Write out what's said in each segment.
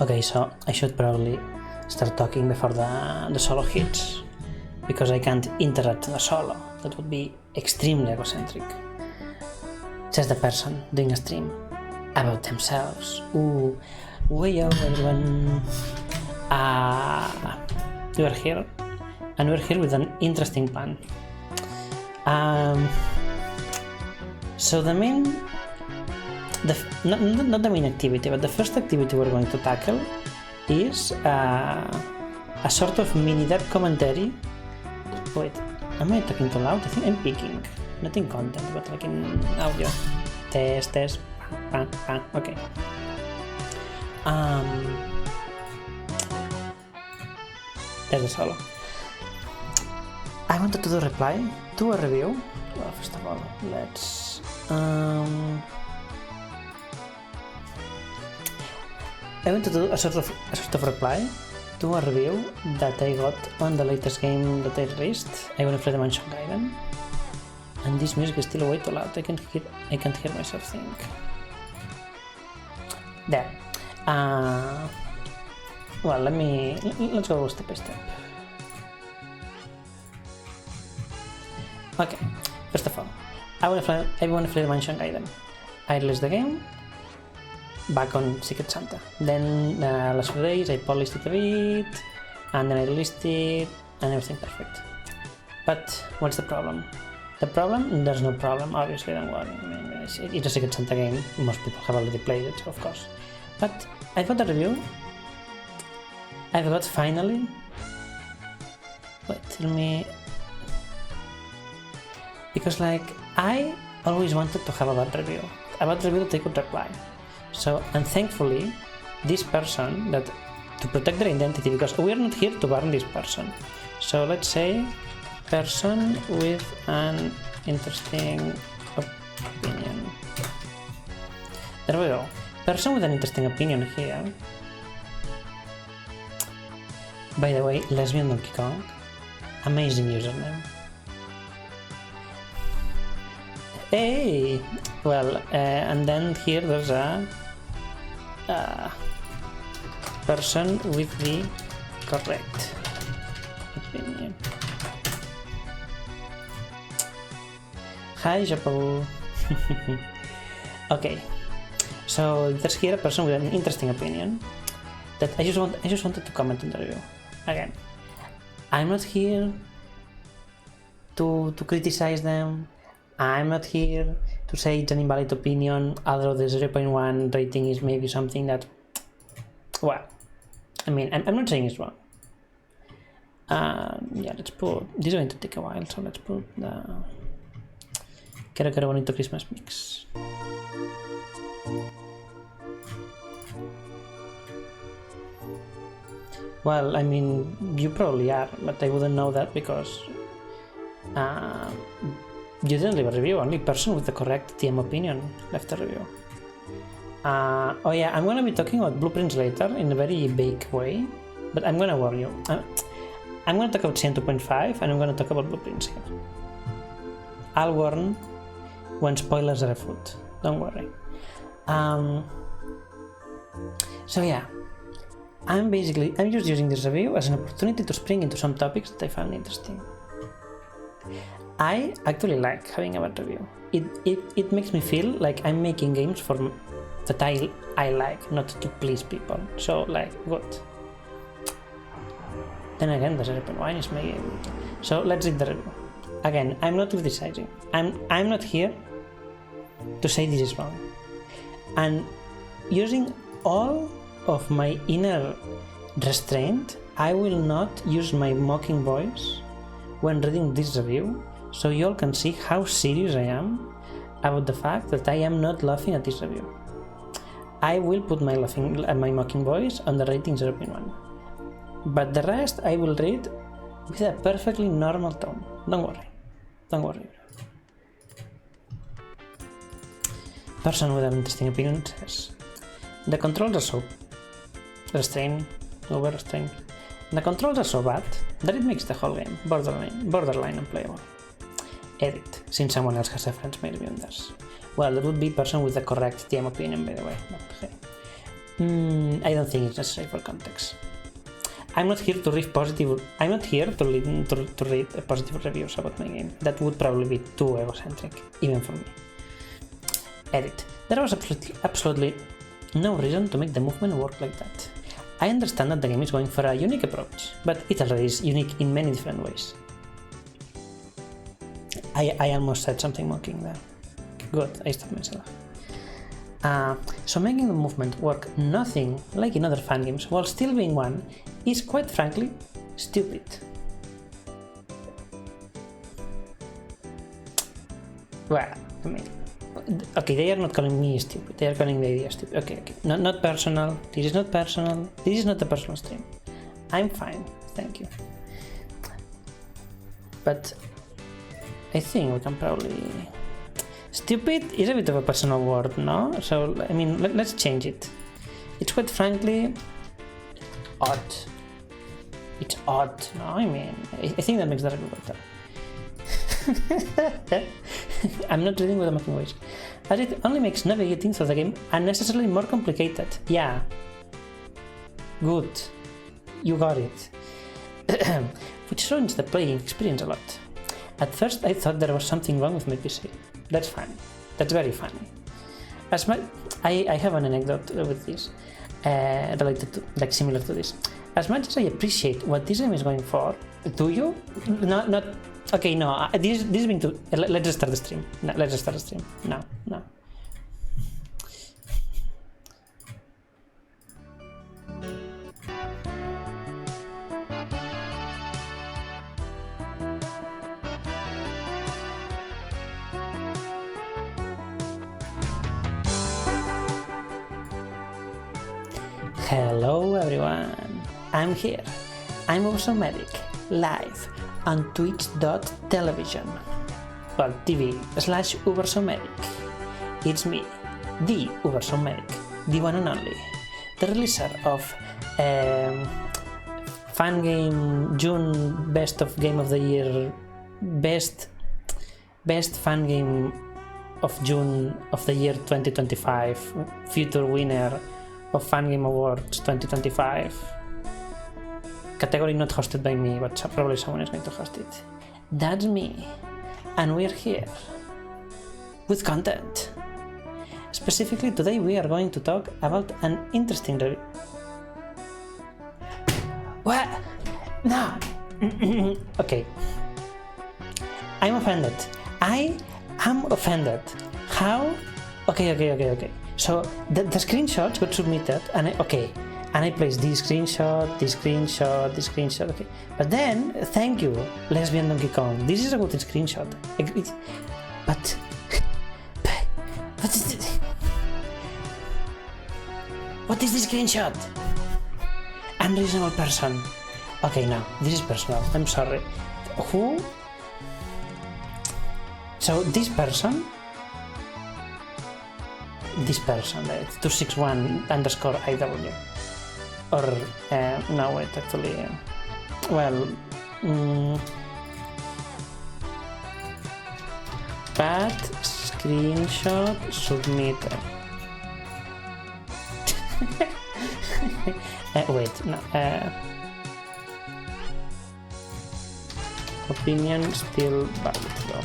Okay, so I should probably start talking before the solo hits, because I can't interrupt the solo. That would be extremely egocentric. Just the person doing a stream about themselves. Ooh, way over everyone. We are here, and we're here with an interesting plan. So the main, not the main activity, but the first activity we're going to tackle is a sort of mini dev commentary. Wait, am I talking too loud? I think I'm peaking. Not in content, but like in audio. Test. Okay. There's a solo. I wanted to do a reply to a review. Well, first of all, let's... I want to do a sort of reply to a review that I got on the latest game that I released. I want to play the Mansion Gaiden. And this music is still way too loud. I can't hear myself think. There. Well, let's go step by step. Okay, first of all, I want to play the Mansion Gaiden. I released the game back on Secret Santa. Then last few days I polished it a bit, and then I released it, and everything perfect. But what's the problem? The problem? There's no problem, obviously, don't worry. I mean, it's a Secret Santa game. Most people have already played it, of course. But I've got a review. I've got finally... Wait, tell me... Because, like, I always wanted to have a bad review that I could reply. So, and thankfully, this person that... To protect their identity, because we are not here to burn this person. So, let's say... Person with an interesting opinion. There we go. Person with an interesting opinion here. By the way, Lesbian Donkey Kong. Amazing username. Hey! Well, and then here there's a person with the correct opinion. Hi, Japo. Okay, so there's here a person with an interesting opinion that I just wanted to comment on the review. Again, I'm not here to criticize them. I'm not here to say it's an invalid opinion, although the 0.1 rating is maybe something that, well, I mean, I'm not saying it's wrong. Yeah, let's put, this is going to take a while, so let's put the Quiero bonito Christmas mix. Well, I mean, you probably are, but I wouldn't know that because you didn't leave a review. Only person with the correct TM opinion left a review. Oh yeah, I'm gonna be talking about blueprints later in a very vague way, but I'm gonna warn you. I'm gonna talk about CN 2.5 and I'm gonna talk about blueprints here. I'll warn when spoilers are afoot. Don't worry. So yeah, I'm just using this review as an opportunity to spring into some topics that I found interesting. I actually like having a bad review. It makes me feel like I'm making games that I like, not to please people. So like, good. Then again, the 0.1 is my game. So let's read the review. Again, I'm not criticizing. I'm not here to say this is wrong. And using all of my inner restraint, I will not use my mocking voice when reading this review, so you all can see how serious I am about the fact that I am not laughing at this review. I will put my mocking voice on the rating 0.1, but the rest I will read with a perfectly normal tone. Don't worry. Person with an interesting opinion says, the controls are so over-restrained. The controls are so bad that it makes the whole game borderline unplayable. Edit, since someone else has referenced my review on this. Well, that would be person with the correct TM opinion, by the way. But, hey. I don't think it's necessary for context. I'm not here to read positive. I'm not here to read positive reviews about my game. That would probably be too egocentric, even for me. Edit. There was absolutely no reason to make the movement work like that. I understand that the game is going for a unique approach, but it already is unique in many different ways. I almost said something mocking there. Good, I stopped myself. So making the movement work nothing like in other fan games while still being one is quite frankly stupid. Well, I mean, okay, they are not calling me stupid, they are calling the idea stupid. Okay. Not personal, this is not personal, this is not a personal stream. I'm fine, thank you. But I think we can probably... Stupid is a bit of a personal word, no? So, I mean, let's change it. It's quite frankly odd. It's odd, no? I mean, I think that makes that a bit better. I'm not reading with a mocking voice. But it only makes navigating through the game unnecessarily more complicated. Yeah. Good. You got it. Which ruins the playing experience a lot. At first I thought there was something wrong with my PC. That's funny. That's very funny. I have an anecdote with this, related to, like, similar to this. As much as I appreciate what this game is going for, do you? Not. Okay, no. This is being too. Let's just start the stream. No, let's just start the stream. No. Hello everyone, I'm here. I'm Medic, live on twitch.tv. Well, TV/Medic. It's me, the Medic, the one and only, the releaser of fan game June best of game of the year, best fan game of June of the year 2025, future winner of Fan Game Awards 2025. Category not hosted by me, but probably someone is going to host it. That's me, and we're here with content. Specifically today we are going to talk about an interesting review. What? No! Okay. I'm offended. I am offended. How? Okay. So the screenshots got submitted, and I placed this screenshot, okay. But then, thank you, Lesbian Donkey Kong. This is a good screenshot. But what is this screenshot? Unreasonable person. Okay, no, this is personal. I'm sorry. Who? So this person, it's 261_IW, or no, wait, actually, bad screenshot submitted. Wait, no, opinion still valid though.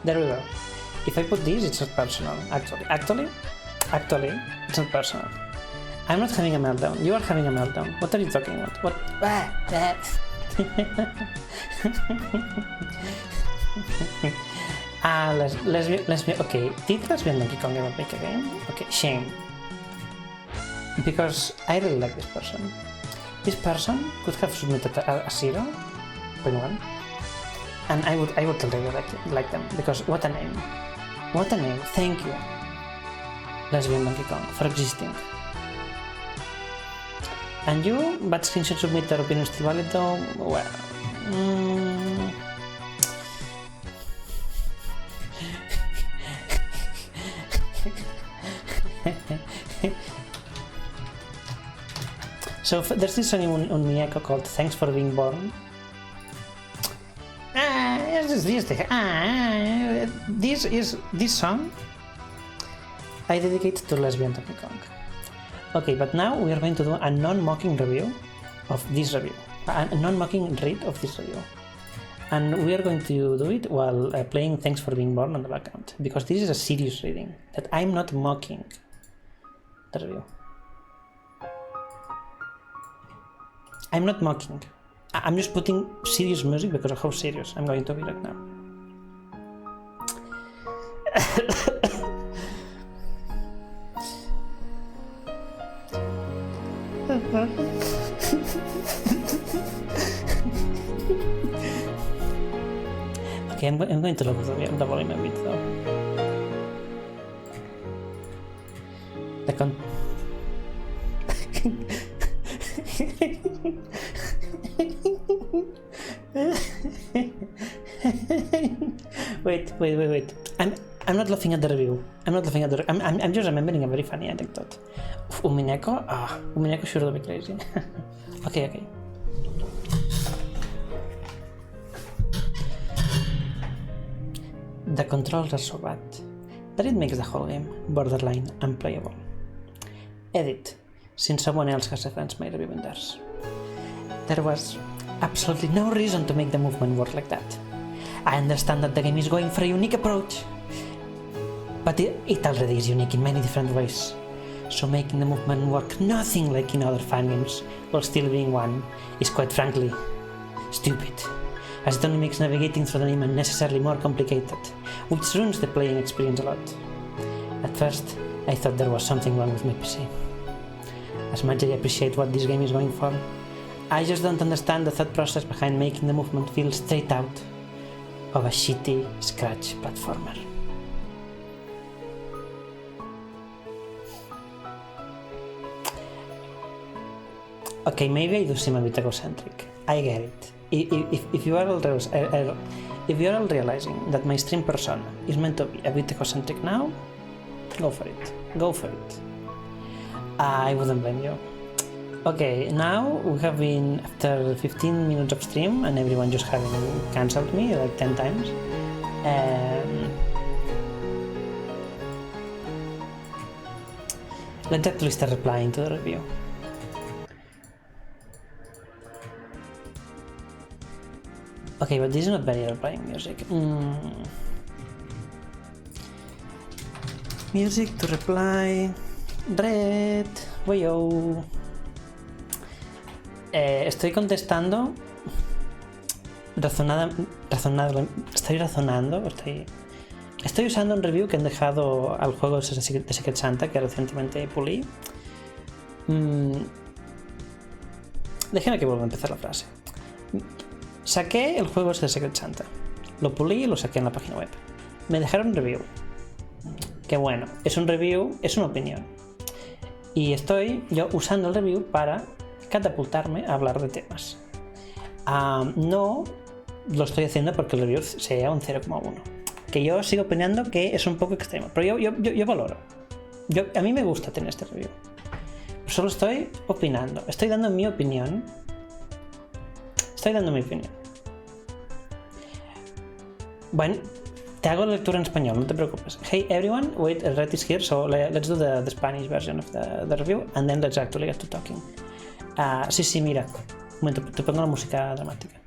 There we go. If I put this, it's not personal. Actually, it's not personal. I'm not having a meltdown. You are having a meltdown. What are you talking about? What? Lesbian. Okay, did Lesbian Donkey Kong ever make a game? Okay, shame. Because I really like this person. This person could have submitted a 0.1. And I would totally like them, because what a name. What a name. Thank you, Lesbian Donkey Kong, for existing. And you, bad screenshot submitter, opinion still valid though? Well, So there's this song on Miyako called Thanks for Being Born. This song I dedicate to lesbian Donkey Kong. Okay, but now we are going to do a non-mocking review of this review. A non-mocking read of this review. And we are going to do it while playing Thanks for Being Born on the background. Because this is a serious reading. That I'm not mocking the review. I'm not mocking. I'm just putting serious music because of how serious I'm going to be right now. Okay, I'm going to lower the volume a bit though. Wait. I'm not laughing at the review. I'm just remembering a very funny anecdote. Umineko? Umineko should be crazy. Okay. The controls are so bad that it makes the whole game borderline unplayable. Edit, since someone else has referenced my review in theirs. There was absolutely no reason to make the movement work like that. I understand that the game is going for a unique approach, but it already is unique in many different ways. So making the movement work nothing like in other fan games, while still being one, is quite frankly stupid, as it only makes navigating through the game unnecessarily more complicated, which ruins the playing experience a lot. At first, I thought there was something wrong with my PC. As much as I appreciate what this game is going for, I just don't understand the thought process behind making the movement feel straight out of a shitty scratch platformer. Okay, maybe I do seem a bit egocentric. I get it. If you are all realizing that my stream persona is meant to be a bit egocentric now, go for it. I wouldn't blame you. Okay, now we have been after 15 minutes of stream and everyone just having cancelled me like 10 times. Let's actually start replying to the review. Okay, but this is not very replying music. Music to reply. Red. Wayo. Estoy contestando estoy usando un review que han dejado al juego de Secret Santa que recientemente pulí. Déjenme que vuelva a empezar la frase. Saqué el juego de Secret Santa, lo pulí y lo saqué en la página web. Me dejaron un review. Que bueno, es un review, es una opinión. Y estoy yo usando el review para catapultarme a hablar de temas. No lo estoy haciendo porque el review sea un 0,1. Que yo sigo opinando que es un poco extremo, pero yo valoro. A mí me gusta tener este review. Solo estoy opinando, estoy dando mi opinión. Bueno, te hago la lectura en español, no te preocupes. Hey everyone, wait, Red is here, so let's do the Spanish version of the review and then let's actually get to talking. Sí, mira, un momento, te pongo la música dramática.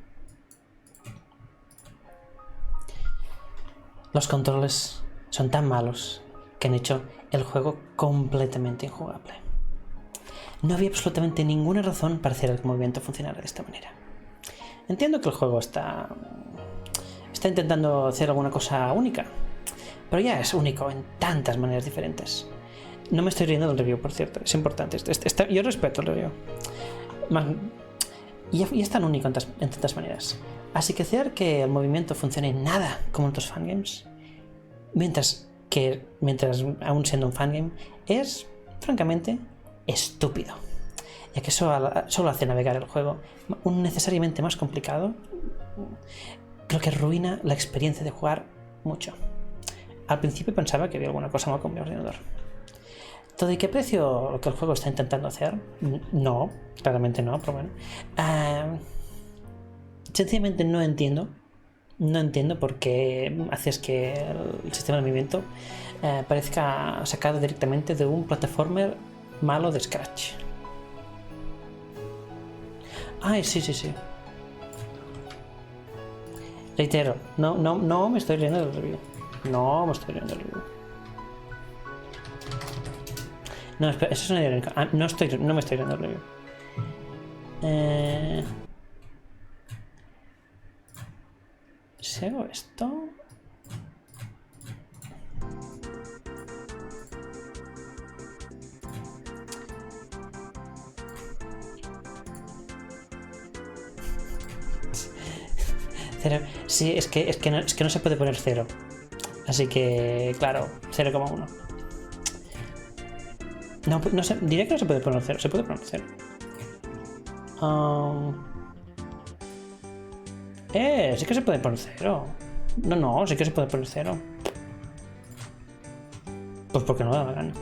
Los controles son tan malos que han hecho el juego completamente injugable. No había absolutamente ninguna razón para hacer el movimiento funcionara de esta manera. Entiendo que el juego está intentando hacer alguna cosa única, pero ya es único en tantas maneras diferentes. No me estoy riendo del review, por cierto, es importante. Yo respeto el review. Y es tan único en tantas maneras. Así que hacer que el movimiento funcione nada como en otros fangames, mientras aún siendo un fangame, es francamente estúpido, ya que solo hace navegar el juego necesariamente más complicado. Creo que arruina la experiencia de jugar mucho. Al principio pensaba que había alguna cosa mal con mi ordenador. ¿Todo y qué aprecio lo que el juego está intentando hacer? No, claramente no, pero bueno. Sencillamente no entiendo por qué haces que el sistema de movimiento parezca sacado directamente de un plataformer malo de Scratch. Ay, sí. Reitero, no me estoy riendo del review. No me estoy riendo del review. No, espera, eso es una irónica. No me estoy riendo del review. Si hago esto... Cero. Sí, es que no se puede poner 0. Así que, claro, 0,1. No sé, diría que no se puede poner 0. Se puede poner 0. Sí que se puede poner 0. No, sí que se puede poner 0. Pues porque no da la gana.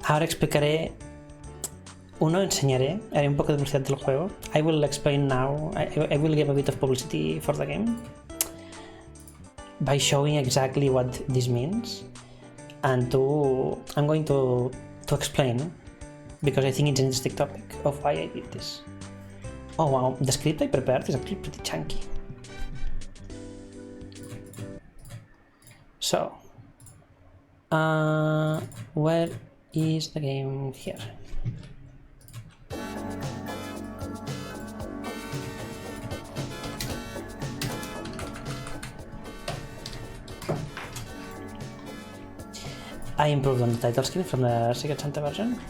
Ahora explicaré, enseñaré, haré un poco de publicidad del juego. I will explain now, I will give a bit of publicity for the game by showing exactly what this means, and I'm going to explain, because I think it's an interesting topic of why I did this. Oh wow, the script I prepared is actually pretty chunky. So, where is the game? Here. I improved on the title screen from the Secret Santa version.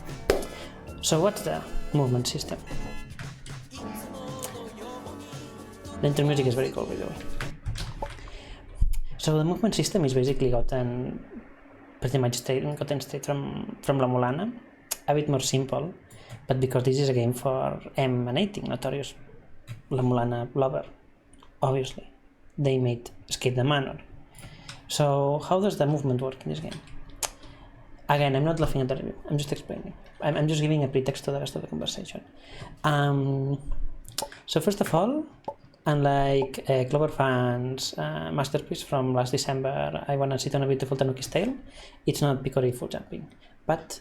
So what's the movement system? The intro music is very cool, by the way. So the movement system is basically pretty much straight from La Mulana, a bit more simple, but because this is a game for emanating notorious La Mulana lover, obviously, they made Escape the Manor. So how does the movement work in this game? Again, I'm not laughing at the review, I'm just explaining. I'm just giving a pretext to the rest of the conversation. So first of all, unlike Clover Fan's masterpiece from last December, I Wanna Sit on a Beautiful Tanuki's Tail, it's not Picori full jumping, but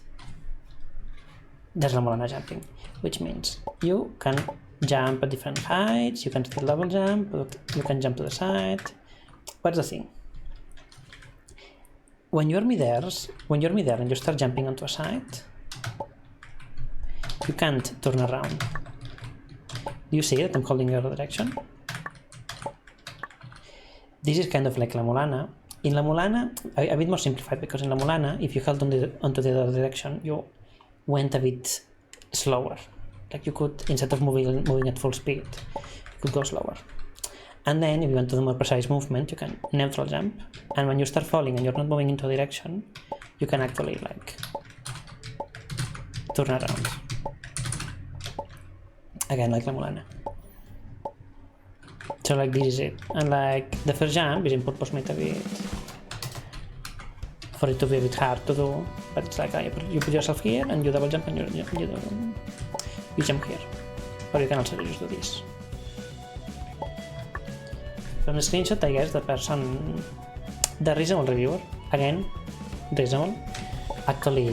there's La Mulana jumping, which means you can jump at different heights, you can still double jump, you can jump to the side. What's the thing? When you're midair and you start jumping onto a side, you can't turn around. Do you see that I'm holding the other direction? This is kind of like La Mulana. In La Mulana, a bit more simplified, because in La Mulana, if you held onto the other direction, you went a bit slower. Like you could, instead of moving at full speed, you could go slower. And then if you want to do more precise movement, you can neutral jump. And when you start falling and you're not moving into a direction, you can actually like turn around. Again, like La Mulana. So like this is it. And like the first jump is in purpose made a bit for it to be a bit hard to do, but it's like you put yourself here and you double jump and you jump here. Or you can also just do this. From the screenshot, I guess the reasonable reviewer, again, reasonable, actually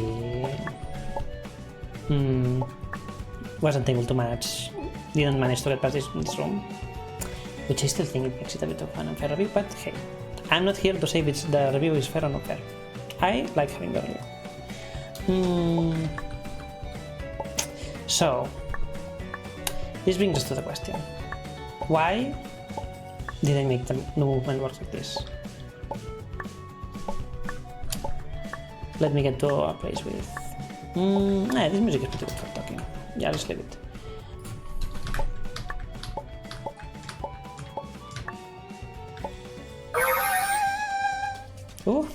wasn't able to manage, didn't manage to get past this room, which I still think it makes it a bit of an unfair review, but hey, I'm not here to say if the review is fair or not fair. I like having the review. So, this brings us to the question. Why did I make the movement work like this? Let me get to a place with... this music is pretty good for talking. Yeah, just leave it. Ooh.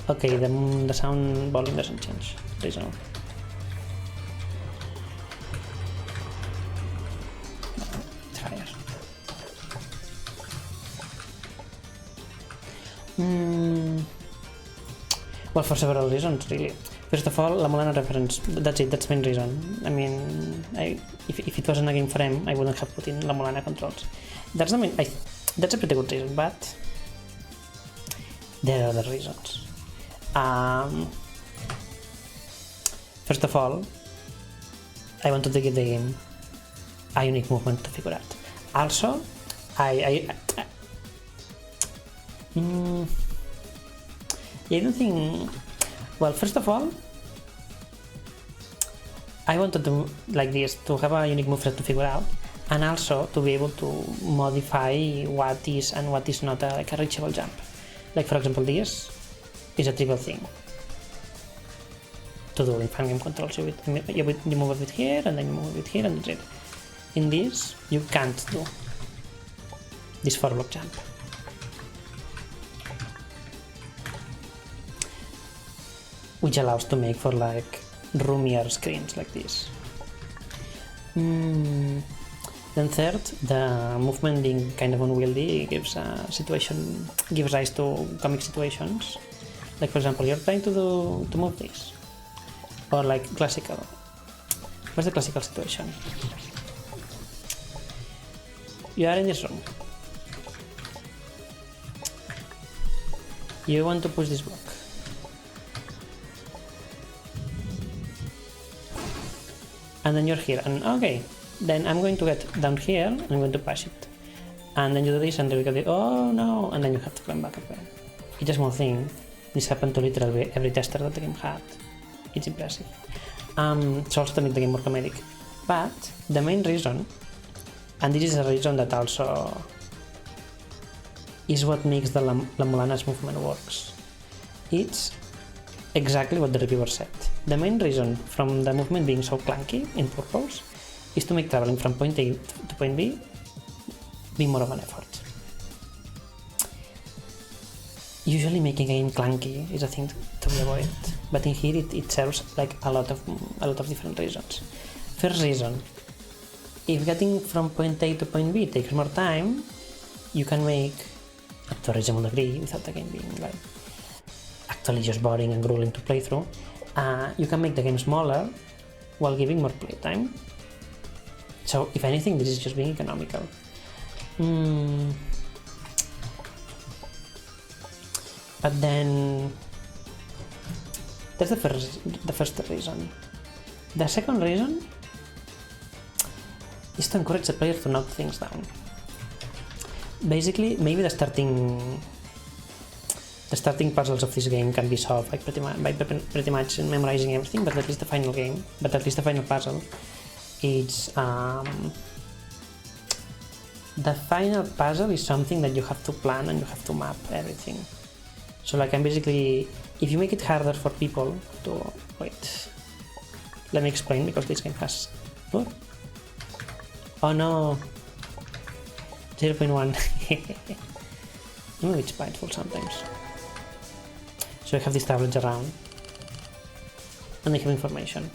Okay, the sound volume doesn't change. Reasonable. Well, for several reasons, really. First of all, la Molana reference, that's it, that's the main reason. I mean, if it wasn't a game for him, I wouldn't have put in la Molana controls. That's the main, that's a pretty good reason, but there are other reasons. First of all, I wanted to give the game a unique movement to figure out. Also, I don't think. Well, first of all, I wanted to like this to have a unique moveset to figure out, and also to be able to modify what is and what is not like a reachable jump. Like for example, this is a trivial thing to do in fan game controls. You move a bit here, and then you move a bit here, and that's it. In this, you can't do this 4-block jump. Which allows to make for like roomier screens like this. Then third, the movement being kind of unwieldy gives rise to comic situations. Like for example, you're trying to move this, or like classical. What's the classical situation? You are in this room. You want to push this block. And then you're here, and okay, then I'm going to get down here, and I'm going to push it. And then you do this, and then you get oh no, and then you have to climb back up again. It's a small thing. This happened to literally every tester that the game had. It's impressive. So also to make the game more comedic. But the main reason, and this is a reason that also is what makes the La Molana's movement works. It's exactly what the reviewer said. The main reason from the movement being so clunky in purpose is to make traveling from point A to point B be more of an effort. Usually making a game clunky is a thing to be avoided, but in here it serves like a lot of different reasons. First reason, if getting from point A to point B takes more time, you can make, to a reasonable degree, without the game being like actually just boring and grueling to play through, you can make the game smaller while giving more playtime. So if anything, this is just being economical. But then that's the first reason. The second reason is to encourage the player to knock things down. Basically, maybe the starting puzzles of this game can be solved like pretty much memorizing everything, but at least the final puzzle, it's the final puzzle is something that you have to plan and you have to map everything. So like I'm basically, if you make it harder for people to wait, let me explain, because this game has oh no, 0.1. It's spiteful sometimes. So I have these tablets around and they have information.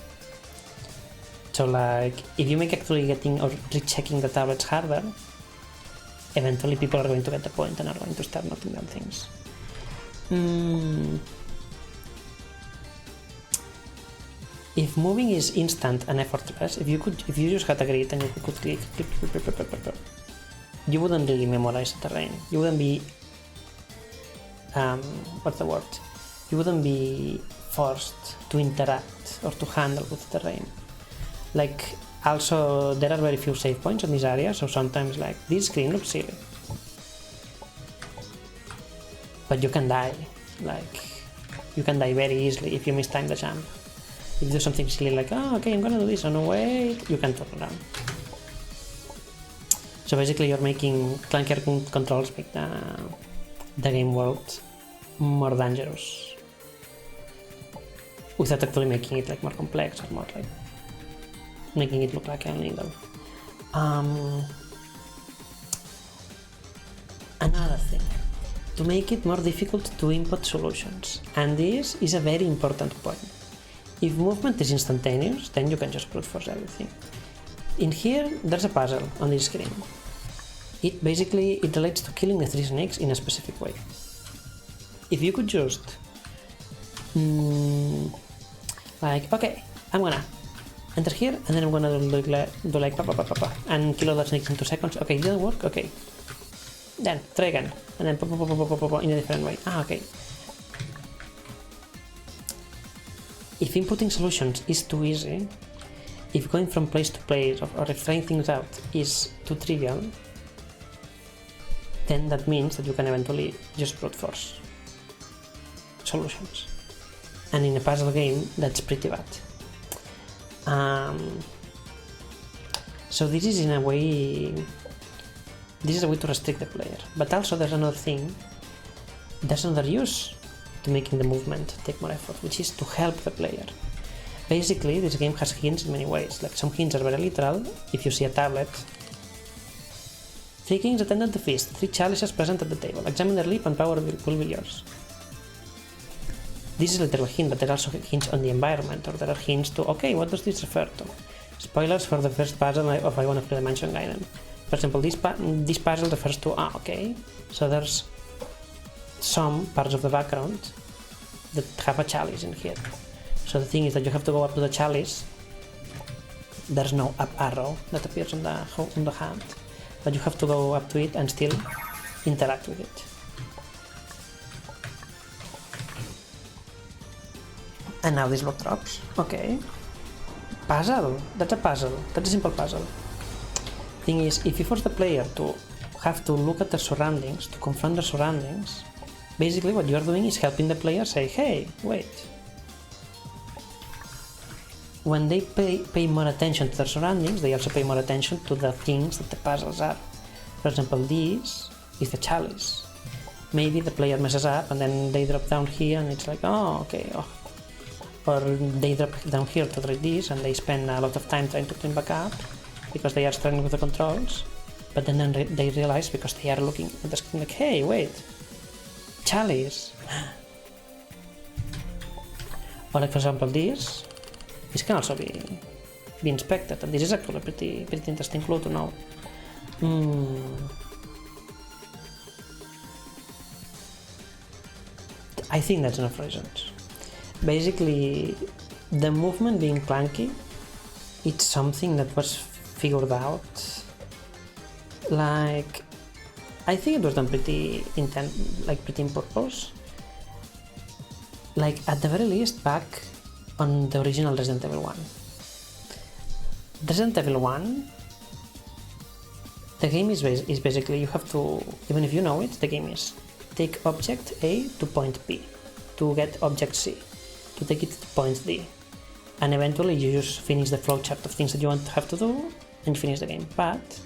So like if you make actually getting or rechecking the tablets harder, eventually people are going to get the point and are going to start knocking down things. If moving is instant and effortless, if you just had a grid and you could click, you wouldn't really memorize the terrain. You wouldn't be what's the word? You wouldn't be forced to interact or to handle with the terrain. Like also there are very few save points in this area, so sometimes like this screen looks silly. But you can die. Like you can die very easily if you mistime the jump. If you do something silly like, oh okay, I'm gonna do this, oh no wait, you can turn around. So basically you're making clunkier controls make the game world more dangerous without actually making it like more complex or more like making it look like a needle. Another thing, to make it more difficult to input solutions, and this is a very important point. If movement is instantaneous, then you can just brute force everything. In here, there's a puzzle on this screen. It relates to killing the 3 snakes in a specific way. If you could just like, okay, I'm gonna enter here, and then I'm gonna do like pa, and kill all the snakes in 2 seconds. Okay, didn't work. Okay, then try again, and then pa, in a different way. Okay. If inputting solutions is too easy, if going from place to place or if trying things out is too trivial, then that means that you can eventually just brute force solutions. And in a puzzle game, that's pretty bad. So this is a way to restrict the player. But also there's another thing, there's another use to making the movement take more effort, which is to help the player. Basically, this game has hints in many ways. Like, some hints are very literal. If you see a tablet, 3 kings attended the feast, 3 chalices present at the table. Examine their leap and power will be yours. This is a literal hint, but there are also hints on the environment, or there are hints to, okay, what does this refer to? Spoilers for the first puzzle of I Wanna Play Dimension Gaiden. For example, this puzzle refers to, okay, so there's some parts of the background that have a chalice in here. So the thing is that you have to go up to the chalice. There's no up arrow that appears on the hand, but you have to go up to it and still interact with it. And now this block drops. Okay. Puzzle. That's a puzzle. That's a simple puzzle. Thing is, if you force the player to have to look at their surroundings, to confront their surroundings, basically what you are doing is helping the player say, hey, wait. When they pay more attention to their surroundings, they also pay more attention to the things that the puzzles are. For example, this is the chalice. Maybe the player messes up and then they drop down here and it's like, oh, okay. Oh. Or they drop down here to read this and they spend a lot of time trying to clean back up because they are struggling with the controls. But then they realize, because they are looking at the screen like, hey, wait, chalice. Or like, for example, this can also be inspected, and this is actually a pretty interesting clue to know. I think that's enough reasons. Basically, the movement being clunky, it's something that was figured out. Like, I think it was done pretty in purpose. Like, at the very least, back on the original Resident Evil 1. Resident Evil 1, the game is basically, you have to, even if you know it, the game is take object A to point B, to get object C, to take it to point D, and eventually you just finish the flowchart of things that you want to have to do, and you finish the game. But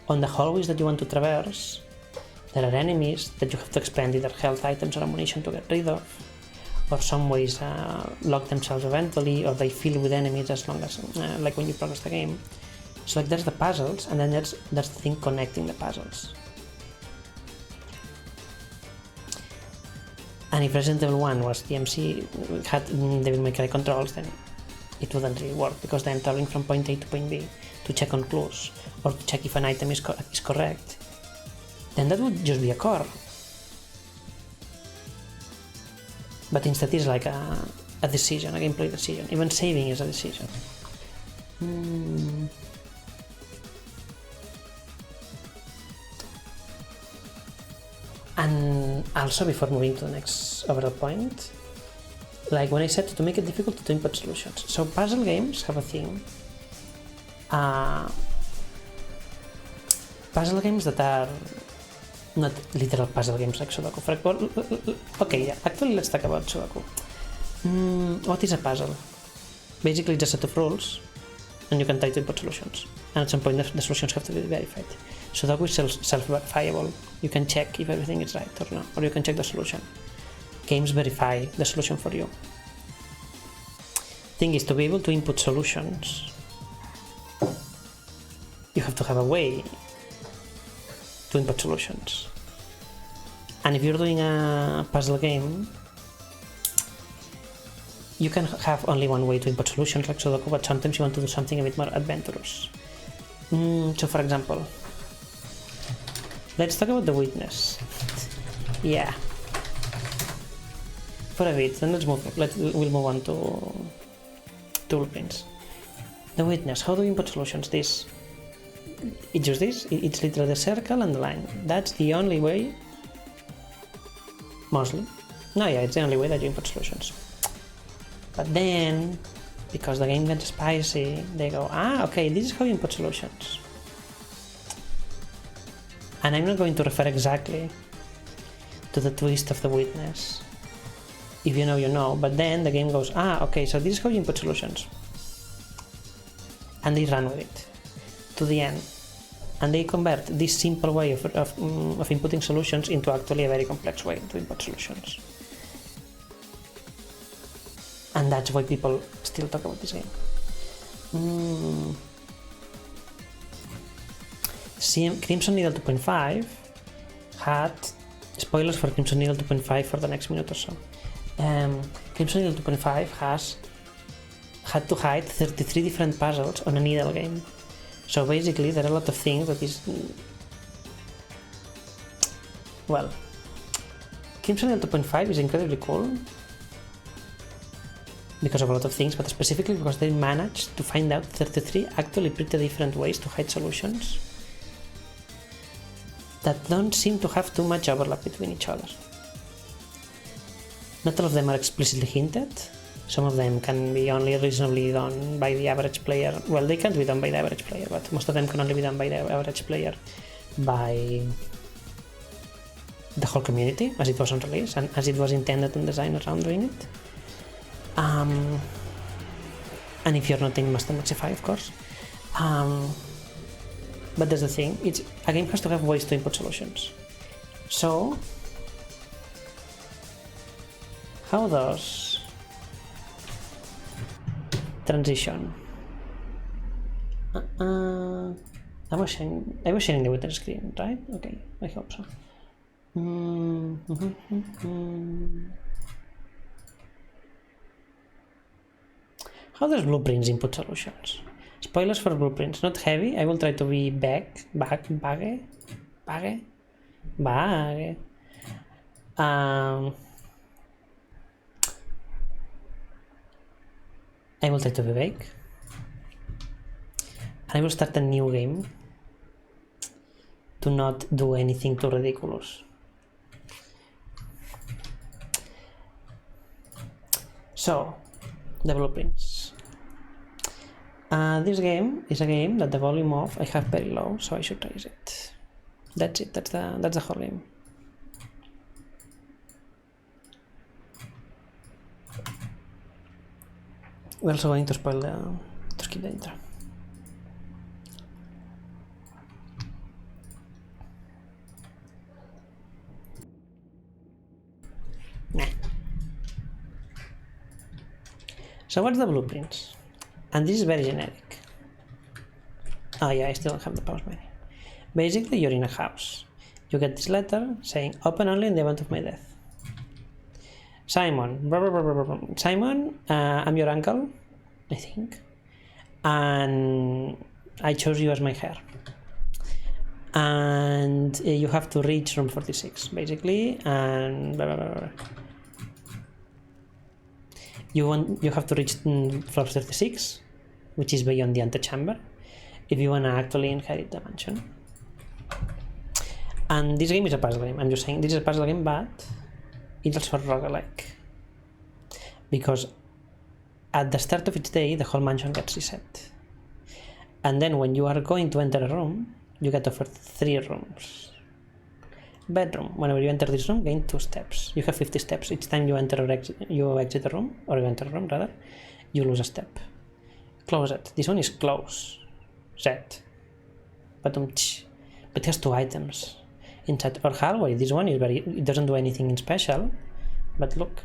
on the hallways that you want to traverse, there are enemies that you have to expend either health items or ammunition to get rid of, or some ways lock themselves eventually, or they fill with enemies as long as, like when you progress the game. So like there's the puzzles, and then there's the thing connecting the puzzles. And if Resident Evil 1 was DMC, had Devil May Cry controls, then it wouldn't really work, because then traveling from point A to point B to check on clues, or to check if an item is correct, then that would just be a core. But instead it's like a decision, a gameplay decision. Even saving is a decision. And also, before moving to the next overall point, like when I said to make it difficult to input solutions. So puzzle games have a thing. Puzzle games that are not literal puzzle games like Sudoku. Okay, yeah, actually let's talk about Sudoku. What is a puzzle? Basically just a set of rules, and you can try to input solutions. And at some point the solutions have to be verified. Sudoku is self-verifiable. You can check if everything is right or not, or you can check the solution. Games verify the solution for you. Thing is, to be able to input solutions, you have to have a way to input solutions. And if you're doing a puzzle game, you can have only one way to input solutions like Sudoku, but sometimes you want to do something a bit more adventurous. So for example, let's talk about the witness. Yeah. for a bit, then we'll move on to blueprints. The witness, how do we input solutions? This, it's just this, it's literally the circle and the line. That's the only way, mostly. No, yeah, it's the only way that you input solutions. But then, because the game gets spicy, they go, okay, this is how you input solutions. And I'm not going to refer exactly to the twist of the witness. If you know, you know, but then the game goes, okay, so this is how you input solutions. And they run with it to the end. And they convert this simple way of inputting solutions into actually a very complex way to input solutions. And that's why people still talk about this game. Crimson Needle 2.5 had spoilers for Crimson Needle 2.5 for the next minute or so. Crimson Needle 2.5 had to hide 33 different puzzles on a needle game. So basically there are a lot of things that is... Well, Crimson Needle 2.5 is incredibly cool because of a lot of things, but specifically because they managed to find out 33 actually pretty different ways to hide solutions that don't seem to have too much overlap between each other. Not all of them are explicitly hinted. Some of them can be only reasonably done by the average player. Well, they can't be done by the average player, but most of them can only be done by the average player by the whole community, as it was on release, and as it was intended and designed around doing it. And if you're not in Master Maxify, of course. But that's the thing, a game has to have ways to input solutions. So, how does transition? I was sharing the witness screen, right? Okay, I hope so. How does blueprints input solutions? Spoilers for blueprints, not heavy. I will try to be vague. I will try to be vague. And I will start a new game to not do anything too ridiculous. So, the blueprints. This game is a game that the volume of I have very low, so I should raise it. That's it. That's the whole game. We're also going to spoil to skip the intro. Nah. So what's the blueprints? And this is very generic. Oh yeah, I still don't have the pause menu. Basically, you're in a house. You get this letter saying, open only in the event of my death. Simon, blah, blah, blah, blah, blah. Simon, I'm your uncle, I think. And I chose you as my heir. And you have to reach room 46, basically, and blah, blah, blah, blah. You have to reach floor 36, which is beyond the antechamber, if you want to actually inherit the mansion. And this game is a puzzle game. I'm just saying this is a puzzle game, but it's also roguelike. Because at the start of each day, the whole mansion gets reset. And then when you are going to enter a room, you get offered 3 rooms. Bedroom. Whenever you enter this room, gain 2 steps. You have 50 steps. Each time you enter or exit a room, or you enter a room rather, you lose a step. Closet. This one is close. Set. But it has 2 items inside or hallway. This one is it doesn't do anything special, but look,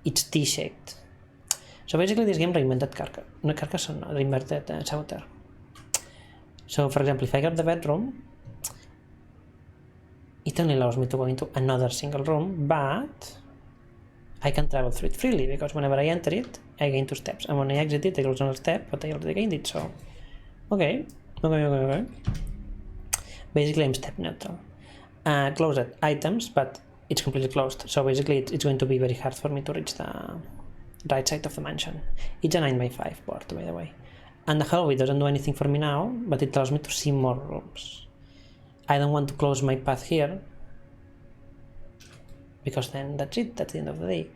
it's T-shaped. So basically, this game reinvented Carcassonne, reinvented Saboteur. So, for example, if I grab the bedroom, it only allows me to go into another single room, but I can travel through it freely, because whenever I enter it, I gain 2 steps, and when I exit it, I lose another step, but I already gained it, so... Okay. Basically, I'm step neutral. Closet items, but it's completely closed. So basically it's going to be very hard for me to reach the right side of the mansion. It's a 9x5 board, by the way. And the hallway doesn't do anything for me now, but it allows me to see more rooms. I don't want to close my path here, because then that's it, that's the end of the day.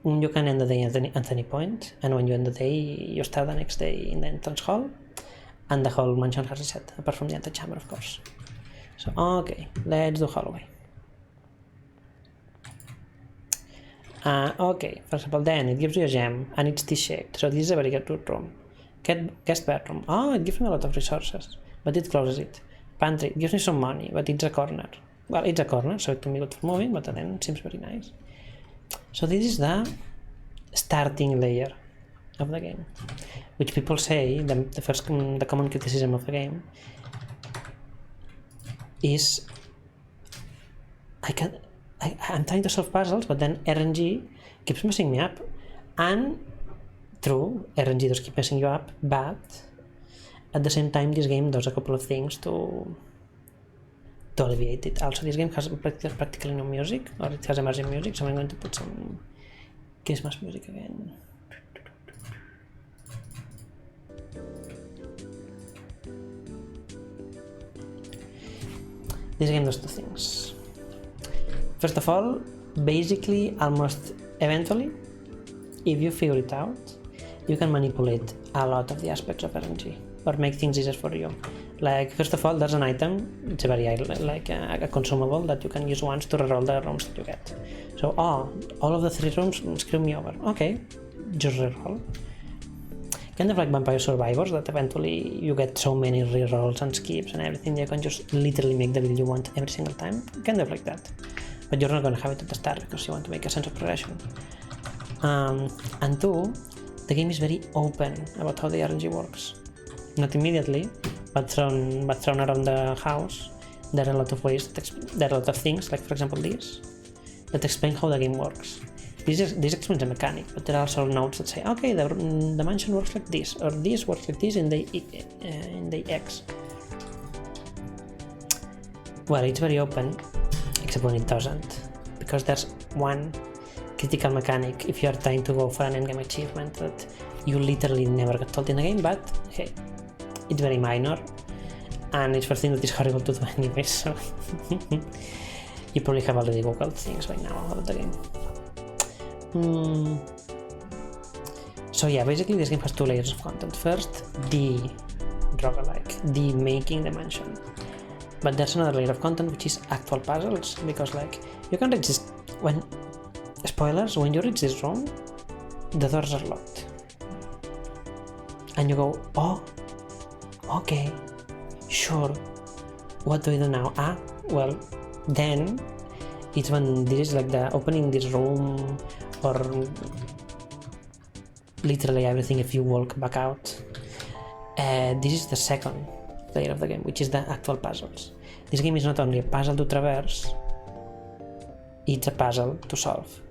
You can end the day at any point, and when you end the day, you start the next day in the entrance hall, and the whole mansion has reset, apart from the antechamber, of course. So, okay, let's do hallway. Okay, for example, then it gives you a gem, and it's T-shaped, so this is a very good room. Guest bedroom. Oh, it gives me a lot of resources, but it closes it. Pantry. It gives me some money, but it's a corner. Well, it's a corner, so it can be good for moving, but then it seems very nice. So this is the starting layer of the game, which people say the common criticism of the game is I'm trying to solve puzzles, but then RNG keeps messing me up. And true, RNG does keep messing you up, but at the same time this game does a couple of things to alleviate it. Also, this game has practically no music, or it has emerging music, so I'm going to put some Christmas music again. This game does two things. First of all, basically, almost eventually, if you figure it out, you can manipulate a lot of the aspects of RNG, or make things easier for you. Like, first of all, there's an item, it's a very like a consumable that you can use once to reroll the rooms that you get. So, all of the 3 rooms screw me over. Okay, just reroll. Kind of like Vampire Survivors, that eventually you get so many rerolls and skips and everything, you can just literally make the build you want every single time. Kind of like that. But you're not going to have it at the start because you want to make a sense of progression. And 2, the game is very open about how the RNG works. Not immediately, but thrown around the house, there are a lot of ways, there are a lot of things, like for example this, that explain how the game works. This explains the mechanic, but there are also notes that say, okay, the mansion works like this, or this works like this in the X. Well, it's very open, except when it doesn't, because there's one critical mechanic if you are trying to go for an endgame achievement that you literally never got told in the game, but hey, it's very minor, and it's for things that is horrible to do anyway, so you probably have already googled things by now about the game. So yeah, basically this game has 2 layers of content. First, the roguelike, the making the mansion. But there's another layer of content which is actual puzzles, because like you can reach this when you reach this room, the doors are locked. And you go, oh, okay, sure, what do I do now? Well, then it's when this is like the opening this room, or literally everything if you walk back out. This is the second layer of the game, which is the actual puzzles. This game is not only a puzzle to traverse, it's a puzzle to solve.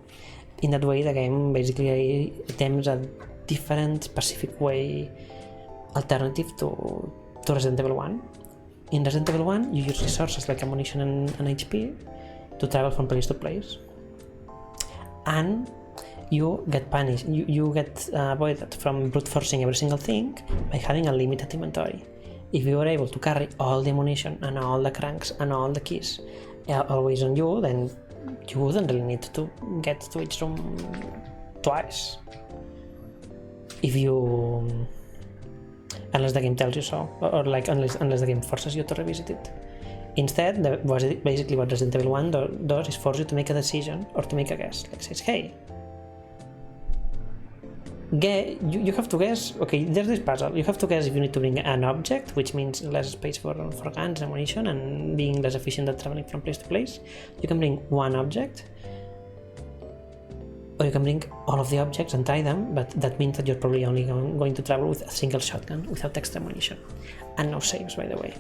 In that way, the game basically attempts a different specific way alternative to Resident Evil 1. In Resident Evil 1, you use resources like ammunition and HP to travel from place to place, and you get punished, you get avoided from brute forcing every single thing by having a limited inventory. If you were able to carry all the ammunition and all the cranks and all the keys always on you, then you wouldn't really need to get to each room twice. Unless the game tells you so, or like unless the game forces you to revisit it. Instead, basically what Resident Evil 1 does is force you to make a decision or to make a guess. Like says, hey, you have to guess, okay, there's this puzzle, you have to guess if you need to bring an object, which means less space for guns and ammunition and being less efficient at traveling from place to place. You can bring one object, or you can bring all of the objects and try them, but that means that you're probably only going to travel with a single shotgun without extra ammunition, and no saves, by the way.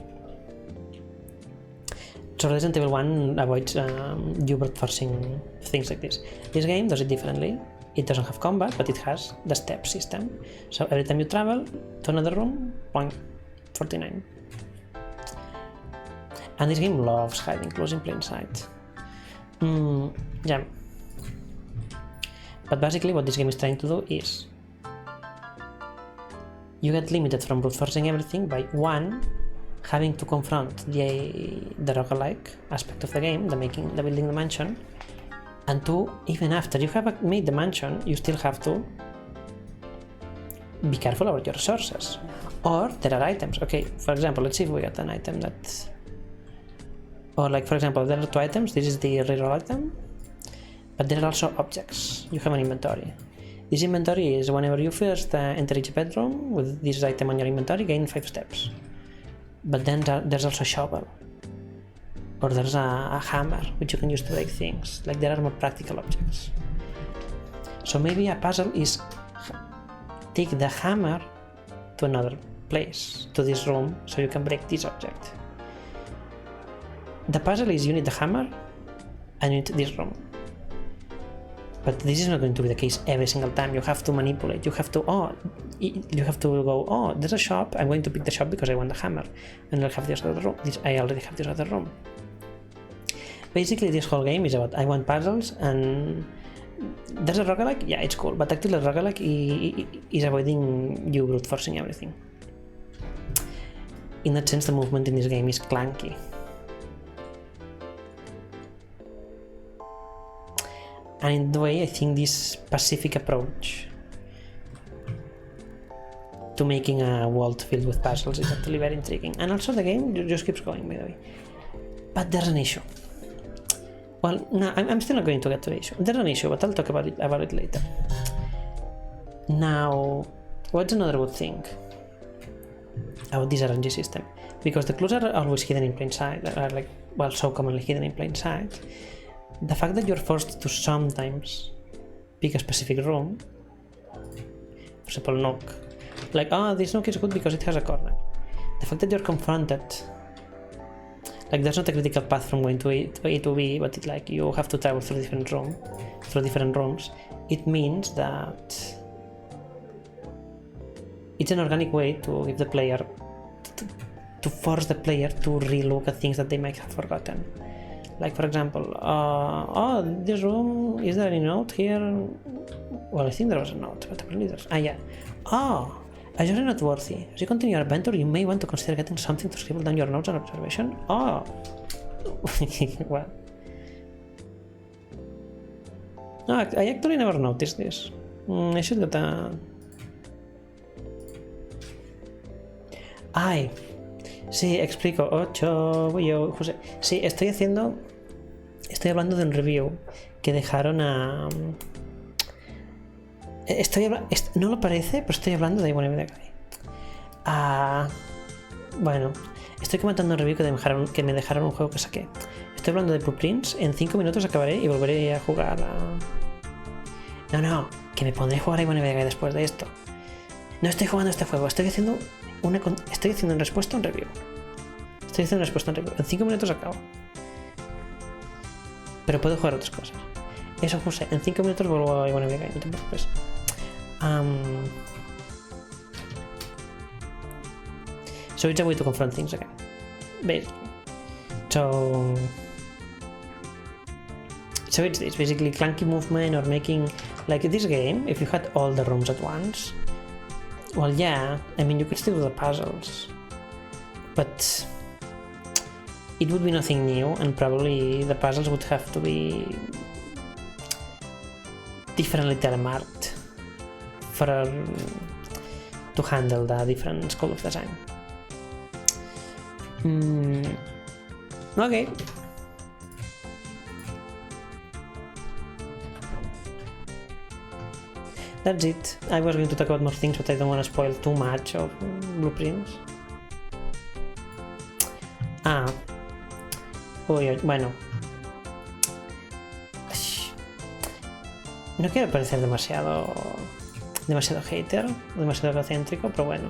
So Resident Evil 1 avoids you brute forcing things like this. This game does it differently. It doesn't have combat, but it has the step system. So every time you travel to another room, point 49. And this game loves hiding close in plain sight. Yeah. But basically what this game is trying to do is you get limited from brute forcing everything by one, having to confront the roguelike aspect of the game, the building the mansion, and two, even after you have made the mansion, you still have to be careful about your resources. Or there are items. Okay, for example, let's see if we get an item that, or like for example, there are two items. This is the reroll item, but there are also objects. You have an inventory. This inventory is whenever you first enter each bedroom with this item on your inventory, gain 5 steps. But then there's also a shovel, or there's a hammer which you can use to break things. Like there are more practical objects. So maybe a puzzle is take the hammer to another place, to this room, so you can break this object. The puzzle is you need the hammer and you need this room. But this is not going to be the case every single time. You have to manipulate. You have to go, oh, there's a shop. I'm going to pick the shop because I want the hammer. And I'll have this other room. I already have this other room. Basically, this whole game is about I want puzzles, and there's a roguelike. Yeah, it's cool. But actually, the roguelike is avoiding you brute forcing everything. In that sense, the movement in this game is clunky. And in the way, I think this pacific approach to making a world filled with puzzles is actually very intriguing. And also the game just keeps going, by the way. But there's an issue. Well, no, I'm still not going to get to the issue. There's an issue, but I'll talk about it later. Now, what's another good thing about this RNG system? Because the clues are always hidden in plain sight, are like, well, so commonly hidden in plain sight. The fact that you're forced to sometimes pick a specific room, for example, nook, like, oh, this nook is good because it has a corner. The fact that you're confronted, like, there's not a critical path from going to A to B, but it's like you have to travel through different rooms. It means that it's an organic way to give the player, to force the player to relook at things that they might have forgotten. Like, for example, oh, this room, is there any note here? Well, I think there was a note, but apparently there's... yeah. Oh, as you're not worthy. As you continue your adventure, you may want to consider getting something to scribble down your notes and observation. Oh. Well. No, I actually never noticed this. I should get a... Ay. Sí, explico. 8, yo, José. Sí, estoy hablando de un review que dejaron a... no lo parece, pero estoy hablando de Bueno, bueno, estoy comentando un review que me dejaron un juego que saqué. Estoy hablando de Blueprints. En 5 minutos acabaré y volveré a jugar a... No, que me pondré a jugar a Bueno después de esto. No estoy jugando este juego, estoy haciendo en respuesta a un review. En 5 minutos acabo. Pero puedo jugar otras cosas. Eso, José, en 5 minutos vuelvo a Bueno, no te preocupes. So it's a way to confront things again. Basically. So it's this, basically clunky movement or making... Like this game, if you had all the rooms at once, well, yeah, I mean, you could still do the puzzles, but it would be nothing new, and probably the puzzles would have to be differently telemarked to handle the different school of design. Okay. That's it. I was going to talk about more things, but I don't want to spoil too much of Blueprints. Bueno. No quiero parecer demasiado hater, demasiado egocéntrico, pero bueno.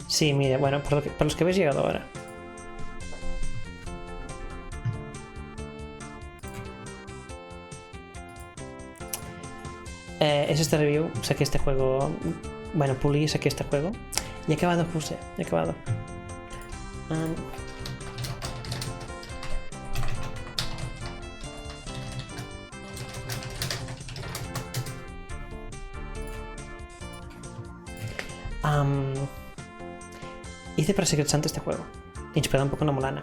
Sí, mira, bueno, por los que habéis llegado ahora. Es este review, saqué este juego, bueno, pulí, saqué este juego y he acabado, José, he acabado. Hice para Secret Santa este juego, inspirado un poco en la Mulana.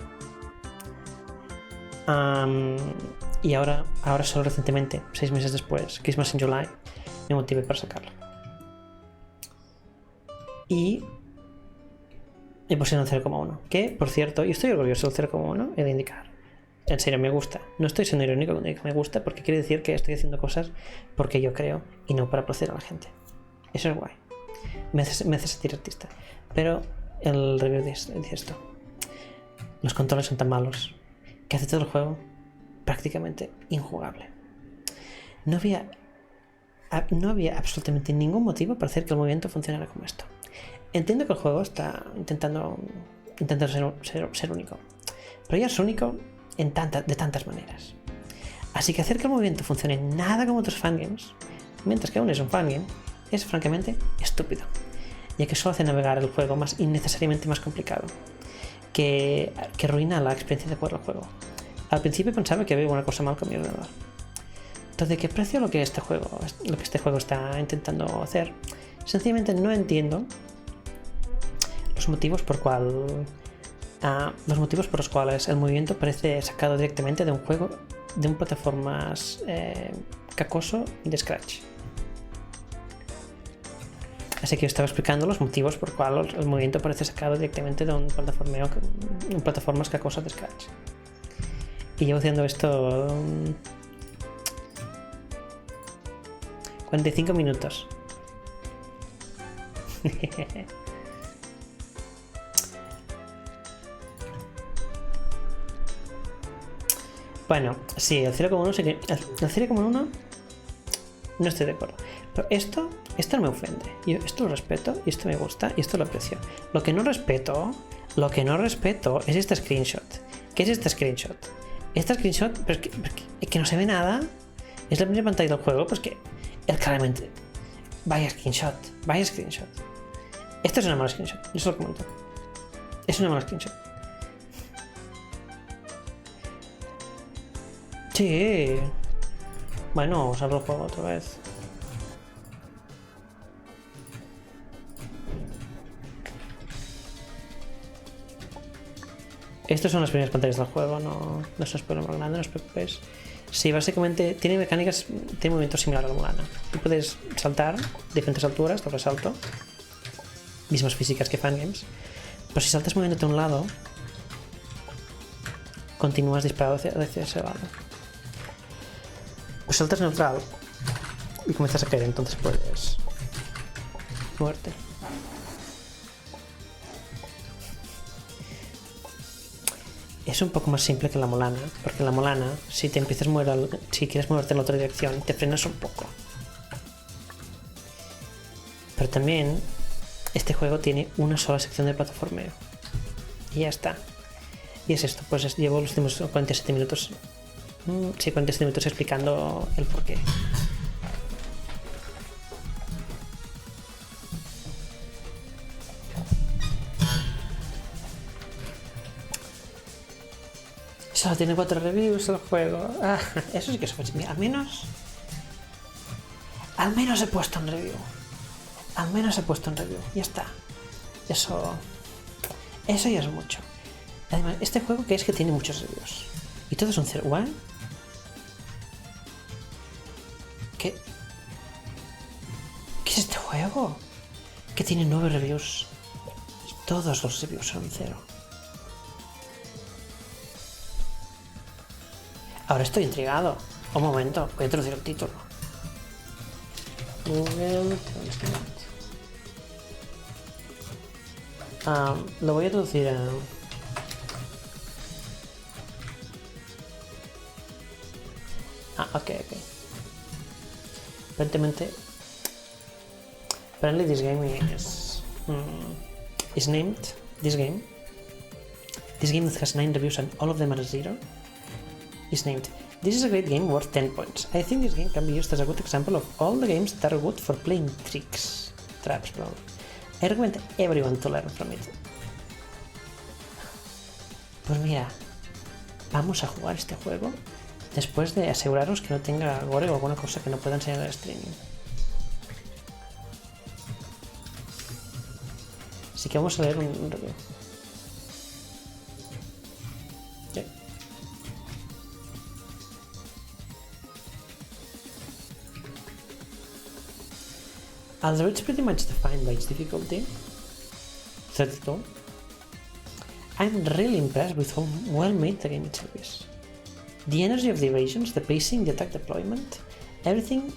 Y ahora solo recientemente, 6 meses después, Christmas in July, me motivé para sacarlo. Y he puesto un 0,1, que, por cierto, y estoy orgulloso del 0,1, he de indicar. En serio, me gusta. No estoy siendo irónico cuando digo que me gusta, porque quiere decir que estoy haciendo cosas porque yo creo y no para placer a la gente. Eso es guay. Me hace sentir artista. Pero el review dice esto. Los controles son tan malos que hace todo el juego prácticamente injugable. No había absolutamente ningún motivo para hacer que el movimiento funcionara como esto. Entiendo que el juego está intentando ser único, pero ya es único de tantas maneras. Así que hacer que el movimiento funcione nada como otros fangames, mientras que aún es un fangame, es francamente estúpido, ya que solo hace navegar el juego innecesariamente más complicado, que arruina la experiencia de jugar el juego. Al principio pensaba que había una cosa mal con mi ordenador. Entonces, ¿qué precio lo que este juego está intentando hacer? Sencillamente no entiendo los motivos por los cuales el movimiento parece sacado directamente de un juego de un plataformas cacoso de Scratch. Así que yo estaba explicando los motivos por cuales el movimiento parece sacado directamente de un plataformas cacoso de Scratch. Y llevo haciendo esto 45 minutos. Bueno, sí, el 0,1 sí que... El 0,1 no estoy de acuerdo. Pero esto no me ofende. Yo esto lo respeto y esto me gusta y esto lo aprecio. Lo que no respeto es este screenshot. ¿Qué es este screenshot? Este screenshot, pero es que no se ve nada. Es la primera pantalla del juego, pues que él claramente... Vaya screenshot. Esto es una mala screenshot, yo se lo comento. Es una mala screenshot. Sí. Bueno, os abro el juego otra vez. Estas son las primeras pantallas del juego, no es un spoiler más grande, no os preocupéis. Sí, básicamente tiene movimientos similares a la Mulana. Tú puedes saltar diferentes alturas, doble salto, mismas físicas que fangames, pero si saltas moviéndote a un lado, continúas disparado hacia ese lado. Pues saltas neutral y comienzas a caer, entonces puedes moverte. Es un poco más simple que la Mulana, porque la Mulana, si quieres moverte en la otra dirección, te frenas un poco. Pero también este juego tiene una sola sección de plataformeo. Y ya está. Y es esto, pues llevo los últimos 47 minutos. Sí, 47 minutos explicando el porqué. Solo tiene 4 reviews el juego. Eso sí que es fácil. Al menos he puesto un review. Ya está. Eso ya es mucho. Además, este juego que es que tiene muchos reviews. Y todos son 0. ¿What? ¿Qué es este juego? Que tiene 9 reviews. Todos los reviews son 0. Ahora estoy intrigado. Un momento, voy a traducir el título. Google Translate. Lo voy a traducir a... ok. Aparentemente... Apparently this game is named... This game that has 9 reviews and all of them are 0 is named, "This is a great game worth 10 points. I think this game can be used as a good example of all the games that are good for playing traps, bro. I recommend everyone to learn from it." Pues mira, vamos a jugar este juego después de aseguraros que no tenga gore o alguna cosa que no pueda enseñar en el streaming. Así que vamos a leer un review. Sí. Although it's pretty much defined by its difficulty, 32, I'm really impressed with how well made the game itself is. The energy of the evasions, the pacing, the attack deployment, everything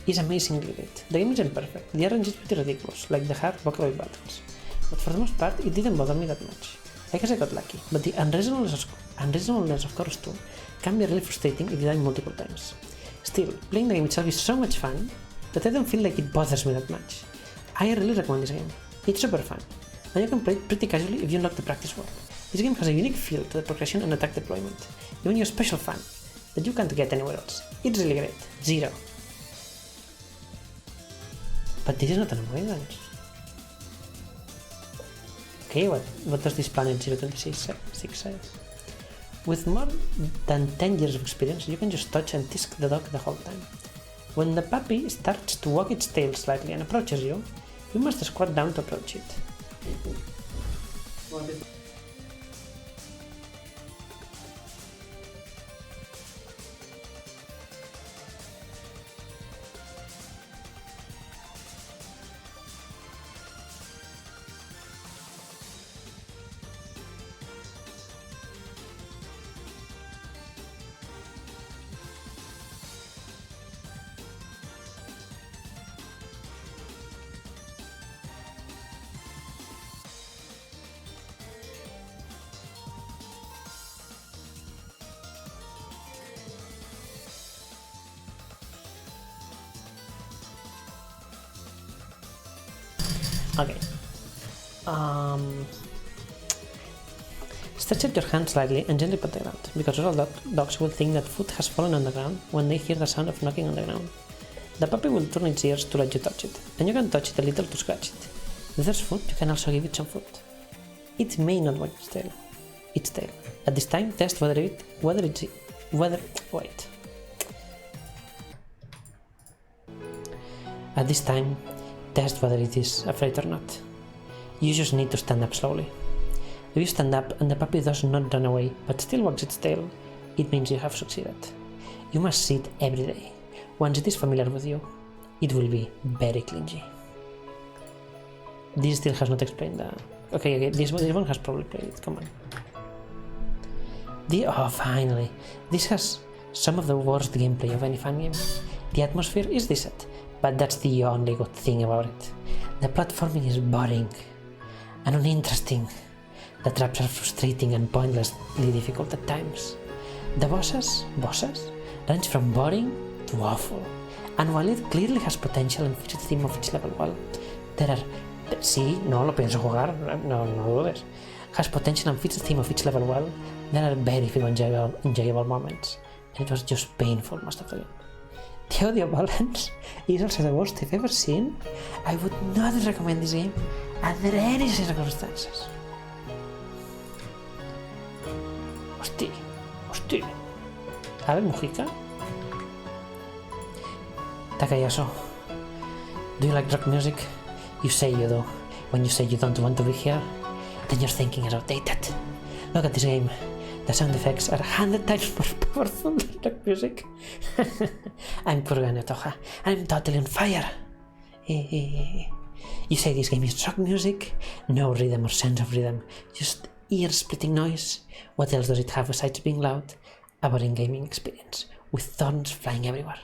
is amazingly great. The game isn't perfect, the RNG is pretty ridiculous, like the hard vocaloid battles, but for the most part it didn't bother me that much. I guess I got lucky, but the unreasonableness of Chorus 2 can be really frustrating if you die multiple times. Still, playing the game itself is so much fun that I don't feel like it bothers me that much. I really recommend this game. It's super fun, and you can play it pretty casually if you unlock the practice world. This game has a unique feel to the progression and attack deployment, giving you a special fun that you can't get anywhere else. It's really great. 0. But this is not an avoidance. Okay, what does this planet 026 say? With more than 10 years of experience, you can just touch and tisk the dog the whole time. When the puppy starts to wag its tail slightly and approaches you, you must squat down to approach it. Okay. Stretch out your hand slightly and gently pat the ground, because all dogs will think that food has fallen on the ground when they hear the sound of knocking on the ground. The puppy will turn its ears to let you touch it, and you can touch it a little to scratch it. If there's food, you can also give it some food. It may not wag its tail. At this time, test whether it is afraid or not. You just need to stand up slowly. If you stand up and the puppy does not run away but still wags its tail, it means you have succeeded. You must see it every day. Once it is familiar with you, it will be very clingy. This still has not explained that. Okay, this one has probably played it, come on. Oh, finally! This has some of the worst gameplay of any fan game. The atmosphere is decent, but that's the only good thing about it. The platforming is boring and uninteresting. The traps are frustrating and pointlessly difficult at times. The bosses range from boring to awful, and while it clearly has potential and fits the theme of each level well, there are... Sí, no lo pienso jugar, no dudes. Has potential and fits the theme of each level well, there are very few enjoyable moments, and it was just painful most of the game. The audio balance is also the worst I've ever seen. I would not recommend this game under any circumstances. Hostia. A ver, Mujica. Takayasu. Do you like rock music? You say you do. When you say you don't want to be here, then your thinking is outdated. Look at this game. The sound effects are 100 times more powerful than rock music. I'm Kurgan Toha. I'm totally on fire. You say this game is rock music? No rhythm or sense of rhythm. Just ear-splitting noise. What else does it have besides being loud? A boring gaming experience, with thorns flying everywhere.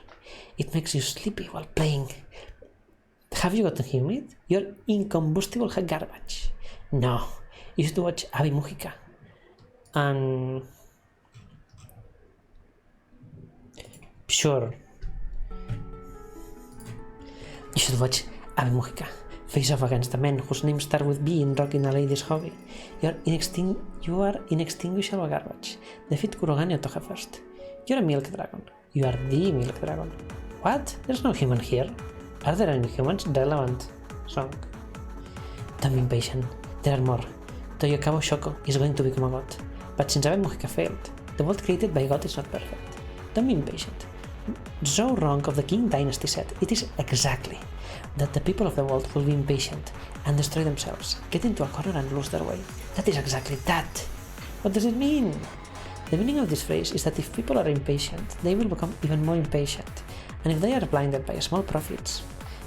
It makes you sleepy while playing. Have you gotten humid? You're incombustible garbage. No, you should watch Abby Mujica. And... Sure. You should watch Abby Mujica. Face off against a man whose name starts with B in rocking a lady's hobby. You are inextinguishable garbage. Defeat Kurogane Otoha first. You're a milk dragon. You are the milk dragon. What? There's no human here. Are there any humans? Relevant song. Don't be impatient. There are more. Toyokabo Shoko is going to become a god. But since Abe Mujica failed, the world created by God is not perfect. Don't be impatient. So wrong of the King Dynasty set. It is exactly. that the people of the world will be impatient and destroy themselves, get into a corner and lose their way. That is exactly that. What does it mean? The meaning of this phrase is that if people are impatient, they will become even more impatient, and if they are blinded by small profits,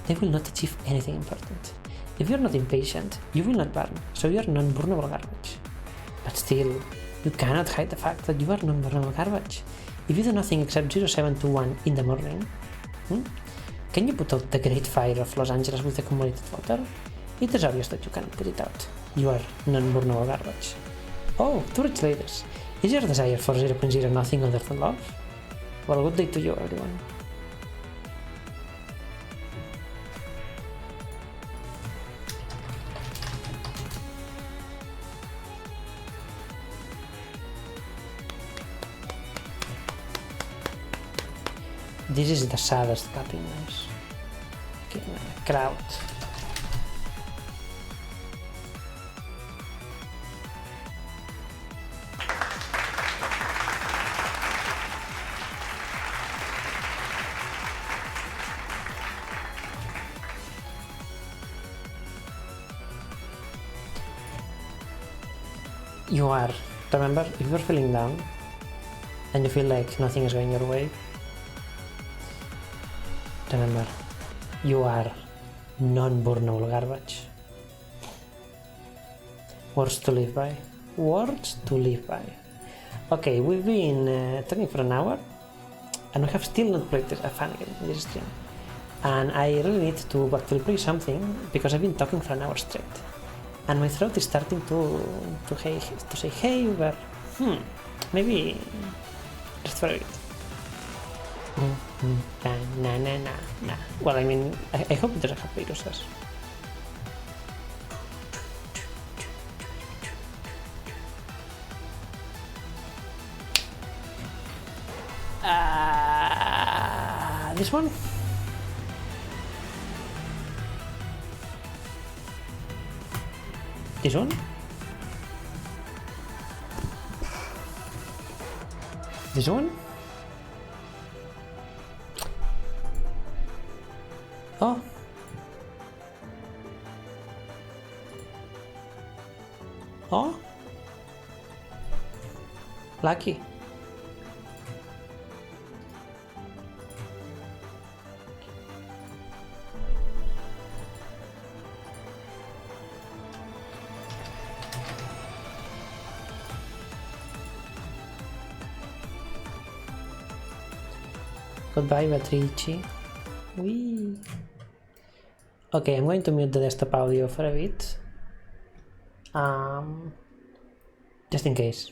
they will not achieve anything important. If you are not impatient, you will not burn, so you are non-burnable garbage. But still, you cannot hide the fact that you are non-burnable garbage. If you do nothing except 0721 in the morning, can you put out the Great Fire of Los Angeles with accumulated water? It is obvious that you cannot put it out. You are non-burnable garbage. Oh, to rich ladies, is your desire for 0.0 nothing other than love? Well, good day to you, everyone. This is the saddest clapping noise. Okay, crowd. You are, remember, if you're feeling down and you feel like nothing is going your way, remember, you are non-burnable garbage. Words to live by. Words to live by. Okay, we've been talking for an hour and we have still not played a fun game in this stream. And I really need to actually play something because I've been talking for an hour straight. And my throat is starting to say, hey Uber, maybe just for it. Nah. Well, I mean, I hope it doesn't have viruses. This one? This one? This one? Oh. Oh. Lucky. Goodbye, Beatrice. Whee. Okay, I'm going to mute the desktop audio for a bit. Just in case.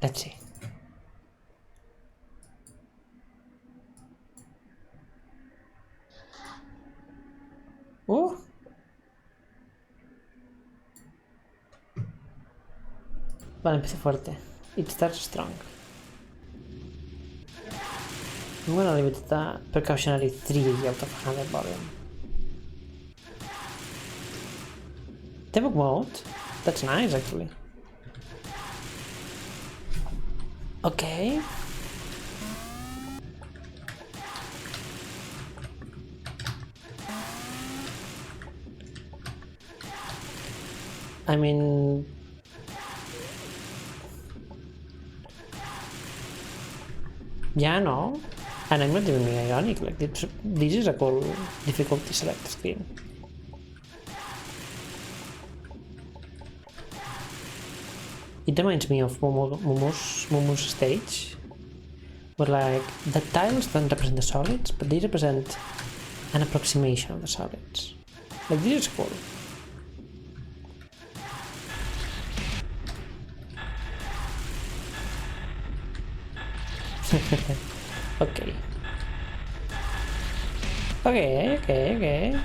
Let's see. Oh. Vale, empecé fuerte. It starts strong. I'm gonna leave it at a precautionary 3 out of 100 volume. Debug mode? That's nice, actually. Okay. I mean, yeah, no, and I'm not even being ironic, like, this is a cool difficulty select screen. It reminds me of Mumu's stage, where, like, the tiles don't represent the solids, but they represent an approximation of the solids. Like, this is cool. Okay. Okay.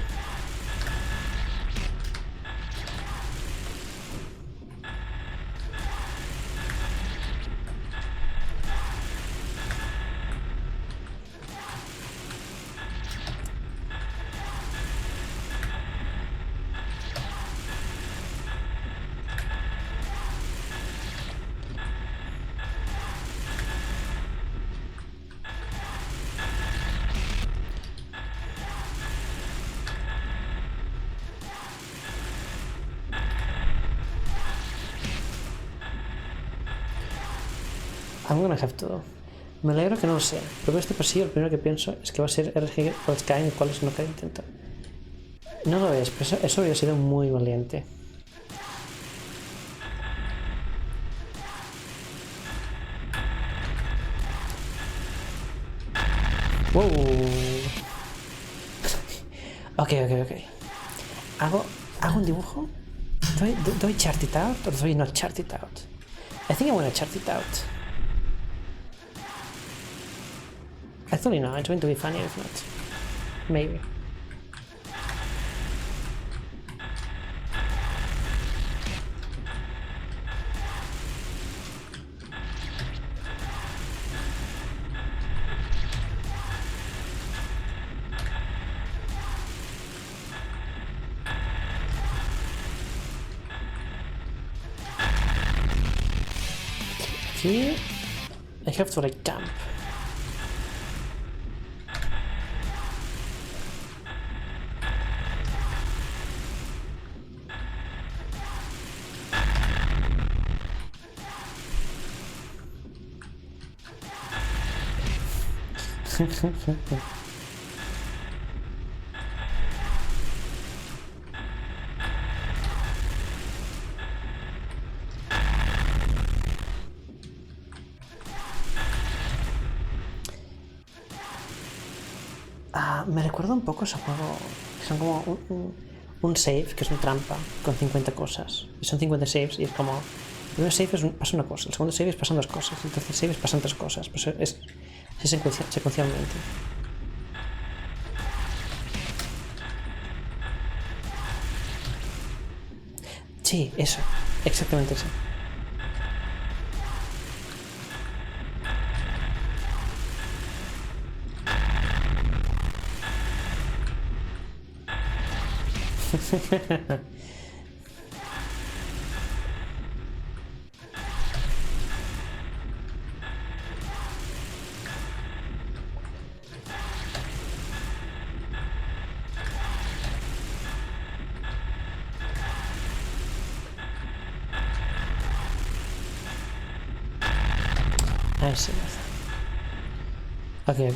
I'm gonna have to... Me alegro que no lo sea. Pero este pasillo, lo primero que pienso es que va a ser RG o Sky, en cuales no quiero intentar. No lo es, pero eso habría sido muy valiente. Wow. Ok. ¿Hago un dibujo? Do I chart it out or do I not chart it out? I think I want to chart it out. Actually no, it's going to be funny if not. Maybe. Here, I have to like camp. Me recuerda un poco ese juego. Son como un save, que es una trampa, con 50 cosas. Y son 50 saves y es como... El primer save pasa una cosa, el segundo save pasan dos cosas, el tercer save pasan tres cosas. Pues es secuencialmente. Sí, eso. Exactamente eso. I see. Okay.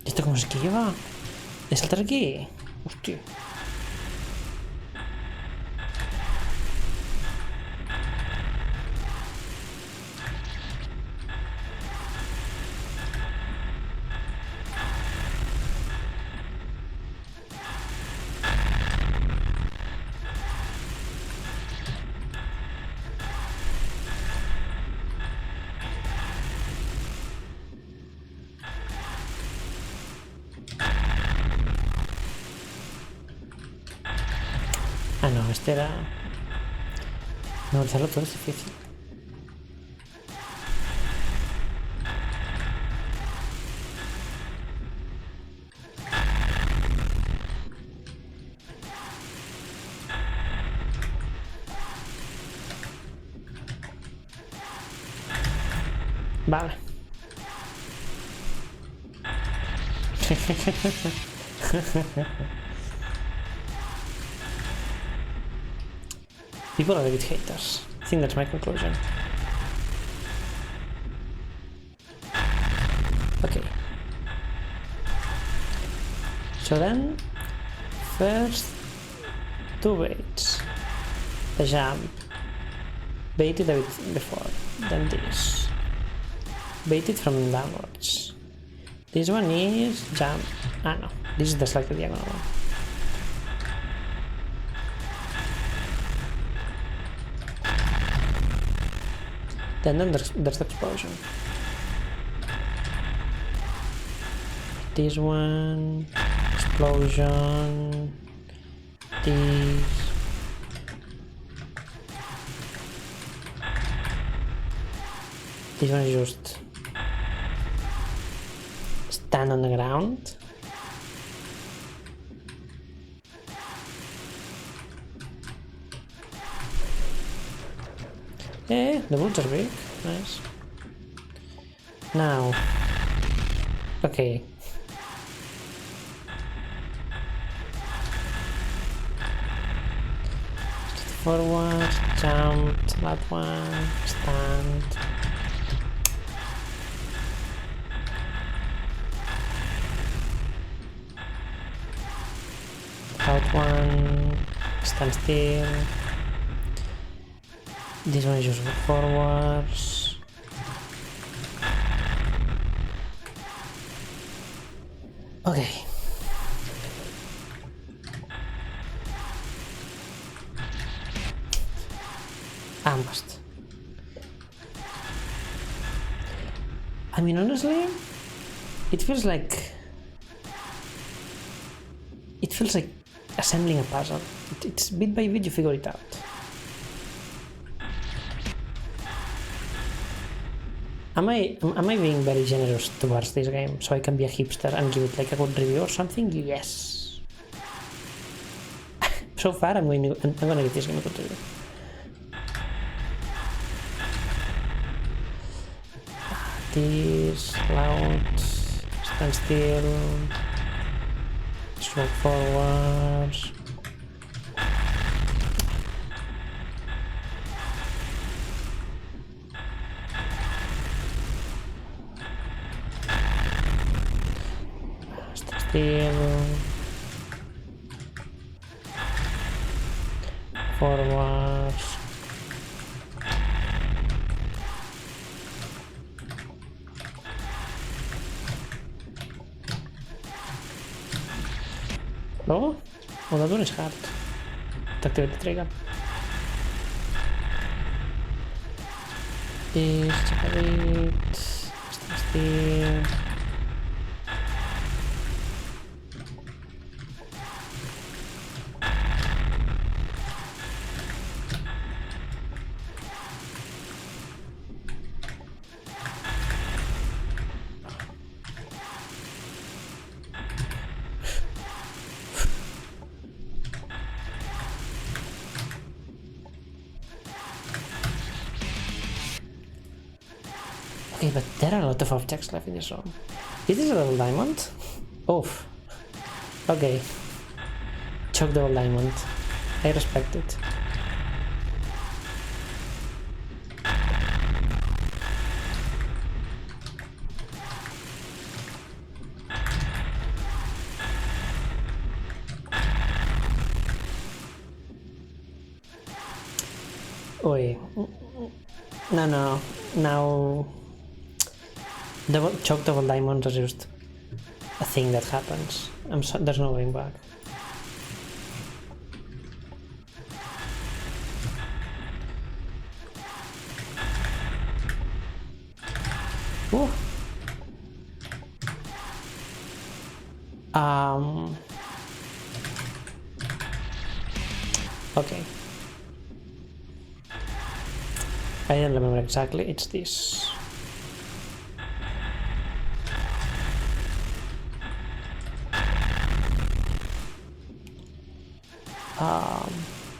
¿Esto cómo se esquiva? ¿De saltar aquí? Hostia. Ah, no, este era... Memorizarlo todo es difícil. Vale. People are a bit haters. I think that's my conclusion. Okay. So then, first two baits. The jump. Baited a bit before. Then this. Baited from downwards. This one is jump. Ah no, this is the slightly diagonal one. Then there's the explosion. this one, explosion, this. This one is just stand on the ground. Yeah, the woods are big. Nice. Now, okay. Forward, jump, that one, stand. Out one, stand still. This one is just forwards. Okay. Ambushed. I mean, honestly, it feels like assembling a puzzle. It's bit by bit you figure it out. Am I being very generous towards this game so I can be a hipster and give it like a good review or something? Yes. So far, I'm gonna give this game a good review. This loud, stand still, stroke forwards. Stand still, forwards. Oh, that one is hard to activate the trigger. This, check a bit, stand still. Okay, but there are a lot of objects left in this room. Is this a double diamond? Oof. Okay. Choke double diamond. I respect it. Oi. No. Now... choke double diamonds are just a thing that happens. There's no going back. Ooh. Okay. I don't remember exactly. It's this.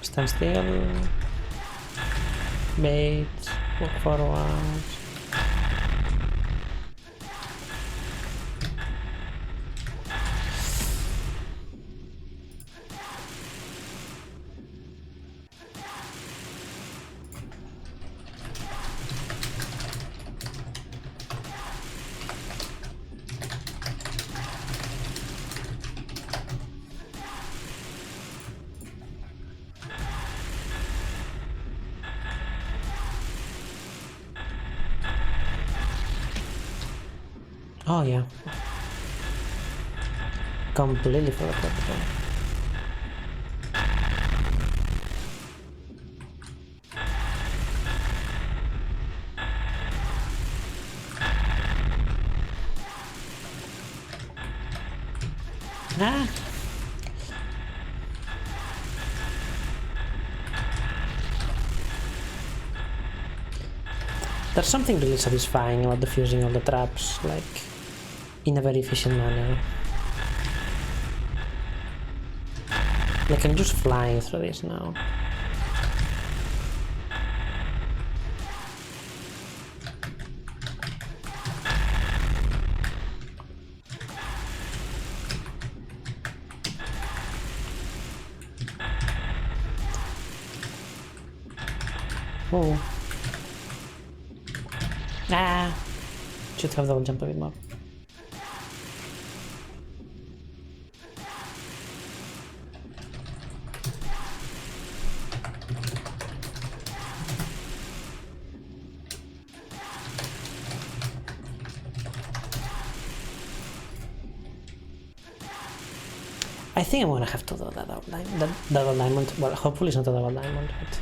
Stand still, bait, walk forward. Oh yeah. Completely forgot about that. Ah! There's something really satisfying about defusing all the traps, like, in a very efficient manner. Like, I'm just flying through this now. Oh. Ah! Should have double jump a bit more. I think I'm gonna have to do that double diamond. Well, hopefully it's not a double diamond, but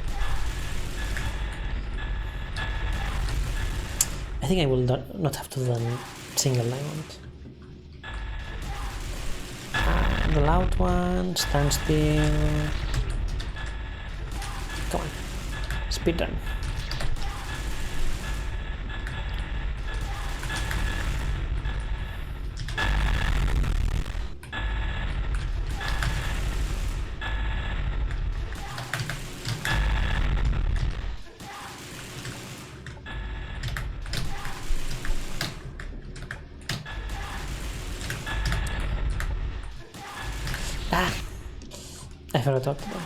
I think I will not have to do a single diamond. The loud one, stand still. Come on, speedrun. Ah! I forgot to talk about.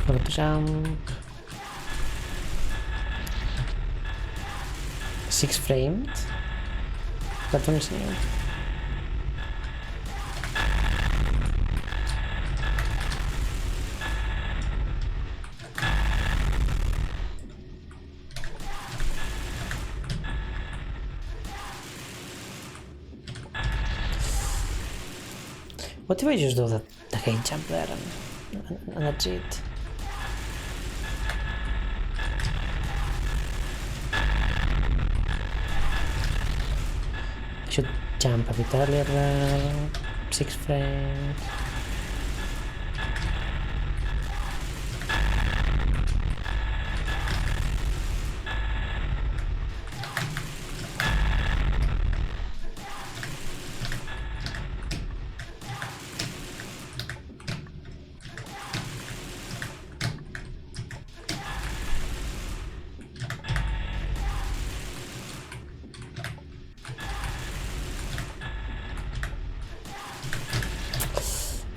Forgot to jump. 6 framed. That one is new. What if I just do the height jump there and that's it? Should jump a bit earlier there. 6 frames.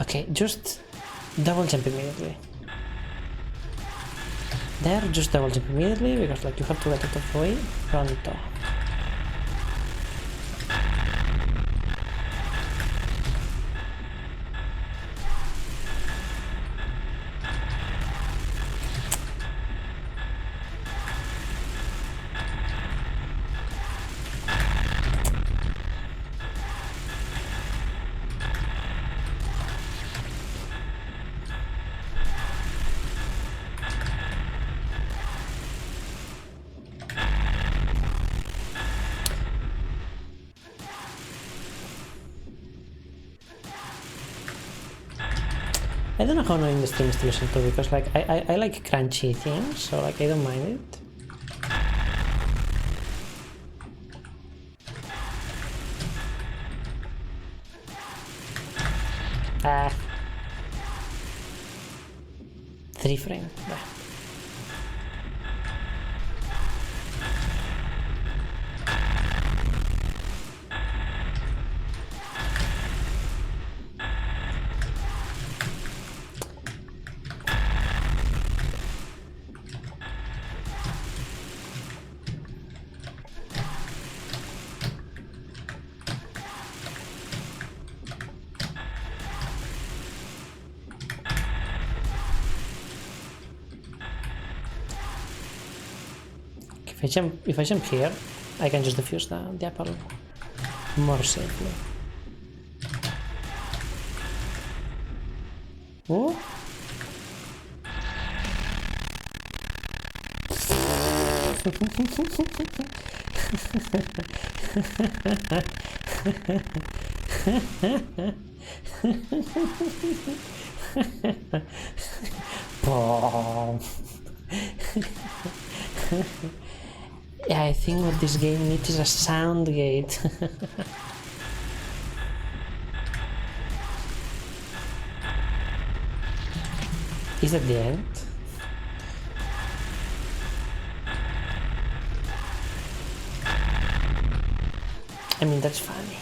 Okay, just double jump immediately. There, just double jump immediately, because like you have to get out of the way. Pronto. I don't know how annoying the stream is to listen to, because like I like crunchy things, so like I don't mind it. Ah. 3 frames. If I jump here, I can just defuse the apple more safely. Ooh. Yeah, I think what this game needs is a sound gate. Is that the end? I mean, that's funny.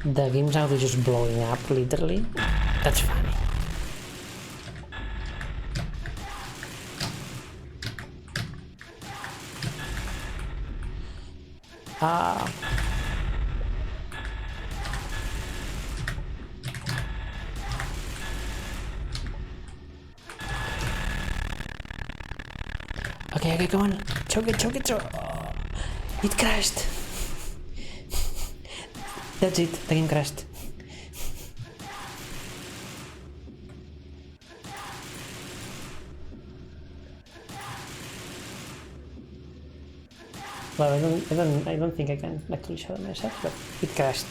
The game's audio just blowing up, literally. That's funny. Okay, come on. Choke it. Oh, it crashed. That's it, the game crashed. Well, I don't think I can actually show it myself, but it crashed.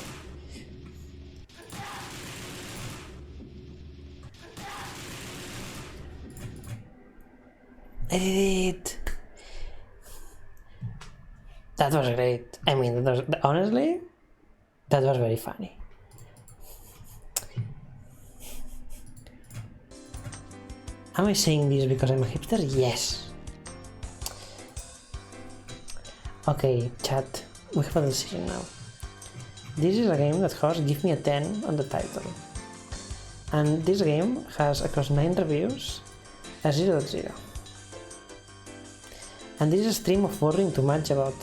I did it! That was great. I mean, honestly, that was very funny. Am I saying this because I'm a hipster? Yes. Okay, chat, we have a decision now. This is a game that has give me a 10 on the title. And this game has, across 9 reviews, a 0.0. And this is a stream of worrying too much about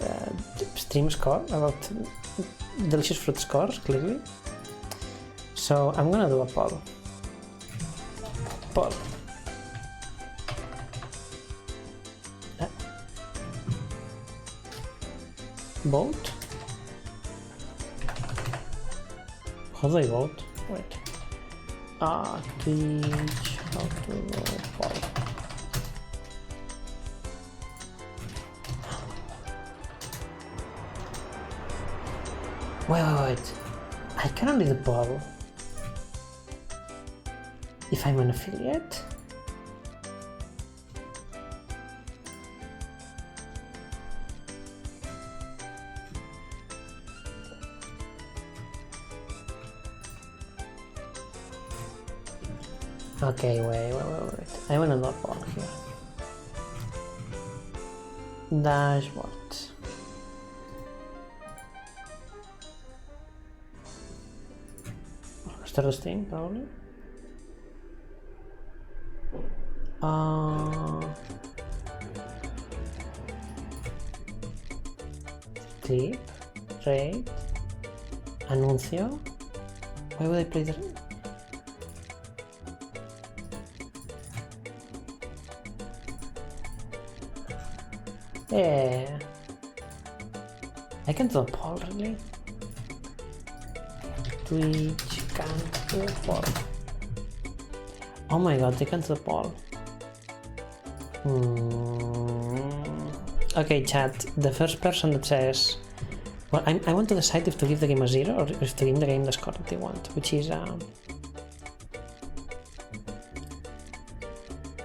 stream score, about delicious fruit scores, clearly. So I'm gonna do a poll. Vote? How do I vote? Wait. Twitch, how to poll. Wait. I can only do the poll if I'm an affiliate. Okay, wait. I want to do a poll here. Dashboard. Start the stream, probably. Clip, rate, anuncio. Why would I play that? Yeah. I can do a poll, really. Twitch can't do a poll. Oh my god, they can't do a poll. Okay, chat, the first person that says... Well, I want to decide if to give the game a 0 or if to give the game the score that they want, which is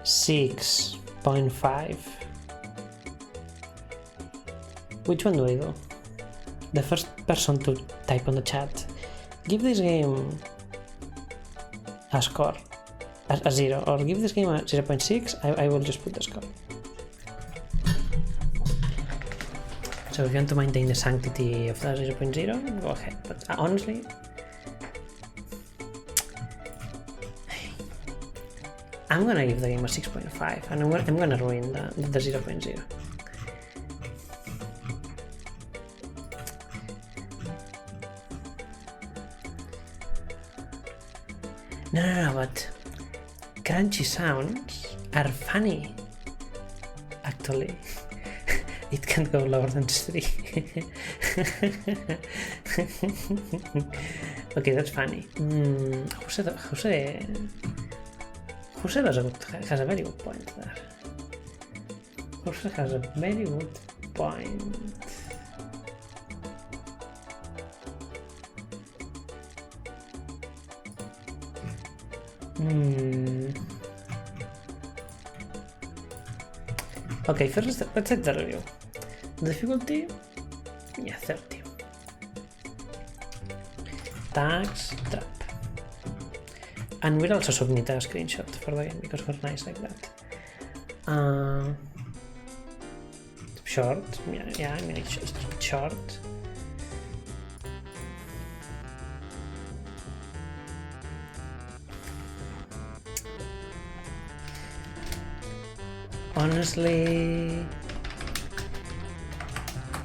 6.5. Which one do I do? The first person to type on the chat, give this game a score, a 0, or give this game a 0.6, I will just put the score. So if you want to maintain the sanctity of the 0.0, go ahead, but honestly, I'm gonna give the game a 6.5, and I'm gonna ruin the 0.0. No, but crunchy sounds are funny. actually. It can't go lower than 3. Okay, that's funny. Who said has a very good point there? Who has a very good point? Okay, first let's set the review. Difficulty, yeah, 30. Tags, trap. And we'll also submit a screenshot for the game because we're nice like that. Short, yeah, I mean it's just short. Honestly,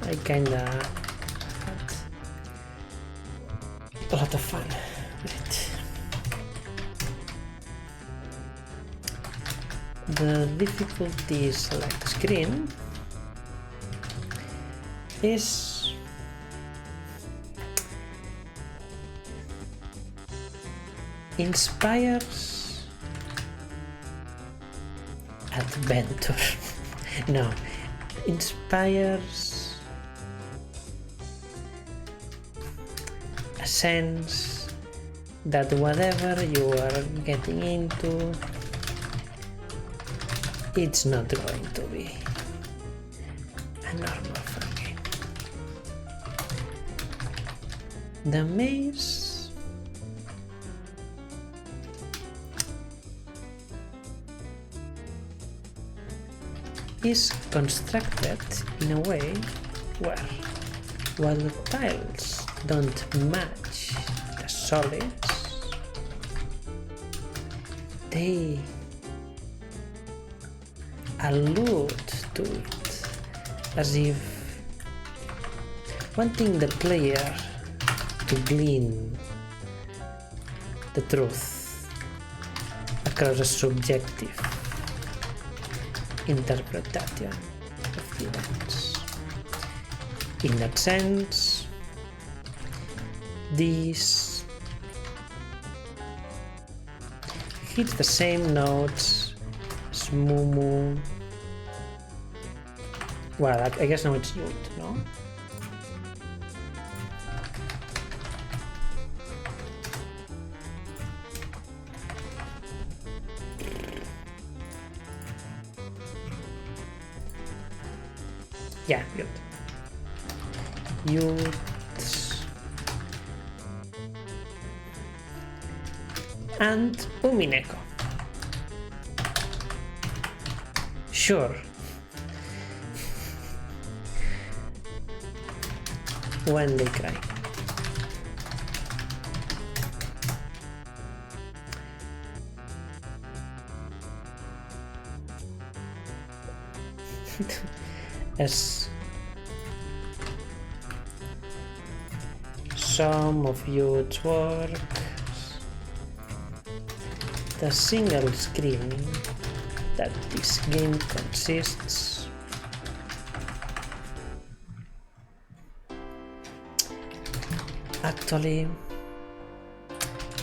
I kinda had a lot of fun with it. The difficulty select screen is inspires adventure. No, inspires a sense that whatever you are getting into, it's not going to be a normal fun game. The maze is constructed in a way where, while the tiles don't match the solids, they allude to it, as if wanting the player to glean the truth across a subjective interpretation of the events. In that sense, this hits the same notes as Mumu. Well, I guess now it's Yud, no? Yeah, Yud. Yud. And Umineko. Sure. When they cry. As some of Yud's work, the single screen that this game consists actually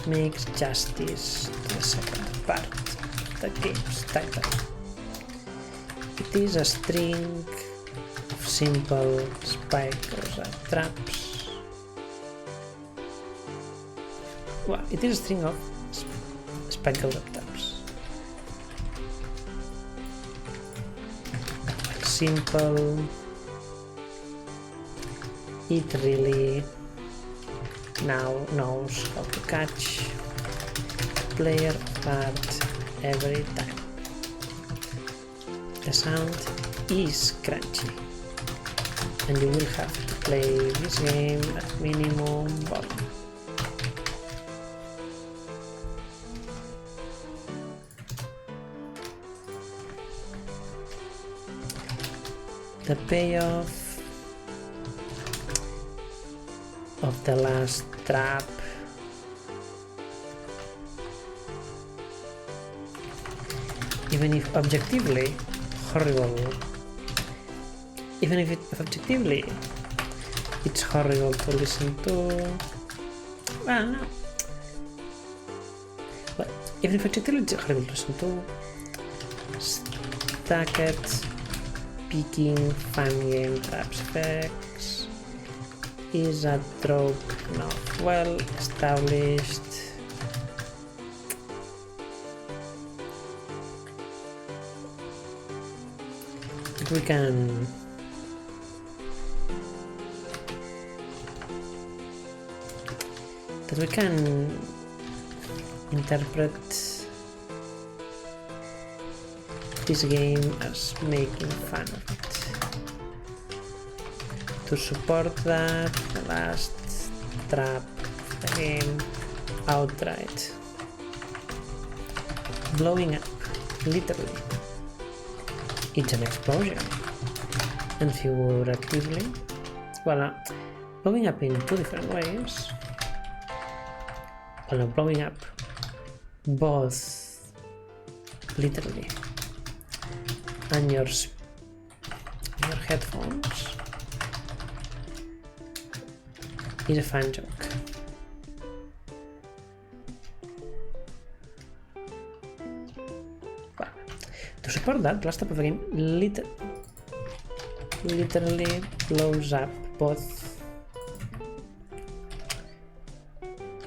makes justice to the second part of the game's title. It is a string of simple spikes and traps. Well, it is a string of spikes and traps. Simple. It really now knows how to catch the player apart every time. The sound is crunchy, and you will have to play this game at minimum volume. The payoff of the last trap even if objectively horrible even if objectively it's horrible to listen to. Well, no. But even if objectively it's horrible to listen to, Stacked, peeking, fan game, traps effects is a trope not well established. We can interpret this game as making fun of it. To support that, the last trap of the game outright. Blowing up, literally. It's an explosion. And figuratively, well, blowing up in two different ways. Well, blowing up both literally and your headphones is a fun joke. Well, to support that, last step of the game literally blows up both.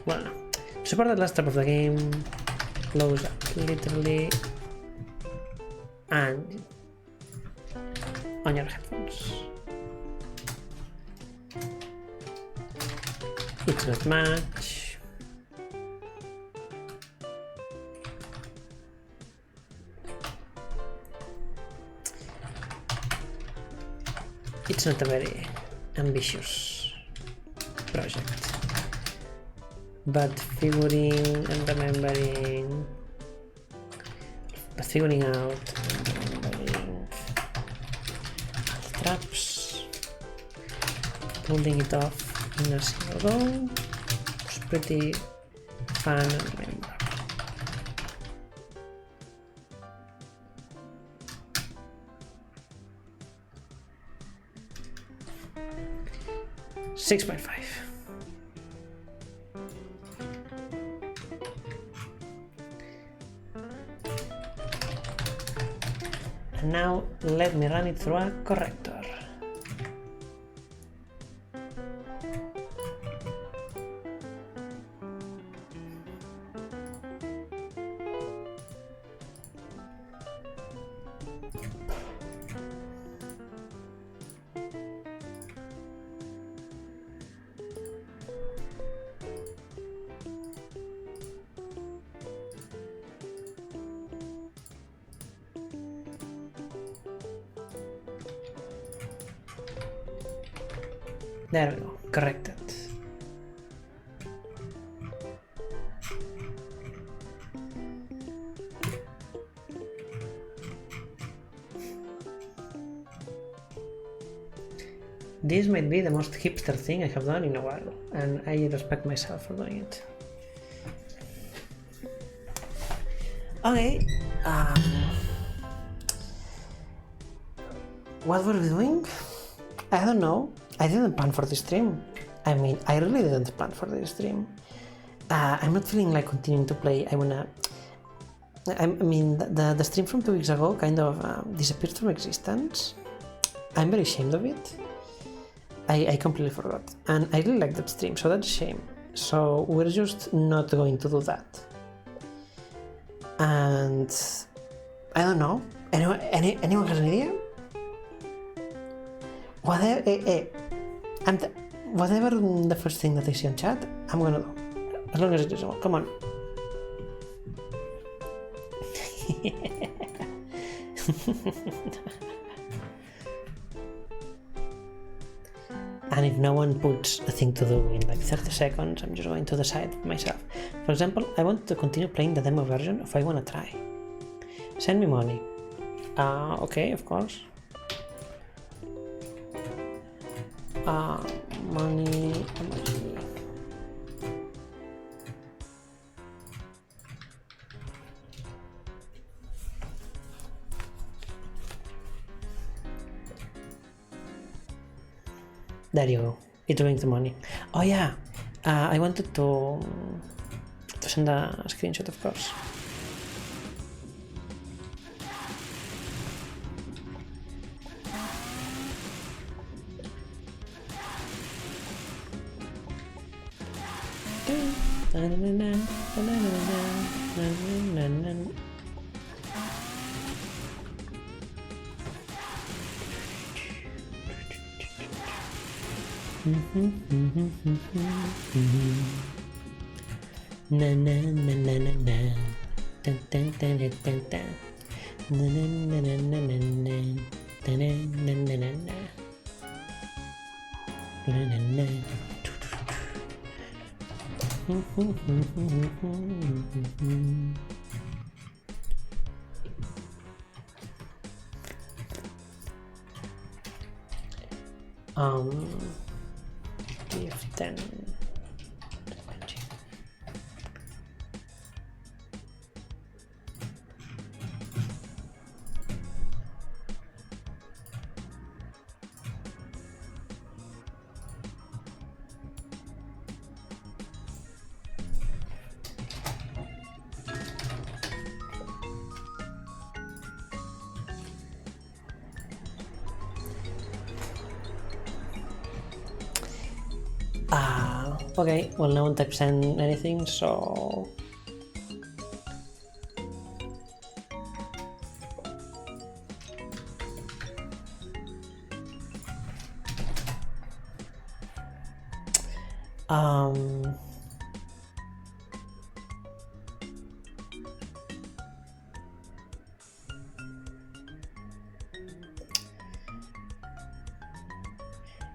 Well, no. To support that last step of the game blows up literally and on your headphones. It's not much. It's not a very ambitious project, but figuring and remembering, figuring out and remembering traps, pulling it off in a single go was pretty fun and remember. $6.5. And now let me run it through a corrector. There we go, corrected. This might be the most hipster thing I have done in a while, and I respect myself for doing it. Okay, what were we doing? I don't know. I didn't plan for this stream. I mean, I really didn't plan for this stream. I'm not feeling like continuing to play. I mean, the stream from 2 weeks ago kind of disappeared from existence. I'm very ashamed of it. I completely forgot. And I really like that stream, so that's a shame. So we're just not going to do that. And I don't know. Anyone has an idea? Whatever the first thing that I see on chat, I'm gonna do. As long as it is reasonable. Come on. And if no one puts a thing to do in like 30 seconds, I'm just going to decide myself. For example, I want to continue playing the demo version if I want to try. Send me money. Okay, of course. Money emoji. There you go. It's going to money. Oh yeah, I wanted to send a screenshot, of course. Na na na na na na, dun dun dun dun dun dun, na na na na na na na, dun na na na na, na na na. If then. Okay, well, no one types in anything, so...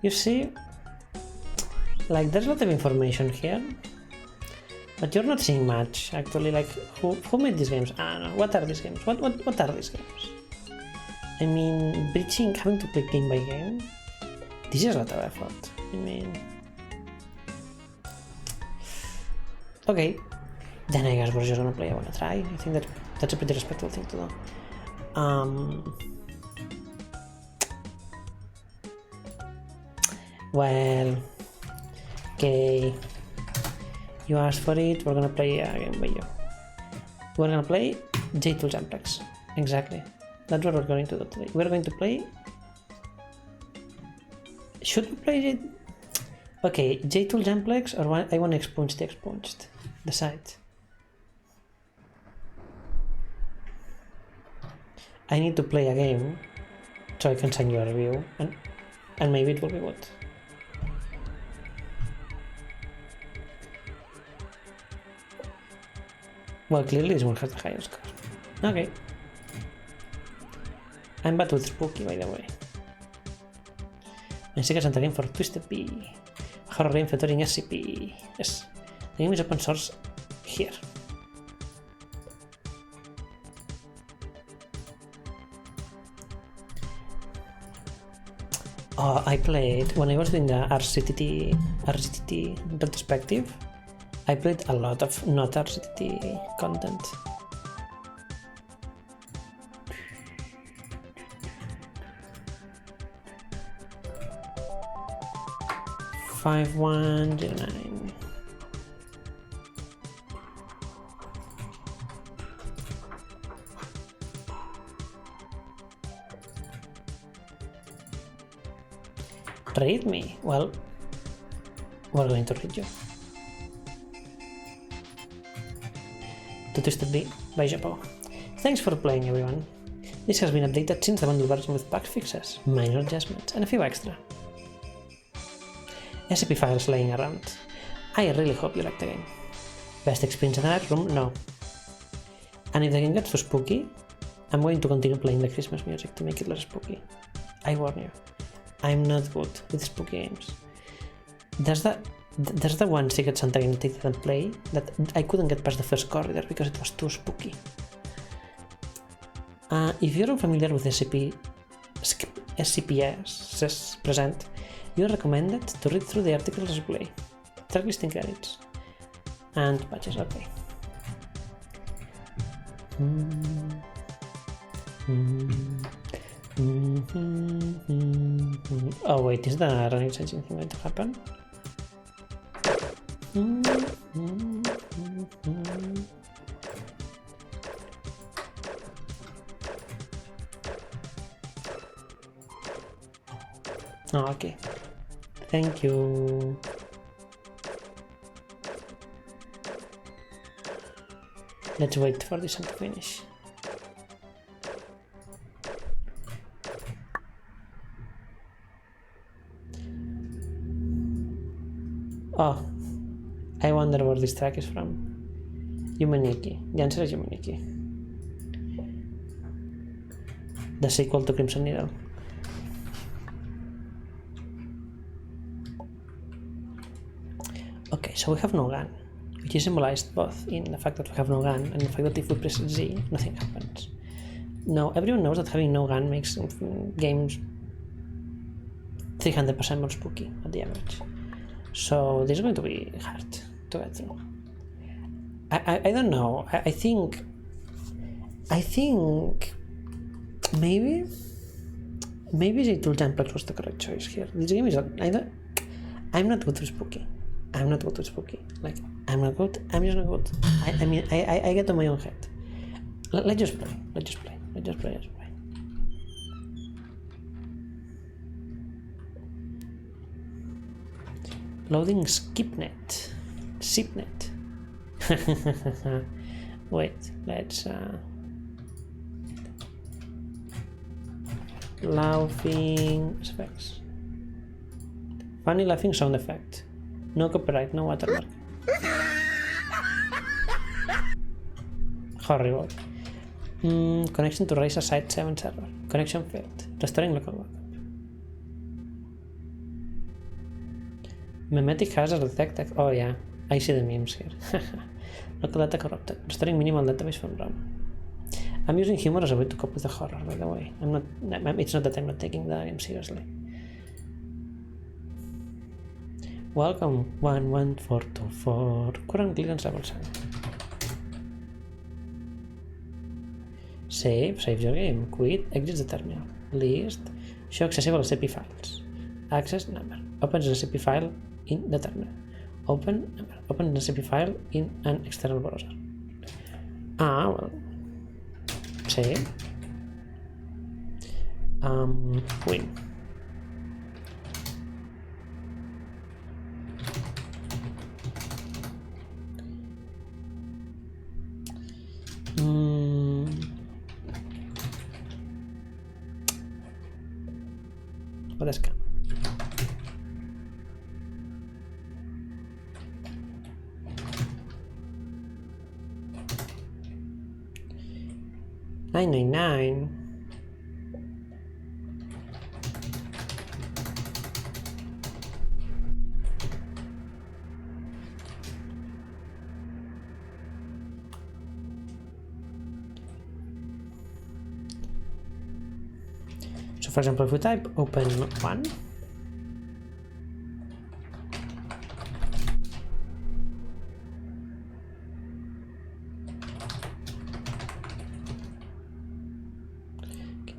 You see, like, there's a lot of information here, but you're not seeing much, actually. Like, who made these games? I don't know. What are these games? What are these games? I mean, breaching, having to play game by game, this is a lot of effort. I mean... Okay, then I guess we're just gonna play I Wanna Try. I think that's a pretty respectful thing to do. Well... Okay, you asked for it, we're gonna play a game by you. We're gonna play J-Tool Jamplex. Exactly. That's what we're going to do today. We're going to play... Should we play it? Okay, J-Tool Jamplex or I want to expunge the expunged. Decide. I need to play a game so I can send you a review and maybe it will be good. Well, clearly this one has the highest score. Okay. I'm bad with Spooky, by the way. And Sega Santa game for Twisted P. Horror game featuring SCP. Yes. The game is open source here. Oh, I played, when I was doing the RCTT retrospective, I played a lot of not RCTT content. $5109. Read me. Well, we're going to read you. To Twisted B by Japo. Thanks for playing, everyone. This has been updated since the bundle version with patch fixes, minor adjustments, and a few extra SCP files laying around. I really hope you like the game. Best experience in the Dark Room? No. And if the game gets too spooky, I'm going to continue playing the Christmas music to make it less spooky. I warn you, I'm not good with spooky games. There's the one Secret Santa game that I didn't play that I couldn't get past the first corridor because it was too spooky. If you're unfamiliar with SCPs present, you're recommended to read through the articles as you play, tracklisting credits, and patches. Okay. Oh wait, is the running changing thing going to happen? Oh, okay. Thank you. Let's wait for this one to finish. Oh, I wonder where this track is from. Yumaniki. The answer is Yumaniki. The sequel to Crimson Needle. Okay, so we have no gun, which is symbolized both in the fact that we have no gun and the fact that if we press Z, nothing happens. Now, everyone knows that having no gun makes games 300% more spooky at the average. So this is going to be hard to get through. I don't know. I think maybe Z Jump was the correct choice here. This game is I'm not good with spooky. I'm not good with spooky. Like, I'm not good. I'm just not good. I mean, I get on my own head. Let's just play. Let's just play. Let's just play. Loading skipnet. Zipnet. Wait, let's laughing effects. Funny laughing sound effect. No copyright, no watermark. Horrible. Connection to Raisa Site 7 server. Connection failed. Restoring local backup. Memetic hazard detected. Oh yeah, I see the memes here. Local data corrupted. Restoring minimal database from RAM. I'm using humor as a way to cope with the horror, by the way. It's not that I'm not taking the game seriously. Welcome 11424. Current clearance level 7. Save your game. Quit, exit the terminal. List, show accessible SCP files. Access number. Open the SCP file in the terminal. Open the SCP file in an external browser. Well. Save. Win. What is it? $9.99. So for example, if we type open 1,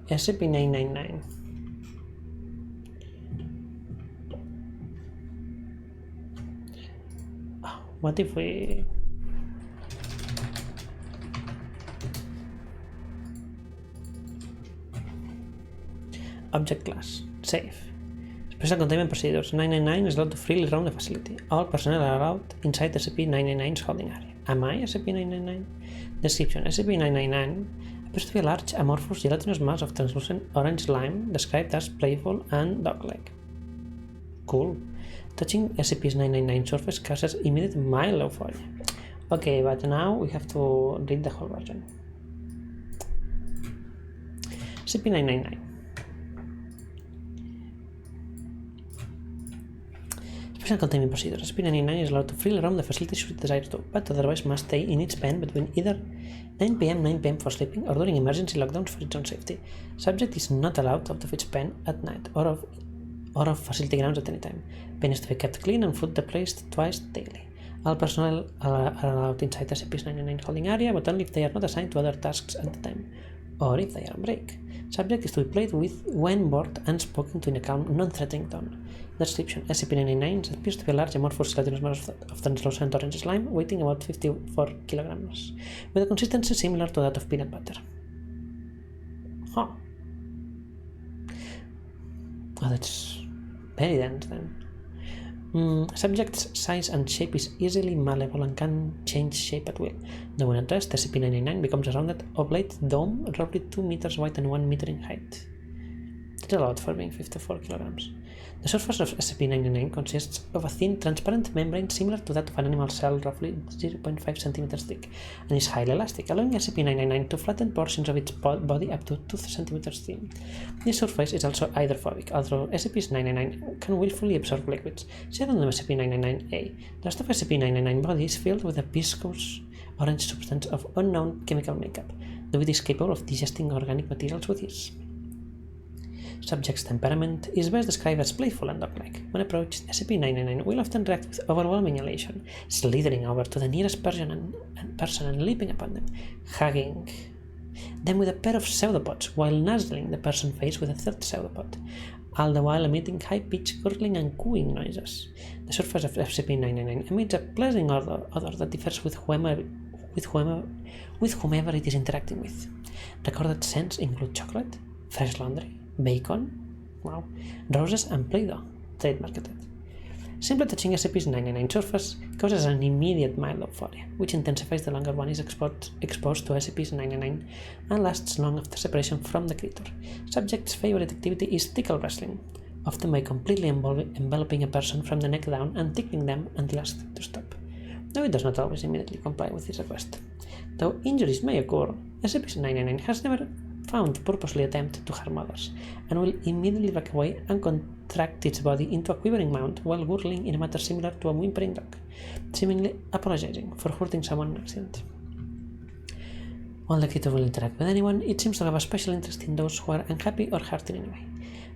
SCP-999. What if we... Object class, save. Special containment procedures. 999 is allowed to freely roam the facility. All personnel are allowed inside the SCP-999's holding area. Am I SCP-999? Description. SCP-999 appears to be a large, amorphous, gelatinous mass of translucent orange slime, described as playful and dog-like. Cool. Touching SCP's 999 surface causes immediate mild euphoria. Okay, but now we have to read the whole version. SCP-999. Special containment procedure. SCP-999 is allowed to freely roam the facility should it desire to, but otherwise must stay in its pen between either 9 p.m. 9 p.m. for sleeping or during emergency lockdowns for its own safety. Subject is not allowed out of its pen at night or of facility grounds at any time. Pen is to be kept clean and food replaced twice daily. All personnel are allowed inside the SCP's 999 holding area, but only if they are not assigned to other tasks at the time. or if they are on break. Subject is to be played with when bored and spoken to in a calm, non-threatening tone. Description: SCP-999 appears to be a large amorphous gelatinous mass of translucent orange slime, weighing about 54 kilograms, with a consistency similar to that of peanut butter. Huh. Oh, that's very dense then. Subject's size and shape is easily malleable and can change shape at will. Though when addressed, SCP-999 becomes a rounded, oblate dome roughly 2 meters wide and 1 meter in height. That's a lot for being 54 kilograms. The surface of SCP-999 consists of a thin, transparent membrane similar to that of an animal cell, roughly 0.5 centimeters thick, and is highly elastic, allowing SCP-999 to flatten portions of its body up to 2 centimeters thin. This surface is also hydrophobic, although SCP-999 can willfully absorb liquids. See on the SCP-999-A. The rest of SCP-999 body is filled with a viscous orange substance of unknown chemical makeup, though it is capable of digesting organic materials with ease. Subject's temperament is best described as playful and dog-like. When approached, SCP-999 will often react with overwhelming elation, slithering over to the nearest person and leaping upon them, hugging them with a pair of pseudopods while nuzzling the person's face with a third pseudopod, all the while emitting high-pitched gurgling and cooing noises. The surface of SCP-999 emits a pleasing odor that differs with whomever it is interacting with. Recorded scents include chocolate, fresh laundry, bacon, roses, and Play-Doh, trademarked. Simply touching SCP-999 surface causes an immediate mild euphoria, which intensifies the longer one is exposed to SCP-999 and lasts long after separation from the creature. Subject's favorite activity is tickle wrestling, often by completely enveloping a person from the neck down and tickling them until asked to stop, though it does not always immediately comply with this request. Though injuries may occur, SCP-999 has never found purposely attempt to harm others, and will immediately back away and contract its body into a quivering mound while gurgling in a manner similar to a whimpering dog, seemingly apologizing for hurting someone in an accident. While the creature will interact with anyone, it seems to have a special interest in those who are unhappy or hurt in any way.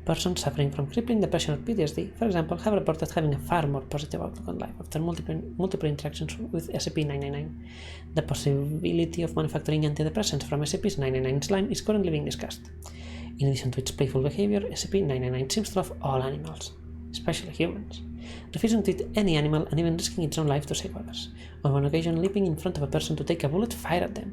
Persons suffering from crippling depression or PTSD, for example, have reported having a far more positive outlook on life after multiple interactions with SCP-999. The possibility of manufacturing antidepressants from SCP-999 slime is currently being discussed. In addition to its playful behavior, SCP-999 seems to love all animals, especially humans, refusing to eat any animal and even risking its own life to save others, on one occasion leaping in front of a person to take a bullet fired at them.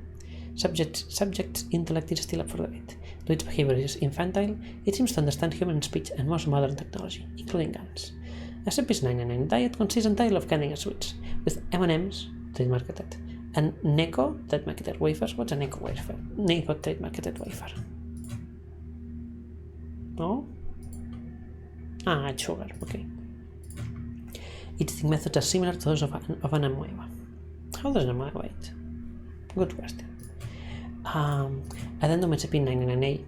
Subject's intellect is still up for debate. Though its behavior is infantile, it seems to understand human speech and most modern technology, including guns. SCP-999 diet consists entirely of candy and sweets, with M&M's, trademarked, and Neko, trademarked wafers. What's a Neko wafer? Neko trademarked wafer. No? Ah, it's sugar, okay. Eating methods are similar to those of an amoeba. How does an amoeba eat? Good question. Addendum SCP-999-A.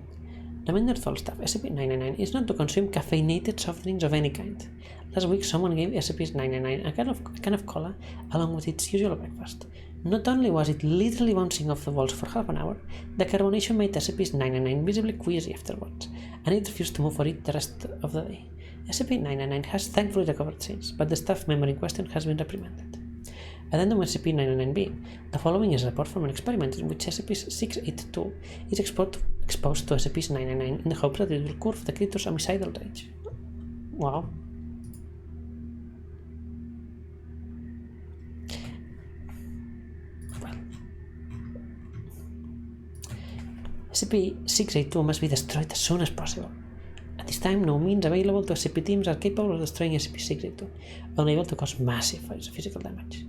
Reminder to all staff, SCP-999 is not to consume caffeinated soft drinks of any kind. Last week someone gave SCP-999 a can of cola along with its usual breakfast. Not only was it literally bouncing off the walls for half an hour, the carbonation made SCP-999 visibly queasy afterwards, and it refused to move or eat the rest of the day. SCP-999 has thankfully recovered since, but the staff member in question has been reprimanded. Addendum SCP-999-B. The following is a report from an experiment in which SCP-682 is exposed to SCP-999 in the hope that it will curb the creature's homicidal rage. Wow. Well. SCP-682 must be destroyed as soon as possible. At this time, no means available to SCP teams are capable of destroying SCP-682, unable to cause massive physical damage.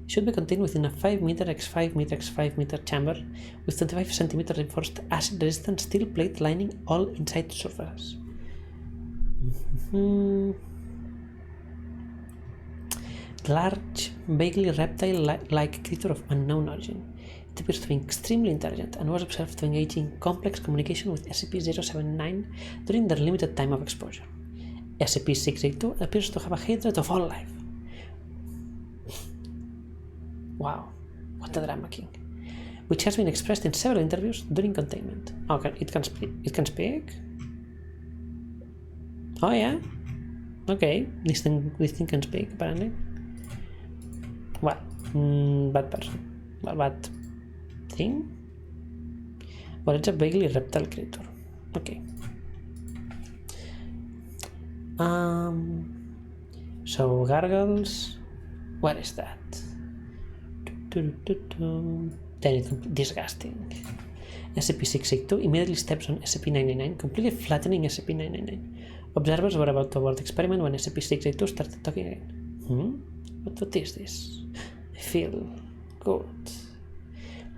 Should be contained within a 5 meter x 5 meter x 5 meter chamber with 25 cm reinforced acid resistant steel plate lining all inside surfaces. Large, vaguely reptile-like creature of unknown origin. It appears to be extremely intelligent and was observed to engage in complex communication with SCP-079 during their limited time of exposure. SCP-682 appears to have a hatred of all life. Wow, what a drama king. Which has been expressed in several interviews during containment. Okay, it can speak? Oh yeah? Okay, this thing can speak, apparently. Well, bad person. Well, bad thing? Well, it's a vaguely reptile creature. Okay. So gargles. What is that? Disgusting. SCP-682 immediately steps on SCP-999, completely flattening SCP-999. Observers were about to abort the experiment when SCP-682 started talking again. What is this? I feel good.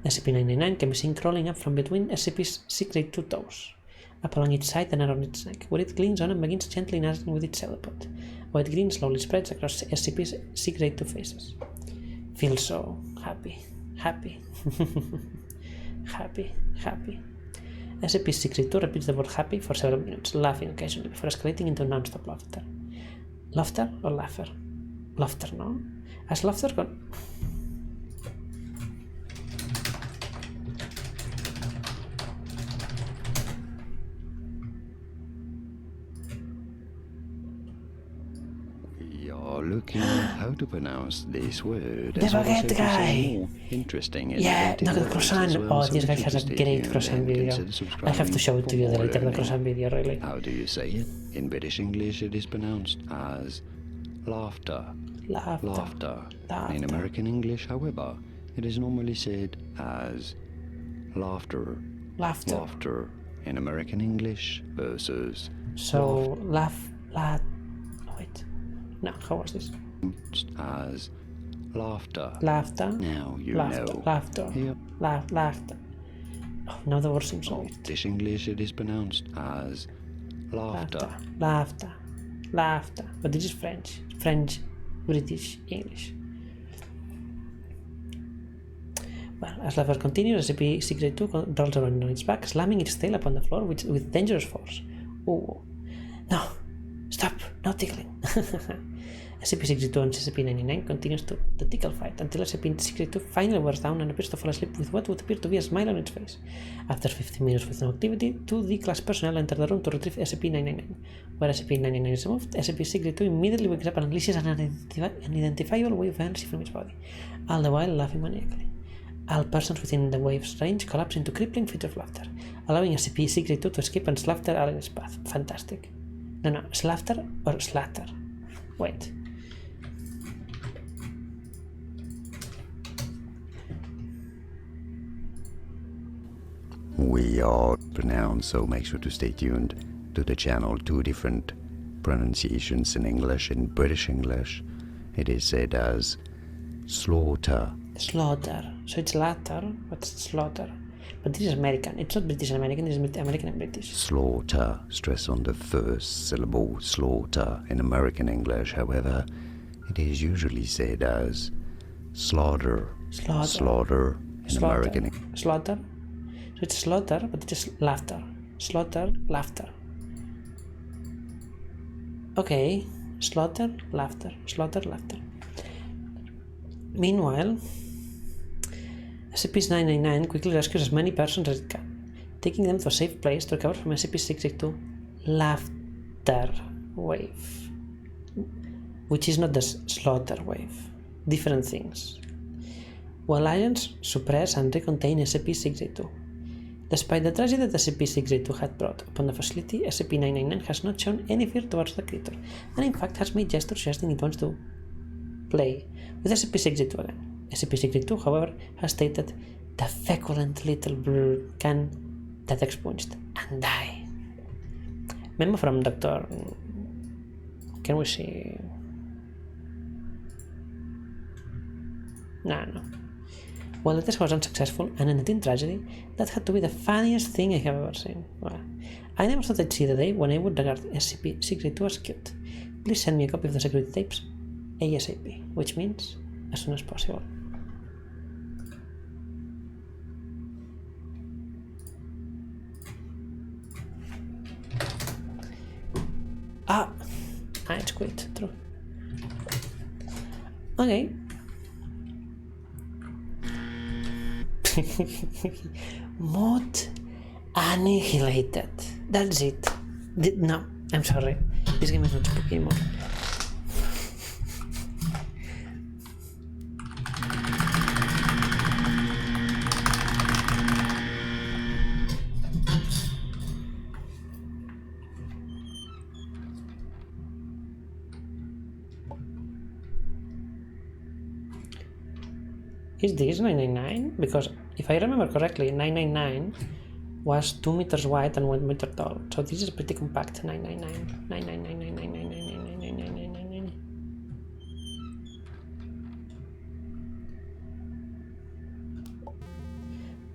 SCP-999 can be seen crawling up from between SCP-682 toes, up along its side and around its neck, where it clings on and begins gently nuzzling with its cephalopod. White green slowly spreads across SCP-682 faces. Feel so happy. Happy. SCP-682 repeats the word happy for several minutes, laughing occasionally before escalating into non-stop laughter. Laughter or laugher? Laughter, no? Has laughter gone... Looking how to pronounce this word. The baguette guy! Interesting. Yeah, no, the croissant. Well, this guy has a great croissant video. I have to show it to you later, the croissant video, really. How do you say it? In British English, it is pronounced as laughter. Laughter. In American English, however, it is normally said as laughter. Laughter. In American English versus... So, wait. No, how was this? As laughter. Laughter. Now you know. Laughter. Here. Laughter. Oh, now the word seems so weird. British English, it is pronounced as laughter. Laughter. But this is French. British, English. Well, as laughter continues, SCP-682 rolls around on its back, slamming its tail upon the floor with dangerous force. Oh, no! Stop! No tickling! SCP-682 and SCP-99 continues the tickle fight until SCP-682 finally wears down and appears to fall asleep with what would appear to be a smile on its face. After 15 minutes with no activity, 2 D-Class personnel enter the room to retrieve SCP-999. Where SCP-999 is removed, SCP-682 immediately wakes up and unleashes an unidentifiable wave of energy from its body, all the while laughing maniacally. All persons within the wave's range collapse into crippling fits of laughter, allowing SCP-682 to escape and slaughter all in its path. Fantastic. No, slaughter or slatter? Wait. We are pronounced, so make sure to stay tuned to the channel. 2 different pronunciations in English. In British English, it is said as slaughter. Slaughter. So it's latter, but it's slaughter. But this is American. It's not British and American, it's American and British. Slaughter. Stress on the first syllable. Slaughter. In American English, however, it is usually said as slaughter. Slaughter. In American English. Slaughter. So it's slaughter, but it is laughter. Slaughter, laughter. Okay. Slaughter, laughter. Slaughter, laughter. Meanwhile, SCP-999 quickly rescues as many persons as it can, taking them to a safe place to recover from SCP-682 laughter wave, which is not the slaughter wave. Different things. While agents suppress and recontain SCP-682. Despite the tragedy that SCP-682 had brought upon the facility, SCP-999 has not shown any fear towards the creature, and in fact has made gestures suggesting it wants to play with SCP-682 again. SCP-682, however, has stated the feculent little bird can get expunged and die. Memo from Dr. Can we see? No. While the test was unsuccessful and ended in tragedy, that had to be the funniest thing I have ever seen. Well, I never thought I'd see the day when I would regard SCP-682 as cute. Please send me a copy of the security tapes ASAP, which means as soon as possible. It's quit, true. Okay. Mod annihilated. That's it. No, I'm sorry. This game is not spooky anymore. Is this 999? Because if I remember correctly, 999 was 2 meters wide and 1 meter tall. So this is pretty compact. 999. 999.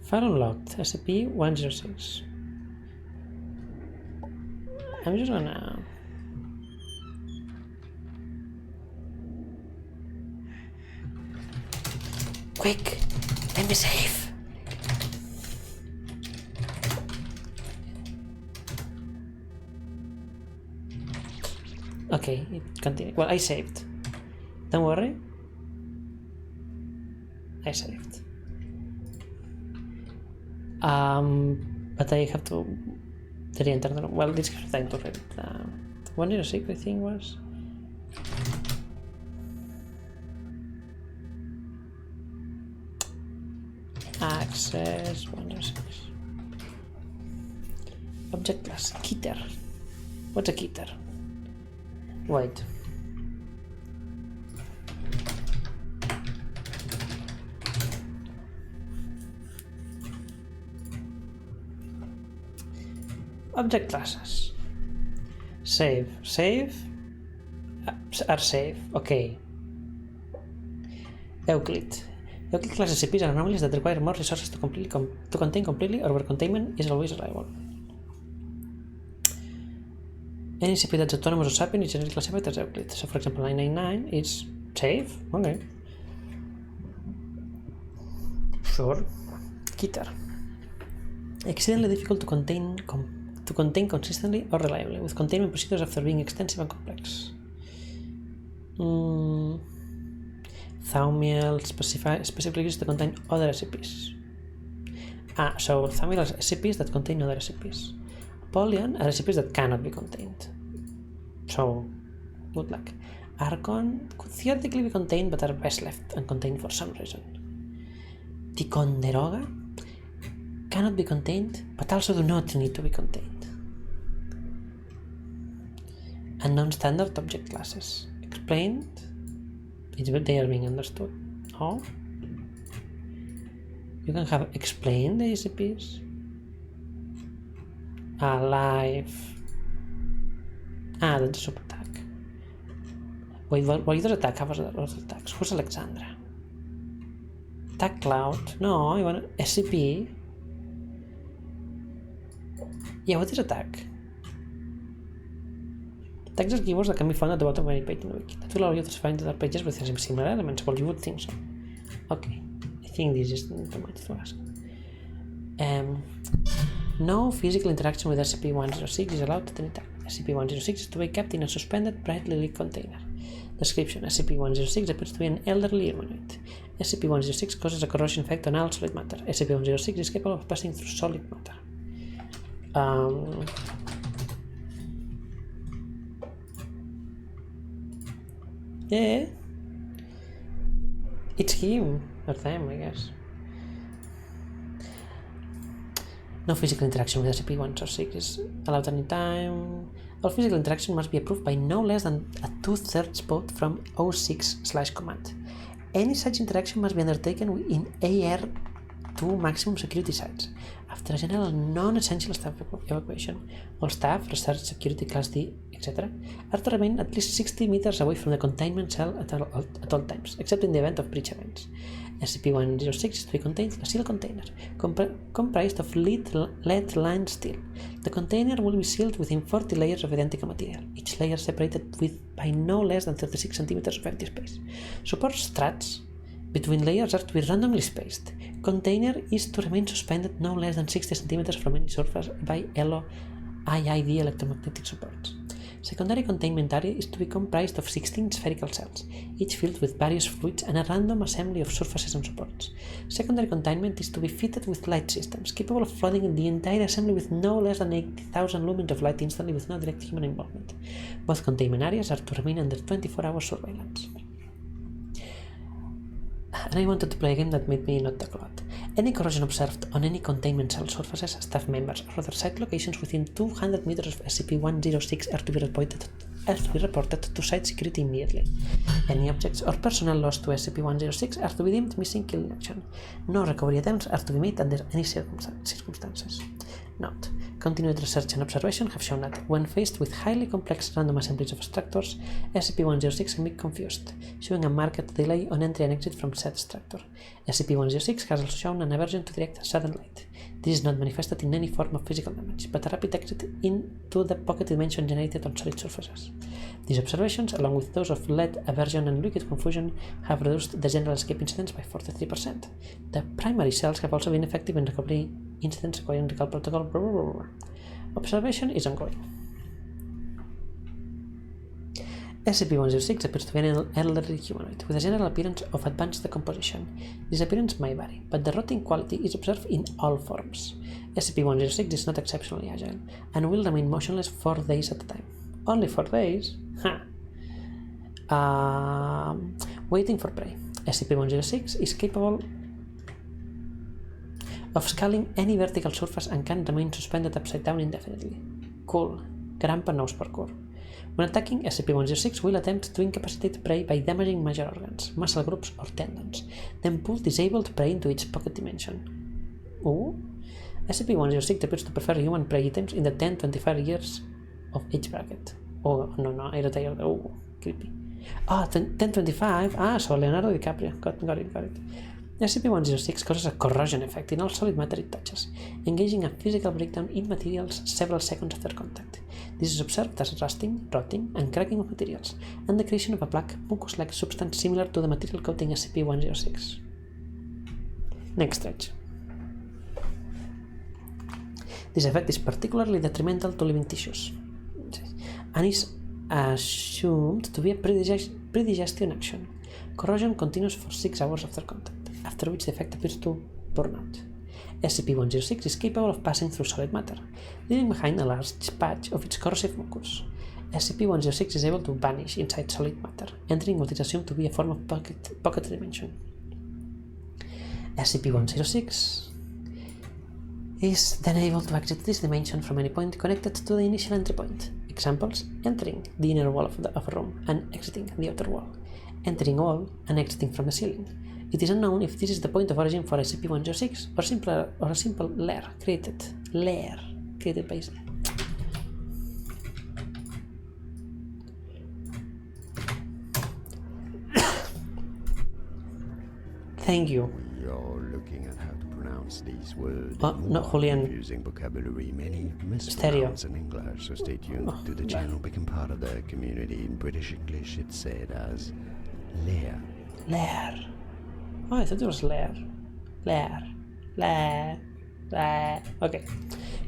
File unlocked. SCP-106. I'm just gonna... Quick! Let me save! Okay, it continued. Well, I saved. Don't worry. I saved. But I have to re-enter the room. Well, this gives time to read it. 106, I think, was. Access 106. Object class Keter. What's a Keter? Wait. Object classes. Save. Are safe. Okay. Euclid. Euclid class SCPs are anomalies that require more resources to contain completely, or where containment is always reliable. Any SCP that's autonomous or sapient is generally classified as Euclid. So, for example, 999 is safe. Okay. Sure. Keter. Exceedingly difficult to contain consistently or reliably, with containment procedures after being extensive and complex. Thaumiel specifically used to contain other SCPs. So Thaumiel are SCPs that contain other SCPs. Apollyon are SCPs that cannot be contained. So, good luck. Archon could theoretically be contained but are best left uncontained for some reason. Ticonderoga cannot be contained but also do not need to be contained. And non-standard object classes. Explained. They are being understood. Oh. You can have explained the SCPs. Alive. That's a super attack. Wait, what other attack covers other attacks? Who's Alexandra? Attack Cloud. No, I want SCP. Yeah, what is attack? Attacks are keywords that can be found at the bottom of any page in the wiki. That will allow you to find other pages with similar elements. Well, you would think so. Okay, I think this is too much to ask. No physical interaction with SCP-106 is allowed at any time. SCP-106 is to be kept in a suspended, brightly lit container. Description: SCP-106 appears to be an elderly humanoid. SCP-106 causes a corrosion effect on all solid matter. SCP-106 is capable of passing through solid matter. Yeah. It's him or them, I guess. No physical interaction with SCP-106 is allowed any time. All physical interaction must be approved by no less than a 2/3 vote from O6/command. Any such interaction must be undertaken in AR2 maximum security sites. After a general non-essential staff evacuation, all staff, research, security, class D, etc., are to remain at least 60 meters away from the containment cell at all times, except in the event of breach events. SCP-106 is to be contained in a sealed container, comprised of lead-lined steel. The container will be sealed within 40 layers of identical material, each layer separated by no less than 36 centimeters of empty space. Support struts between layers are to be randomly spaced. Container is to remain suspended no less than 60 centimeters from any surface by LO-IID electromagnetic supports. Secondary containment area is to be comprised of 16 spherical cells, each filled with various fluids and a random assembly of surfaces and supports. Secondary containment is to be fitted with light systems, capable of flooding the entire assembly with no less than 80,000 lumens of light instantly with no direct human involvement. Both containment areas are to remain under 24-hour surveillance. And I wanted to play a game that made me not talk a lot. Any corrosion observed on any containment cell surfaces, staff members, or other site locations within 200 meters of SCP-106 are to be reported to site security immediately. Any objects or personnel lost to SCP-106 are to be deemed missing, killed in action. No recovery attempts are to be made under any circumstances. Note: continued research and observation have shown that, when faced with highly complex random assemblies of structures, SCP-106 can be confused, showing a marked delay on entry and exit from said structure. SCP-106 has also shown an aversion to direct sudden light. This is not manifested in any form of physical damage, but a rapid exit into the pocket dimension generated on solid surfaces. These observations, along with those of lead aversion and liquid confusion, have reduced the general escape incidence by 43%. The primary cells have also been effective in recovery incidents requiring recall protocol. Observation is ongoing. SCP-106 appears to be an elderly humanoid with a general appearance of advanced decomposition. This appearance may vary, but the rotting quality is observed in all forms. SCP-106 is not exceptionally agile and will remain motionless for days at a time. Only 4 days? Waiting for prey. SCP-106 is capable of scaling any vertical surface and can remain suspended upside down indefinitely. Cool. Grandpa knows parkour. When attacking, SCP-106 will attempt to incapacitate prey by damaging major organs, muscle groups, or tendons, then pull disabled prey into its pocket dimension. Ooh. SCP-106 appears to prefer human prey items in the 10-25 years of age bracket. Oh, no, I retired. Oh, creepy. 10-25? So Leonardo DiCaprio. Got it. SCP-106 causes a corrosion effect in all solid matter it touches, engaging a physical breakdown in materials several seconds after contact. This is observed as rusting, rotting, and cracking of materials, and the creation of a black, mucus-like substance similar to the material coating SCP-106. Next stretch. This effect is particularly detrimental to living tissues, and is assumed to be a predigestion action. Corrosion continues for 6 hours after contact, after which the effect appears to burn out. SCP-106 is capable of passing through solid matter, leaving behind a large patch of its corrosive mucus. SCP-106 is able to vanish inside solid matter, entering what is assumed to be a form of pocket dimension. SCP-106 is then able to exit this dimension from any point connected to the initial entry point. Examples: entering the inner wall of a room and exiting the outer wall, entering a wall and exiting from the ceiling. It is unknown if this is the point of origin for SCP-106 or a simple lair created by Thank you. You're looking at how to pronounce these words. No, Julian. Using vocabulary many Stereo. mispronounce in English, so stay tuned to the channel. Become part of the community. In British English, it's said as lair. Lair. Oh, I thought it was lair. Okay.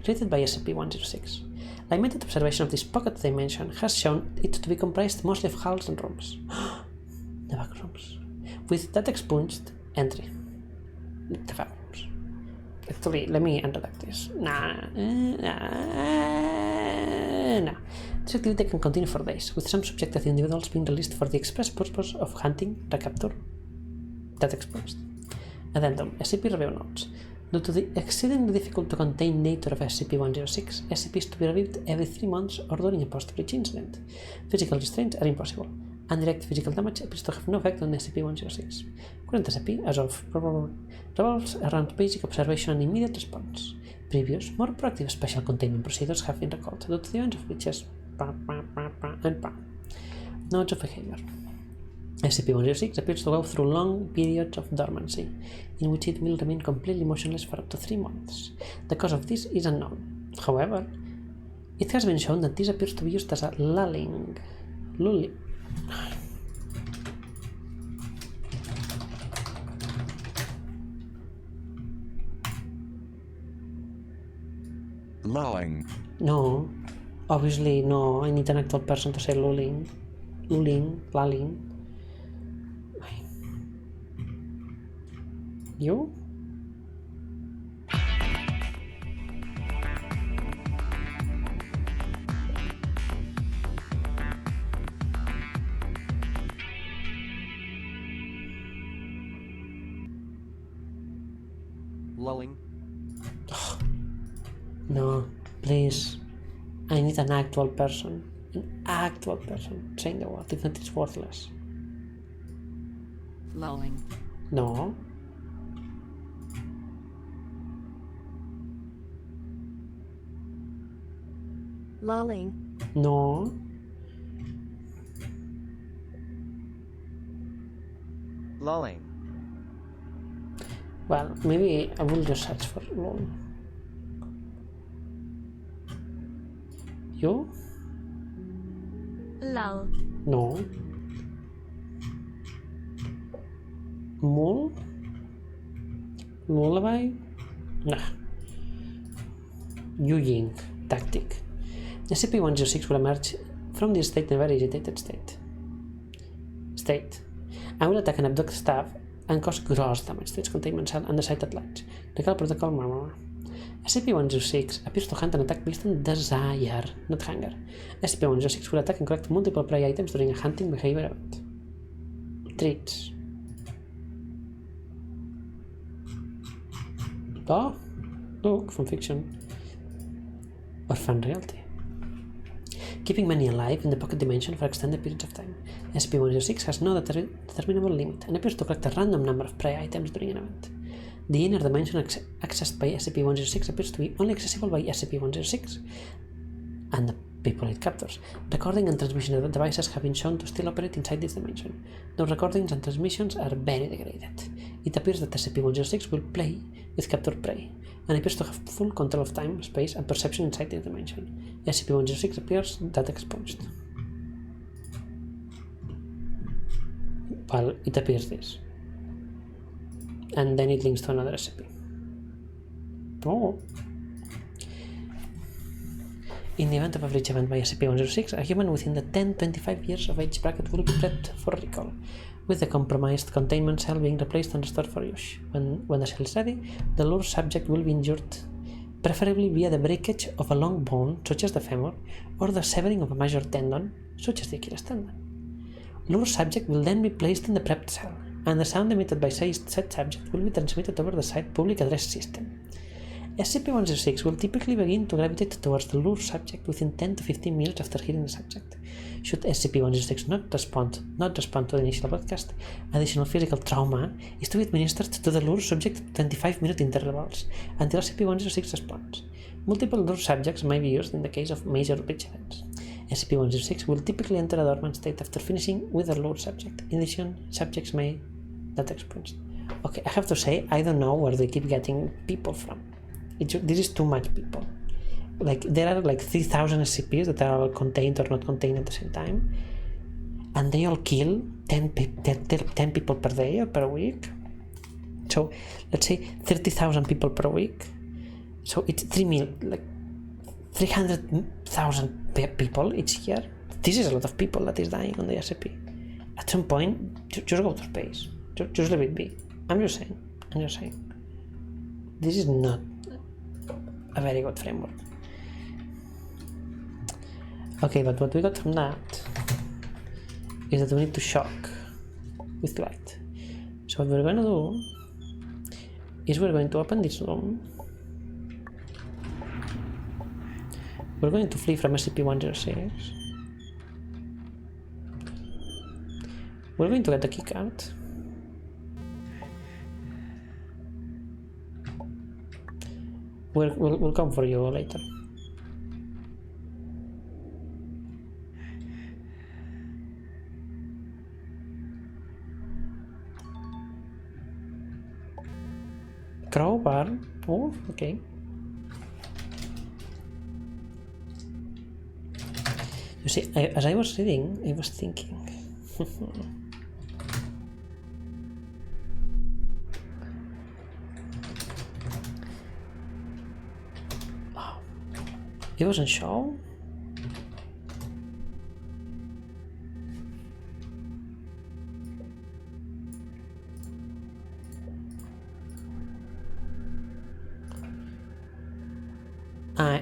Created by SCP-106. Limited observation of this pocket dimension has shown it to be comprised mostly of halls and rooms. The back rooms. With that expunged entry. The back rooms. Actually, let me unredact this. This activity can continue for days, with some subjected individuals being released for the express purpose of hunting, recapture, that expunged. Addendum. SCP review notes. Due to the exceedingly difficult to contain nature of SCP-106, SCP is to be reviewed every 3 months or during a post-breach incident. Physical restraints are impossible, and direct physical damage appears to have no effect on SCP-106. Current SCP, as of revolves around basic observation and immediate response. Previous, more proactive special containment procedures have been recalled due to the events of breaches and notes of behavior. SCP-106 appears to go through long periods of dormancy, in which it will remain completely motionless for up to 3 months. The cause of this is unknown. However, it has been shown that this appears to be used as a lulling. Lulling. No, obviously no. I need an actual person to say lulling. Lulling. You? Lulling. No, please. I need an actual person. An actual person saying the word, if not it's worthless. Lulling. No. Lulling. No. Lulling. Well, maybe I will just search for lol. You? Lull. No. Mole? Lullaby? Nah. Yu-Ying tactic. SCP-106 will emerge from this state in a very agitated state. I will attack and abduct staff and cause gross damage to its containment cell and the site at large. Recall protocol murmur. SCP-106 appears to hunt and attack based on desire, not hunger. SCP-106 will attack and collect multiple prey items during a hunting behavior event. Treats. Oh, look, from fiction. Or fan reality. Keeping many alive in the pocket dimension for extended periods of time. SCP-106 has no determinable limit and appears to collect a random number of prey items during an event. The inner dimension accessed by SCP-106 appears to be only accessible by SCP-106 and the people it captures. Recording and transmission devices have been shown to still operate inside this dimension. Those recordings and transmissions are very degraded. It appears that SCP-106 will play with captured prey, and appears to have full control of time, space, and perception inside this dimension. SCP-106 appears that expunged. Well, it appears this. And then it links to another SCP. Oh. In the event of a breach event by SCP-106, a human within the 10-25 years of age bracket will be prepped for recall, with the compromised containment cell being replaced and restored for use. When the cell is ready, the lure subject will be injured, preferably via the breakage of a long bone, such as the femur, or the severing of a major tendon, such as the Achilles tendon. Lure subject will then be placed in the prepped cell, and the sound emitted by said subject will be transmitted over the site public address system. SCP-106 will typically begin to gravitate towards the lure subject within 10 to 15 minutes after hitting the subject. Should SCP-106 not respond to the initial broadcast, additional physical trauma is to be administered to the lure subject at 25-minute intervals until SCP-106 responds. Multiple lure subjects may be used in the case of major breach events. SCP-106 will typically enter a dormant state after finishing with the lure subject. In addition, subjects may not expunge. Okay, I have to say, I don't know where they keep getting people from. This is too much people. Like, there are like 3,000 SCPs that are all contained or not contained at the same time, and they all kill 10 people per day or per week. So let's say 30,000 people per week. So it's 300,000 people each year. This is a lot of people that is dying on the SCP. At some point, just go to space. Just leave it be. I'm just saying. This is not a very good framework. Okay, but what we got from that is that we need to shock with light. So what we're going to do is we're going to open this room. We're going to flee from SCP-106. We're going to get the keycard. We'll come for you later. Crowbar. Oh, okay. You see, as I was reading, I was thinking. Oh, it wasn't shown.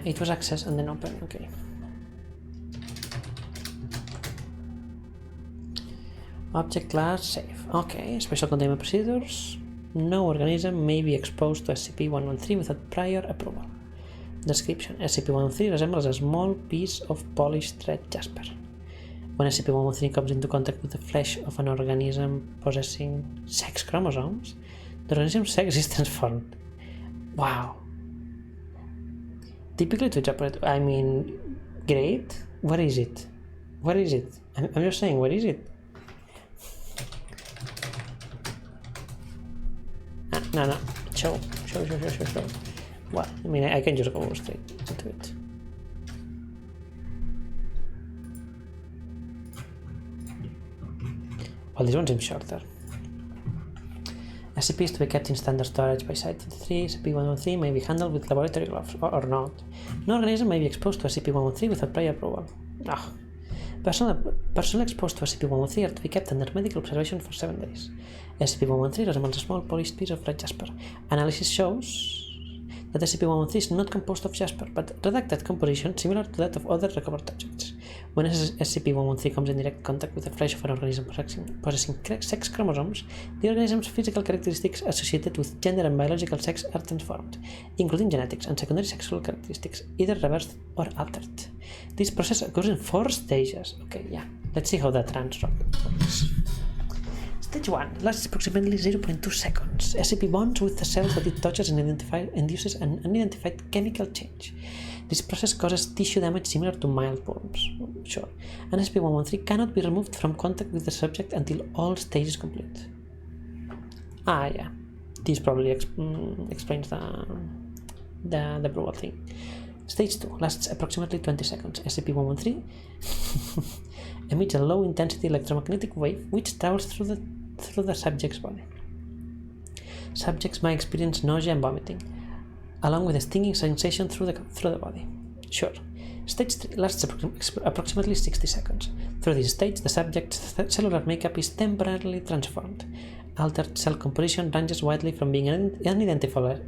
It was access and then open, okay. Object class, safe. Okay, special containment procedures. no organism may be exposed to SCP-113 without prior approval. Description: SCP-113 resembles a small piece of polished red jasper. When SCP-113 comes into contact with the flesh of an organism possessing sex chromosomes, the organism's sex is transformed. Wow. Typically to interpret, I mean, great. Where is it? Where is it? I'm just saying, where is it? No. Show. Well, I mean, I can just go straight into it. Well, this one seems shorter. SCP is to be kept in standard storage by Site-23. SCP-113 may be handled with laboratory gloves, or not. No organism may be exposed to SCP-113 without prior approval. Personnel exposed to SCP-113 are to be kept under medical observation for 7 days. SCP-113 resembles a small polished piece of red jasper. Analysis shows that SCP-113 is not composed of jasper, but redacted composition similar to that of other recovered objects. When SCP-113 comes in direct contact with the flesh of an organism possessing sex chromosomes, the organism's physical characteristics associated with gender and biological sex are transformed, including genetics and secondary sexual characteristics, either reversed or altered. This process occurs in 4 stages. Okay, yeah. Let's see how that works. Stage 1 lasts approximately 0.2 seconds. SCP bonds with the cells that it touches and induces an unidentified chemical change. This process causes tissue damage similar to mild burns. Sure. And SCP-113 cannot be removed from contact with the subject until all stages complete. Yeah. This probably explains the brutal thing. Stage 2 lasts approximately 20 seconds. SCP-113 emits a low-intensity electromagnetic wave which travels through the subject's body. Subjects may experience nausea and vomiting, along with a stinging sensation through the body. Sure. Stage 3 lasts approximately 60 seconds. Through this stage, the subject's cellular makeup is temporarily transformed. Altered cell composition ranges widely from being unidentifiable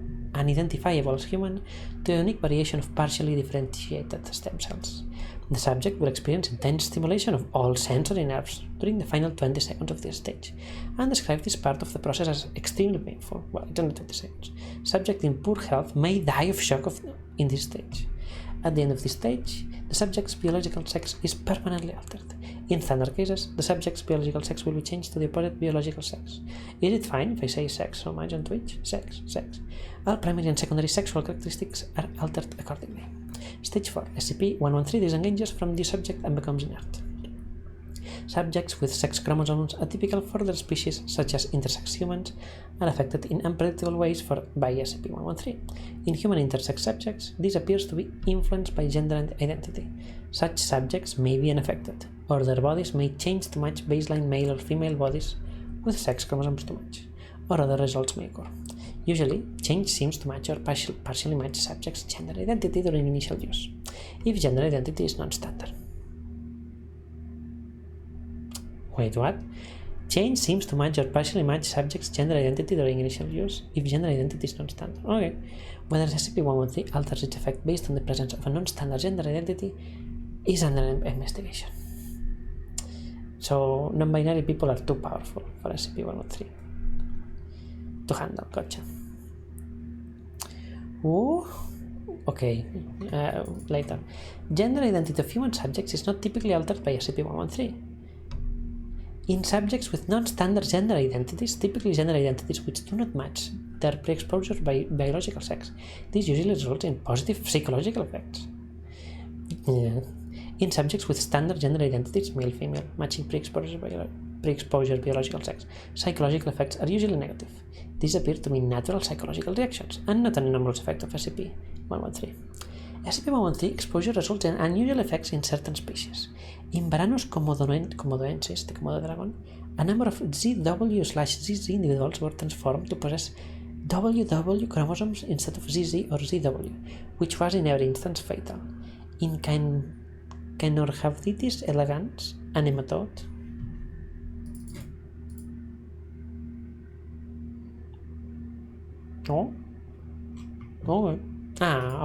as human to a unique variation of partially differentiated stem cells. The subject will experience intense stimulation of all sensory nerves during the final 20 seconds of this stage, and describe this part of the process as extremely painful. Well, it's only 20 seconds. Subject in poor health may die of shock in this stage. At the end of this stage, the subject's biological sex is permanently altered. In standard cases, the subject's biological sex will be changed to the opposite biological sex. Is it fine if I say sex so much on Twitch? Sex. All primary and secondary sexual characteristics are altered accordingly. Stage 4. SCP-113 disengages from the subject and becomes inert. Subjects with sex chromosomes atypical for their species, such as intersex humans, are affected in unpredictable ways by SCP-113. In human intersex subjects, this appears to be influenced by gender and identity. Such subjects may be unaffected, or their bodies may change to match baseline male or female bodies with sex chromosomes to match, or other results may occur. Usually, change seems to match or partially match subject's gender identity during initial use, if gender identity is non-standard. Wait, what? Change seems to match or partially match subject's gender identity during initial use, if gender identity is non-standard. Okay. Whether SCP-113 alters its effect based on the presence of a non-standard gender identity is under investigation. So, non-binary people are too powerful for SCP-113 to handle. Gotcha. Okay, later. Gender identity of human subjects is not typically altered by SCP-113. In subjects with non-standard gender identities, typically gender identities which do not match their pre-exposure biological sex, this usually results in positive psychological effects. In subjects with standard gender identities, male-female, matching pre-exposure biological sex, psychological effects are usually negative. These appear to be natural psychological reactions, and not an anomalous effect of SCP-113. SCP-113 exposure results in unusual effects in certain species. In Varanus komodoensis, the Komodo dragon, a number of ZW/ZZ individuals were transformed to possess WW chromosomes instead of ZZ or ZW, which was in every instance fatal. In Caenorhabditis elegans, a nematode, a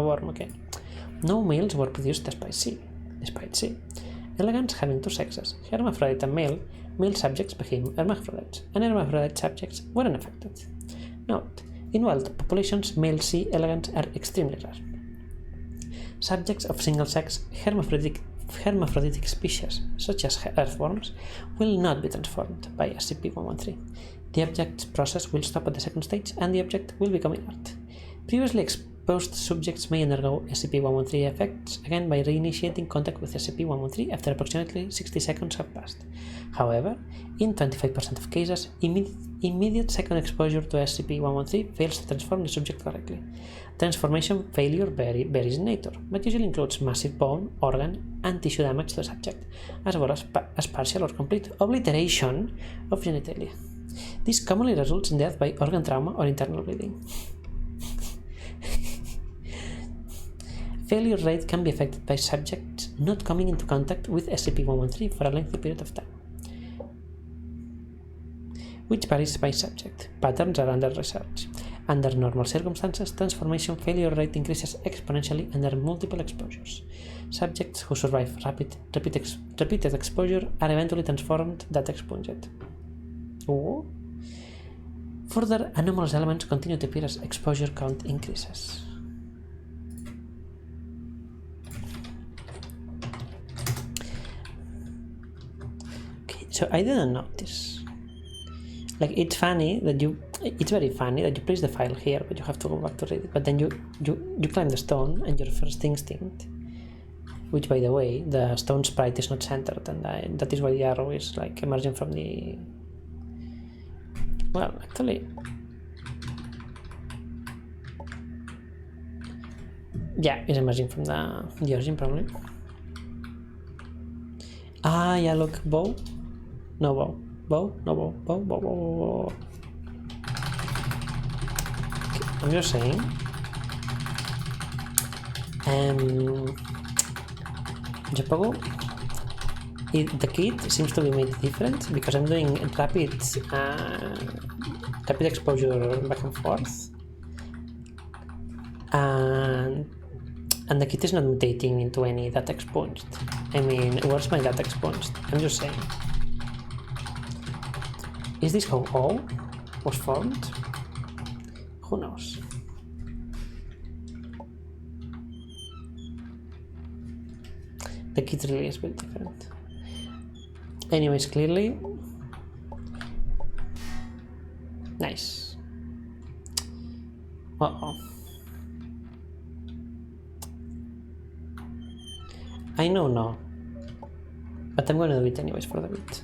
worm, okay. No males were produced despite C. Elegans having two sexes, hermaphrodite and male subjects became hermaphrodites, and hermaphrodite subjects were unaffected. Note: in wild populations, male sea elegants are extremely rare. Subjects of single-sex hermaphroditic species, such as earthworms, will not be transformed by SCP-113. The object's process will stop at the second stage, and the object will become inert. Previously exposed subjects may undergo SCP-113 effects again by reinitiating contact with SCP-113 after approximately 60 seconds have passed. However, in 25% of cases, immediate second exposure to SCP-113 fails to transform the subject correctly. Transformation failure varies in nature, but usually includes massive bone, organ, and tissue damage to the subject, as well as partial or complete obliteration of genitalia. This commonly results in death by organ trauma or internal bleeding. Failure rate can be affected by subjects not coming into contact with SCP-113 for a lengthy period of time, which varies by subject. Patterns are under research. Under normal circumstances, transformation failure rate increases exponentially under multiple exposures. Subjects who survive repeated exposure are eventually transformed that expunged. Ooh. Further, anomalous elements continue to appear as exposure count increases. Okay, so I didn't notice. Like, it's very funny that you place the file here, but you have to go back to read it. But then you climb the stone, and your first instinct, which, by the way, the stone sprite is not centered, and that is why the arrow is like emerging from the. Well, actually, yeah, it's emerging from the origin probably. Ah, yeah, look, bow, no bow. Bow, no bow, bow, bow, bow, bow. Okay, I'm just saying. Japago, the kit seems to be made different because I'm doing rapid exposure back and forth, and the kit is not mutating into any data expunged. I mean, where's my data expunged? I'm just saying. Is this how O was formed? Who knows? The kit really is very different. Anyways, clearly. Nice. Uh-oh. I know no. But I'm gonna do it anyways for the bit.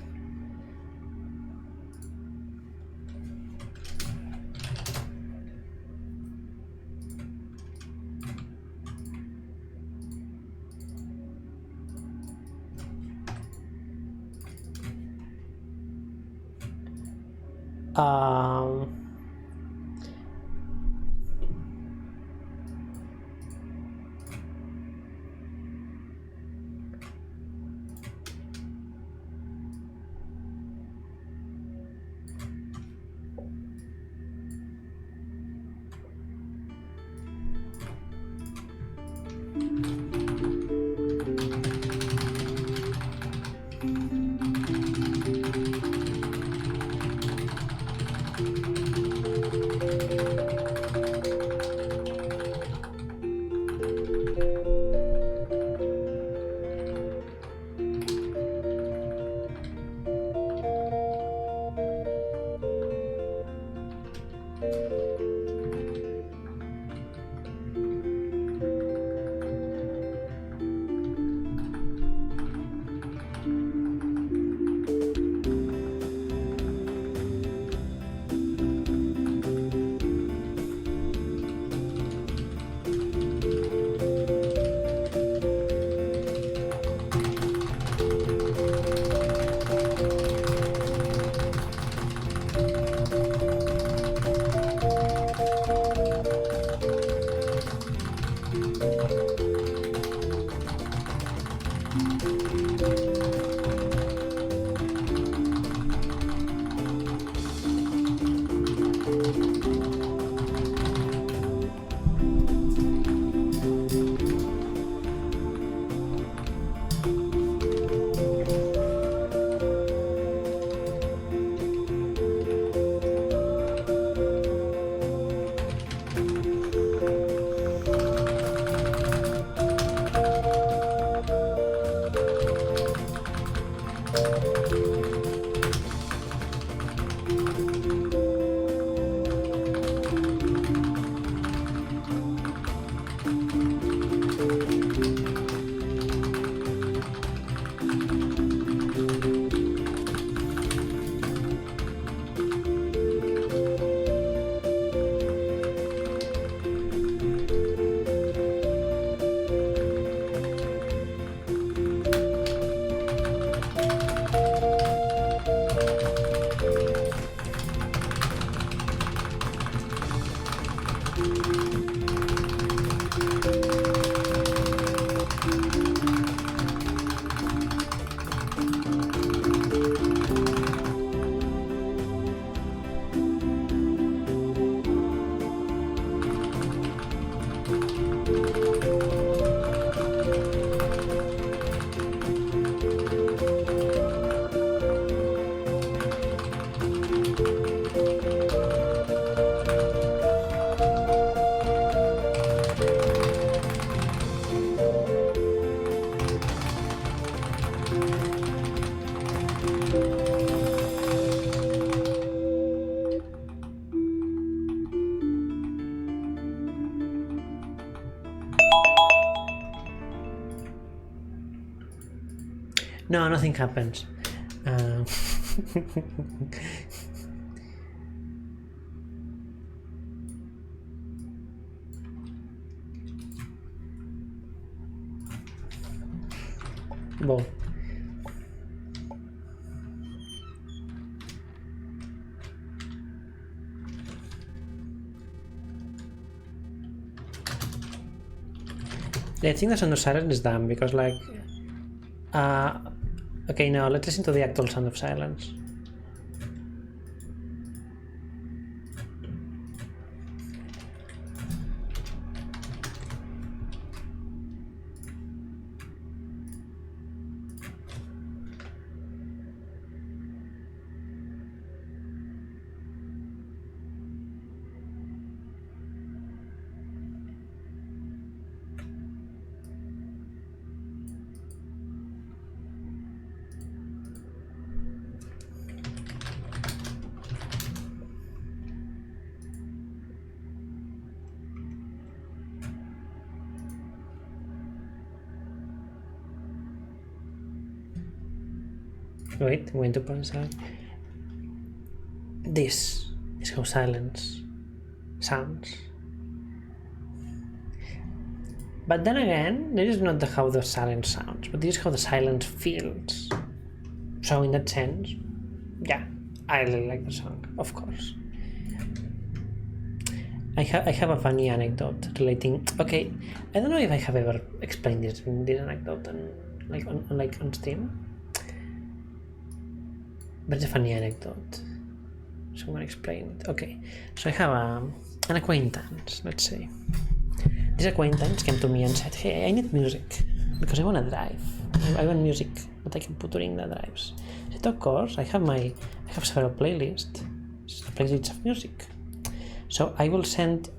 No, nothing happens. Well, I think the sound of silence is dumb because, like, okay, now let's listen to the actual sound of silence. Wait, I'm going to point out. This is how silence sounds. But then again, this is not how the silence sounds, but this is how the silence feels. So in that sense, yeah, I really like the song, of course. I have a funny anecdote relating. Okay, I don't know if I have ever explained this anecdote on Steam. But it's a funny anecdote, so I'm gonna explain it. Okay, so I have an acquaintance, let's say. This acquaintance came to me and said, hey, I need music because I want to drive. I want music that I can put during the drives. I said, of course, I have several playlists of music. So I will send,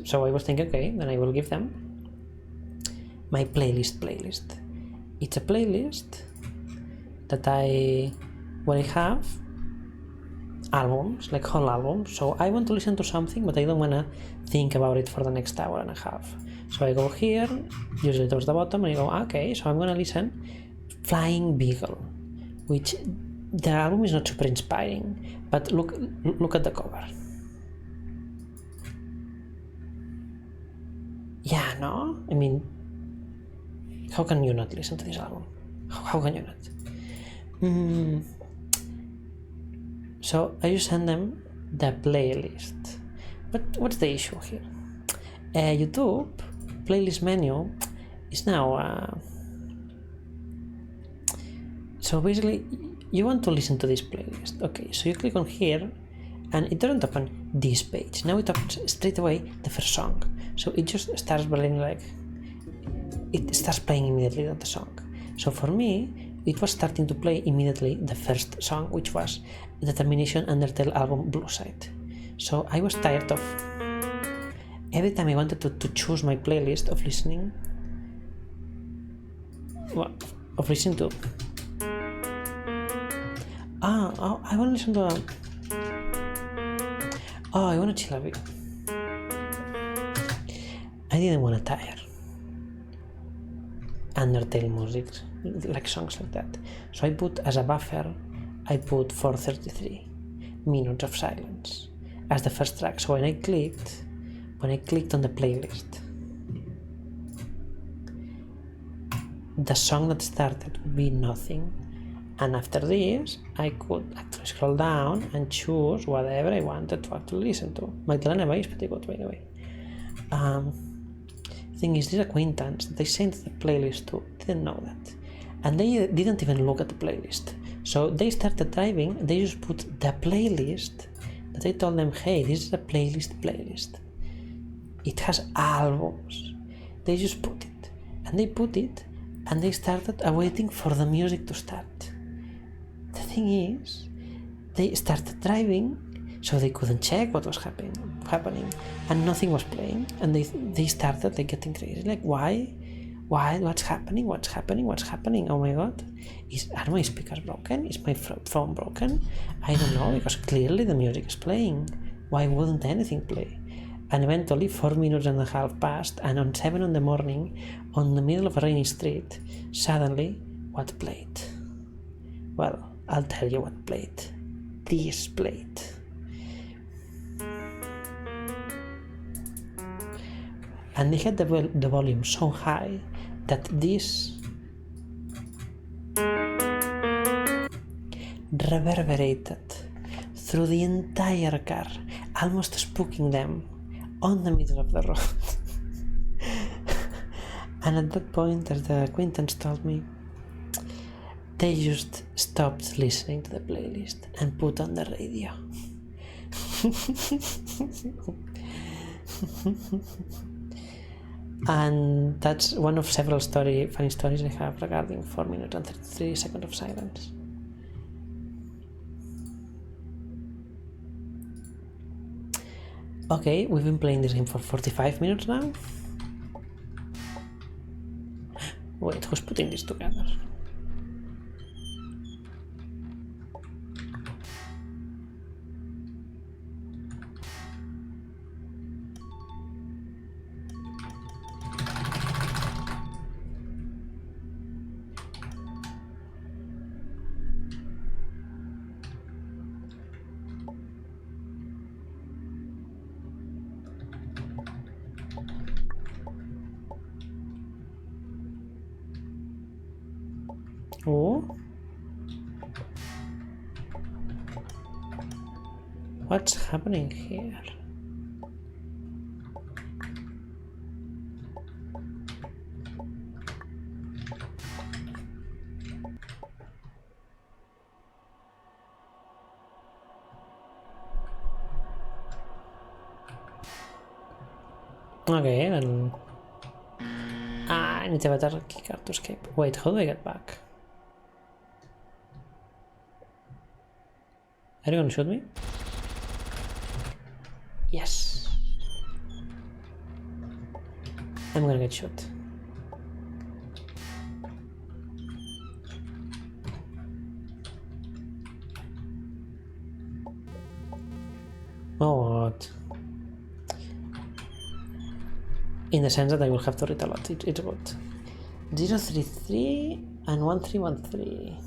so I was thinking, okay, then I will give them my playlist. It's a playlist that where I have albums, like whole albums. So I want to listen to something, but I don't want to think about it for the next hour and a half. So I go here, usually towards the bottom, and I go, okay, so I'm going to listen Flying Beagle, which the album is not super inspiring, but look at the cover. Yeah, no? I mean, how can you not listen to this album? How can you not? So I just send them the playlist. But what's the issue here? YouTube playlist menu is now so basically you want to listen to this playlist. Okay, so you click on here and it doesn't open this page. Now it opens straight away the first song. So it just starts playing, like it starts playing immediately the song. So for me, it was starting to play immediately the first song, which was the Termination Undertale album Blue Side. So I was tired of every time I wanted to choose my playlist of listening, to I want to listen to I want to chill a bit. I didn't want to tire Undertale music, like songs like that. So I put as a buffer, I put 433 minutes of silence as the first track. So when I clicked on the playlist, the song that started would be nothing, and after this I could actually scroll down and choose whatever I wanted to actually listen to. Magdalena Bay is pretty good, by the way. Thing is, this acquaintance that I sent the playlist to didn't know that, and they didn't even look at the playlist. So they started driving, they just put the playlist that I told them, hey, this is a playlist. It has albums. They just put it, and they started waiting for the music to start. The thing is, they started driving, so they couldn't check what was happening, and nothing was playing, and they started like getting crazy, like why, what's happening, oh my god, are my speakers broken, is my phone broken? I don't know, because clearly the music is playing, why wouldn't anything play? And eventually 4 minutes and a half passed, and on 7 in the morning, on the middle of a rainy street, suddenly what played? Well, I'll tell you what plate. This plate. And they had the volume so high that this reverberated through the entire car, almost spooking them on the middle of the road. And at that point, as the acquaintance told me, they just stopped listening to the playlist and put on the radio. And that's one of several funny stories I have regarding 4 minutes and 33 seconds of silence. Okay, we've been playing this game for 45 minutes now. Wait, who's putting this together? Oh, what's happening here? Okay, and I need a better keycard to escape. Wait, how do I get back? Are you gonna shoot me? Yes. I'm gonna get shot. Oh, what? In the sense that I will have to read a lot. It's about 033 and 1313.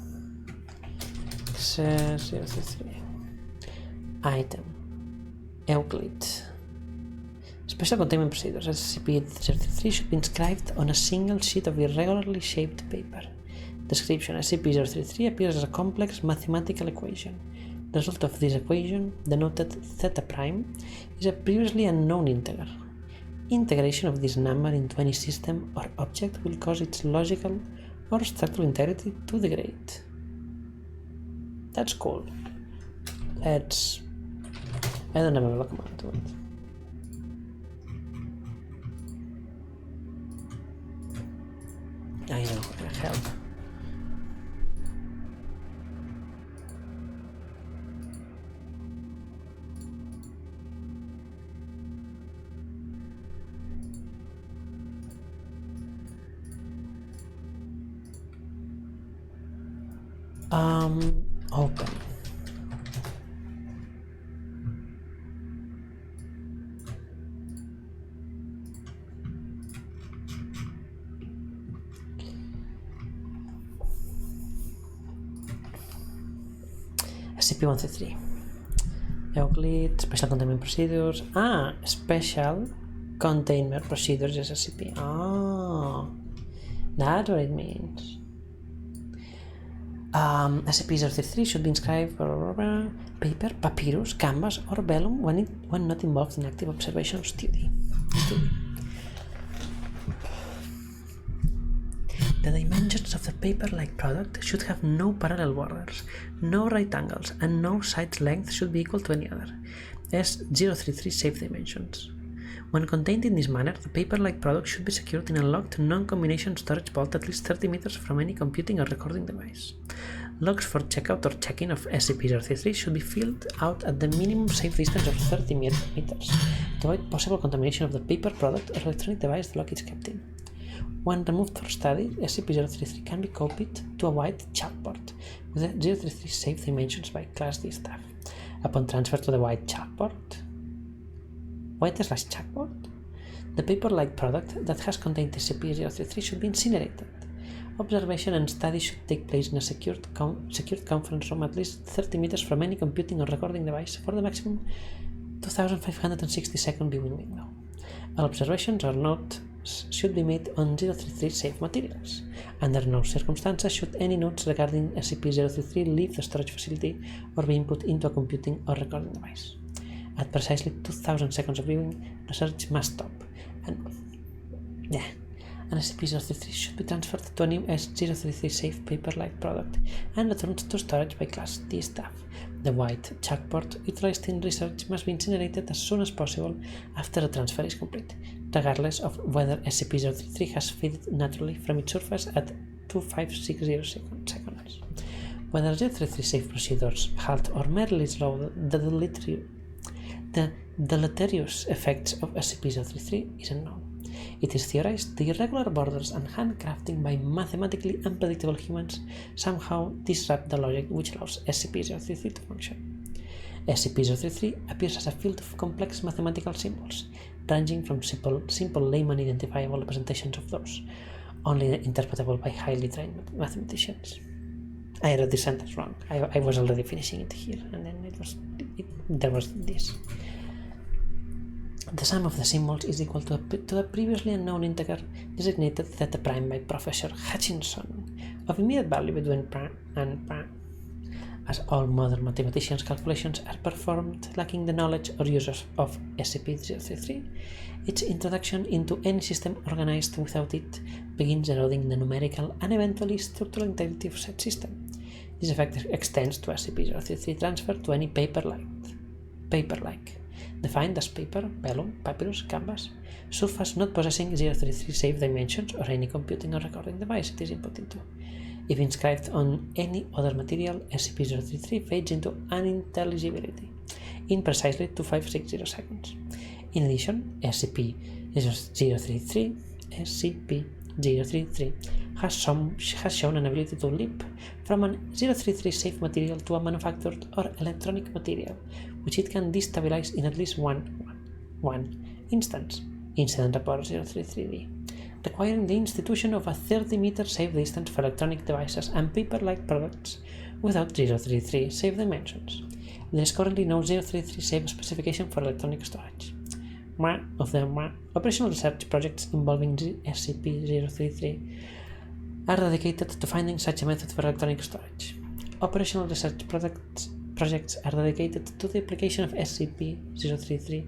033. Item. Euclid. Special containment procedures. SCP-033 should be inscribed on a single sheet of irregularly shaped paper. Description. SCP-033 appears as a complex mathematical equation. The result of this equation, denoted theta prime, is a previously unknown integer. Integration of this number into any system or object will cause its logical or structural integrity to degrade. That's cool. I don't remember the command to it. I know, help. Open. SCP-133. Euclid, special containment procedures. Special containment procedures is SCP. That's what it means. SCP-033 should be inscribed paper, papyrus, canvas, or vellum when not involved in active observation or study. The dimensions of the paper-like product should have no parallel borders, no right angles, and no side length should be equal to any other. S033 safe dimensions. When contained in this manner, the paper-like product should be secured in a locked non-combination storage vault at least 30 meters from any computing or recording device. Logs for checkout or check-in of SCP-033 should be filled out at the minimum safe distance of 30 meters to avoid possible contamination of the paper product or electronic device the log is kept in. When removed for study, SCP-033 can be copied to a white chalkboard with the 033 safe dimensions by Class D staff. Upon transfer to the white chalkboard, the paper-like product that has contained SCP-033 should be incinerated. Observation and study should take place in a secured conference room at least 30 meters from any computing or recording device for the maximum 2560-second viewing window. All observations or notes should be made on 033 safe materials. Under no circumstances should any notes regarding SCP-033 leave the storage facility or be input into a computing or recording device. At precisely 2000 seconds of viewing, research must stop, and SCP-033 should be transferred to a new S-033 safe paper-like product and returned to storage by Class D staff. The white chalkboard utilized in research must be incinerated as soon as possible after the transfer is complete, regardless of whether SCP-033 has faded naturally from its surface at 2560 seconds. Whether 033 safe procedures halt or merely slow the deleterious effects of SCP-033 is unknown. It is theorized the irregular borders and handcrafting by mathematically unpredictable humans somehow disrupt the logic which allows SCP-033 to function. SCP-033 appears as a field of complex mathematical symbols, ranging from simple layman identifiable representations of those, only interpretable by highly trained mathematicians. I read this sentence wrong. I was already finishing it here, and then there was this. The sum of the symbols is equal to a previously unknown integer designated theta prime by Professor Hutchinson, of immediate value between prime and prime. As all modern mathematicians' calculations are performed lacking the knowledge or use of SCP-033, its introduction into any system organized without it begins eroding the numerical and eventually structural integrity of said system. This effect extends to SCP-033 transfer to any paper-like, defined as paper, vellum, papyrus, canvas, surface not possessing 033 safe dimensions or any computing or recording device it is input into. If inscribed on any other material, SCP-033 fades into unintelligibility in precisely 2560 seconds. In addition, SCP-033 has shown an ability to leap from a 033 safe material to a manufactured or electronic material, which it can destabilize in at least one instance, Incident Report 033D, requiring the institution of a 30-meter safe distance for electronic devices and paper-like products without 033 safe dimensions. There is currently no 033 safe specification for electronic storage. Of the operational research projects involving SCP-033 are dedicated to finding such a method for electronic storage. Operational research projects are dedicated to the application of SCP-033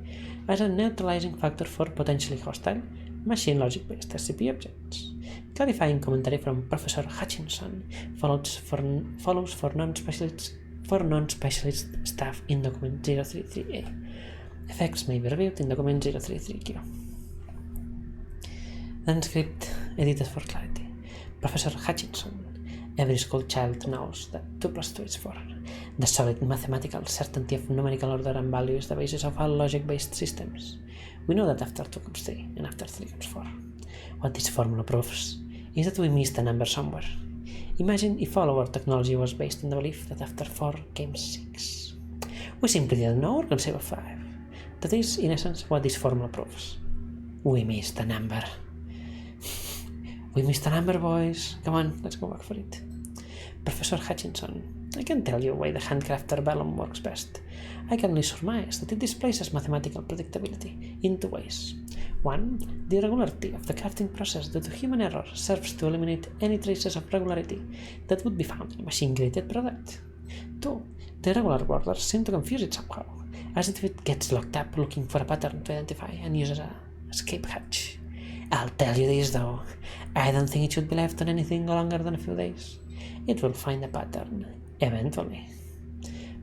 as a neutralizing factor for potentially hostile, machine logic-based SCP objects. Clarifying commentary from Professor Hutchinson follows for non-specialist staff in document 033A. Effects may be reviewed in document 033Q. Transcript edited for clarity. Professor Hutchinson. Every school child knows that 2 + 2 is 4. The solid mathematical certainty of numerical order and value is the basis of all logic-based systems. We know that after 2 comes 3, and after 3 comes 4. What this formula proves is that we missed a number somewhere. Imagine if all our technology was based on the belief that after 4 came 6. We simply didn't know or conceive of 5. That is, in essence, what this formula proves. We missed a number. We missed a number, boys. Come on, let's go back for it. Professor Hutchinson, I can tell you why the handcrafter vellum works best. I can only surmise that it displaces mathematical predictability in 2 ways. 1. The irregularity of the crafting process due to human error serves to eliminate any traces of regularity that would be found in a machine-created product. 2. The irregular borders seem to confuse it somehow, as if it gets locked up looking for a pattern to identify and use as an escape hatch. I'll tell you this though, I don't think it should be left on anything longer than a few days. It will find a pattern, eventually.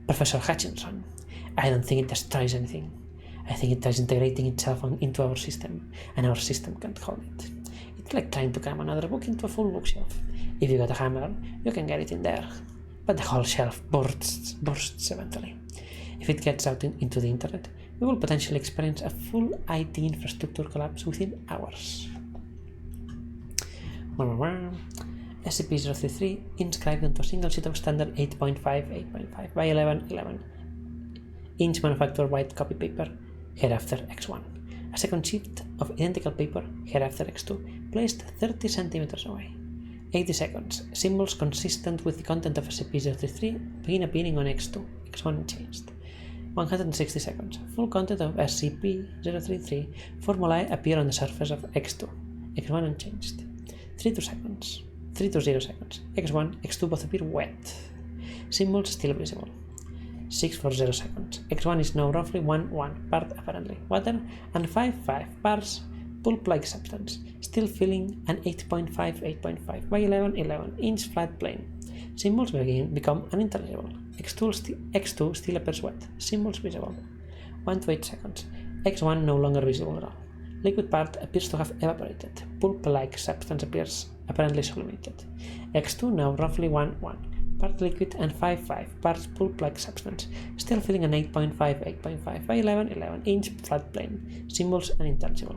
Professor Hutchinson, I don't think it destroys anything. I think it is integrating itself into our system, and our system can't hold it. It's like trying to cram another book into a full bookshelf. If you got a hammer, you can get it in there, but the whole shelf bursts eventually. If it gets out into the internet, we will potentially experience a full IT infrastructure collapse within hours. SCP-033 inscribed onto a single sheet of standard 8.5 by 11 inch manufactured white copy paper, hereafter X1. A second sheet of identical paper, hereafter X2, placed 30 centimeters away. 80 seconds. Symbols consistent with the content of SCP-033 begin appearing on X2, X1 unchanged. 160 seconds. Full content of SCP-033 formulae appear on the surface of X2, X1 unchanged. 3 to 0 seconds. X1, X2 both appear wet. Symbols still visible. 640 seconds. X1 is now roughly 1 part apparently water and 5 parts pulp-like substance, still filling an 8.5 by 11 inch flat plane. Symbols become unintelligible. X2 still appears wet. Symbols visible. 1 to 8 seconds. X1 no longer visible at all. Liquid part appears to have evaporated. Pulp-like substance appears apparently sublimated. X2 now roughly 1 part liquid and 5 parts pulp-like substance, still filling an 8.5 by 11 inch flat plane. Symbols unintelligible.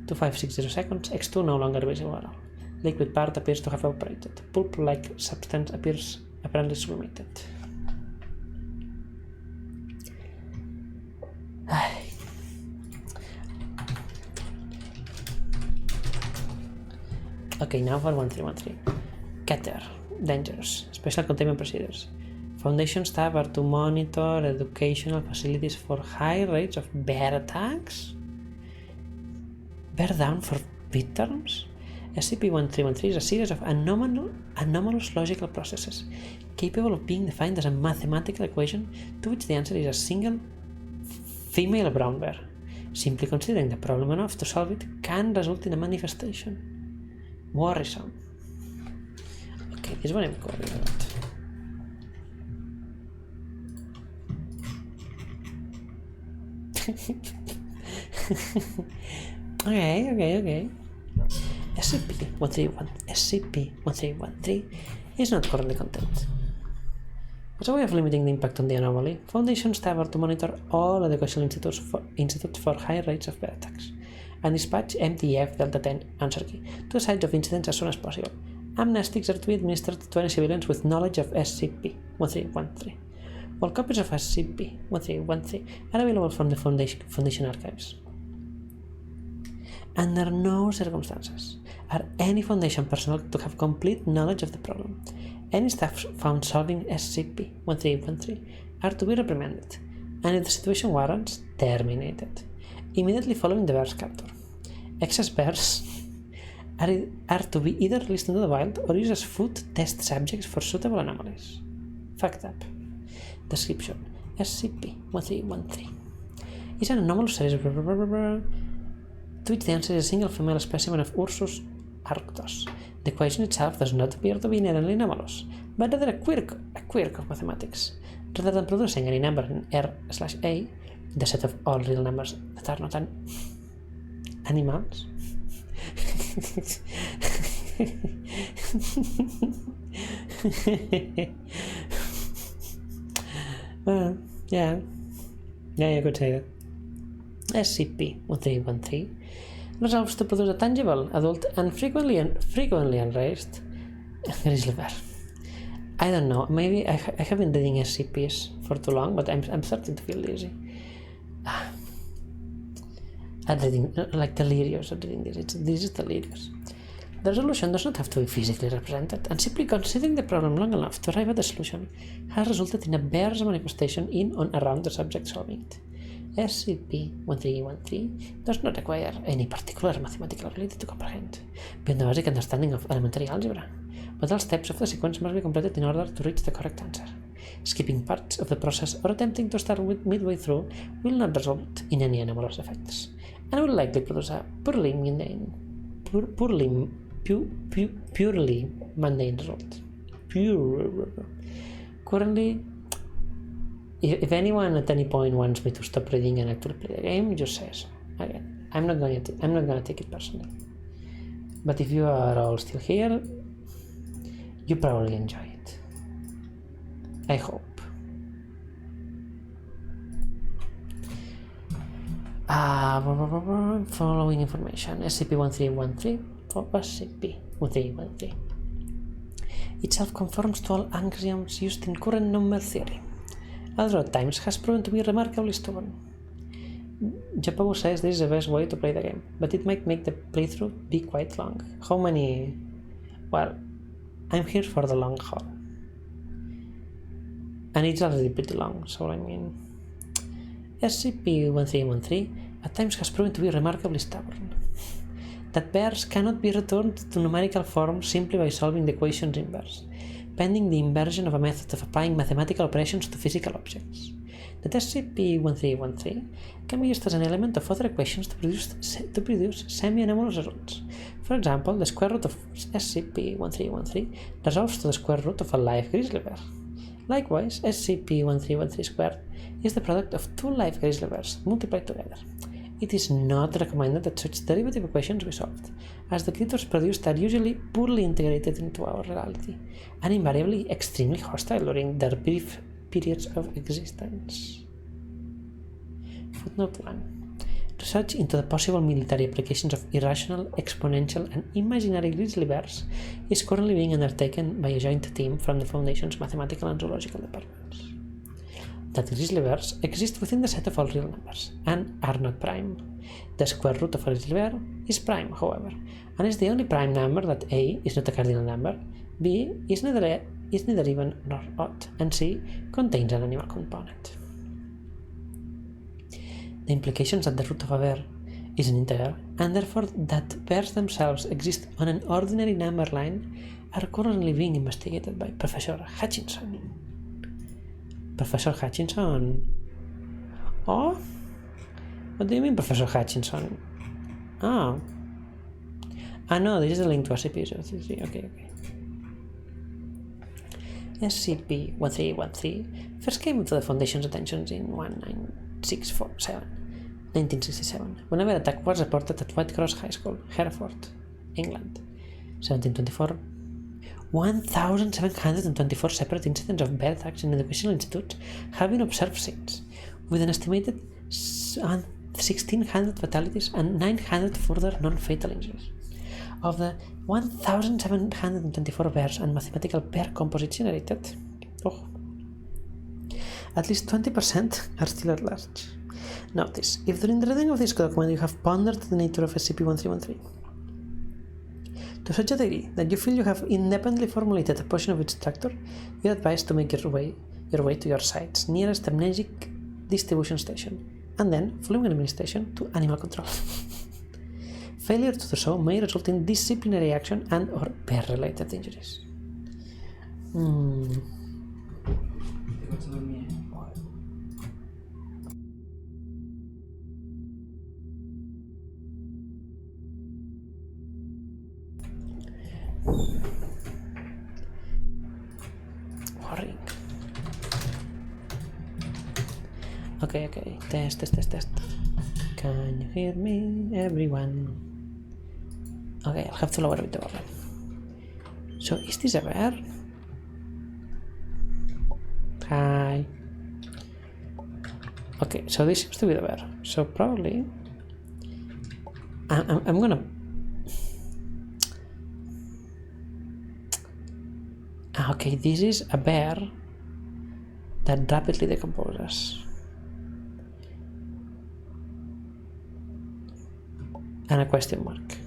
2560 seconds. X2 no longer visible at all. Liquid part appears to have evaporated. Pulp-like substance appears apparently sublimated. Okay, now for 1313. Keter. Dangerous. Special containment procedures. Foundation staff are to monitor educational facilities for high rates of bear attacks? Bear down for midterms? SCP-1313 is a series of anomalous logical processes capable of being defined as a mathematical equation to which the answer is a single female brown bear. Simply considering the problem enough to solve it can result in a manifestation. Worrisome. Okay, this one I'm worried about. Okay. SCP-1313 is not currently contained. As a way of limiting the impact on the anomaly, Foundation staff are to monitor all educational institutes for high rates of bear attacks, and dispatch MTF Delta 10 answer key to the sites of incidents as soon as possible. Amnestics are to be administered to any civilians with knowledge of SCP-1313. All copies of SCP-1313 are available from the Foundation archives. Under no circumstances are any Foundation personnel to have complete knowledge of the problem. Any staff found solving SCP-1313 are to be reprimanded, and if the situation warrants, terminated, immediately following the bear's capture. Excess bears are to be either released into the wild or used as food test subjects for suitable anomalies. Fact up. Description: SCP-1313 is an anomalous series of to which the answer is a single female specimen of Ursus arctos. The equation itself does not appear to be inherently anomalous, but rather a quirk of mathematics. Rather than producing any number in R/A, the set of all real numbers that are not animals. Well, yeah, you could say that. SCP-1313 resolves to produce a tangible, adult, and frequently unraised grizzly bear. I don't know, maybe I have been reading SCPs for too long, but I'm starting to feel lazy. I'm reading, like delirious of reading this. This is delirious. The resolution does not have to be physically represented, and simply considering the problem long enough to arrive at the solution has resulted in a bear's manifestation in or around the subject solving it. SCP-1313 does not require any particular mathematical ability to comprehend, beyond the basic understanding of elementary algebra, but all steps of the sequence must be completed in order to reach the correct answer. Skipping parts of the process or attempting to start midway through will not result in any anomalous effects, and will likely produce a purely mundane result. Currently, if anyone at any point wants me to stop reading and actually play the game, just says. Again, I'm not gonna take it personally. But if you are all still here, you probably enjoy it. I hope. Following information: SCP-1313 for SCP-1313 itself conforms to all axioms used in current number theory. Although at times has proven to be remarkably stubborn. Japabu says this is the best way to play the game, but it might make the playthrough be quite long. How many... Well, I'm here for the long haul. And it's already pretty long, so I mean... SCP-1313 at times has proven to be remarkably stubborn. That bears cannot be returned to numerical form simply by solving the equations inverse, pending the inversion of a method of applying mathematical operations to physical objects. That SCP-1313 can be used as an element of other equations to produce semi-anomalous results. For example, the square root of SCP-1313 resolves to the square root of a live grizzly bear. Likewise, SCP-1313 squared is the product of two live grizzly bears multiplied together. It is not recommended that such derivative equations be solved, as the creatures produced are usually poorly integrated into our reality, and invariably extremely hostile during their brief periods of existence. Footnote 1. Research into the possible military applications of irrational, exponential, and imaginary grizzly bears is currently being undertaken by a joint team from the Foundation's mathematical and zoological departments. That grizzly bears exist within the set of all real numbers, and are not prime. The square root of a grizzly bear is prime, however, and is the only prime number that A is not a cardinal number, B is neither even nor odd, and C contains an animal component. The implications that the root of a bear is an integer, and therefore that bears themselves exist on an ordinary number line, are currently being investigated by Professor Hutchinson. Professor Hutchinson? Oh? What do you mean, Professor Hutchinson? Oh. Ah, no, this is a link to SCP-033. Okay. SCP-1313 first came to the Foundation's attention in 1967, whenever an attack was reported at White Cross High School, Hereford, England. 1724. 1,724 separate incidents of bear attacks in educational institutes have been observed since, with an estimated 1,600 fatalities and 900 further non-fatal injuries. Of the 1,724 bears and mathematical bear composites generated, at least 20% are still at large. Notice, if during the reading of this document you have pondered the nature of SCP-1313, to such a degree that you feel you have independently formulated a portion of its structure, you are advised to make your way to your site's nearest amnesic distribution station, and then, following administration, to animal control. Failure to do so may result in disciplinary action and or bear-related injuries. Worrying. Okay. Test. Can you hear me, everyone? Okay, I'll have to lower a bit the volume. So, is this a bear? Hi. Okay, so this seems to be the bear. So probably I'm gonna okay, this is a bear that rapidly decomposes. And a question mark.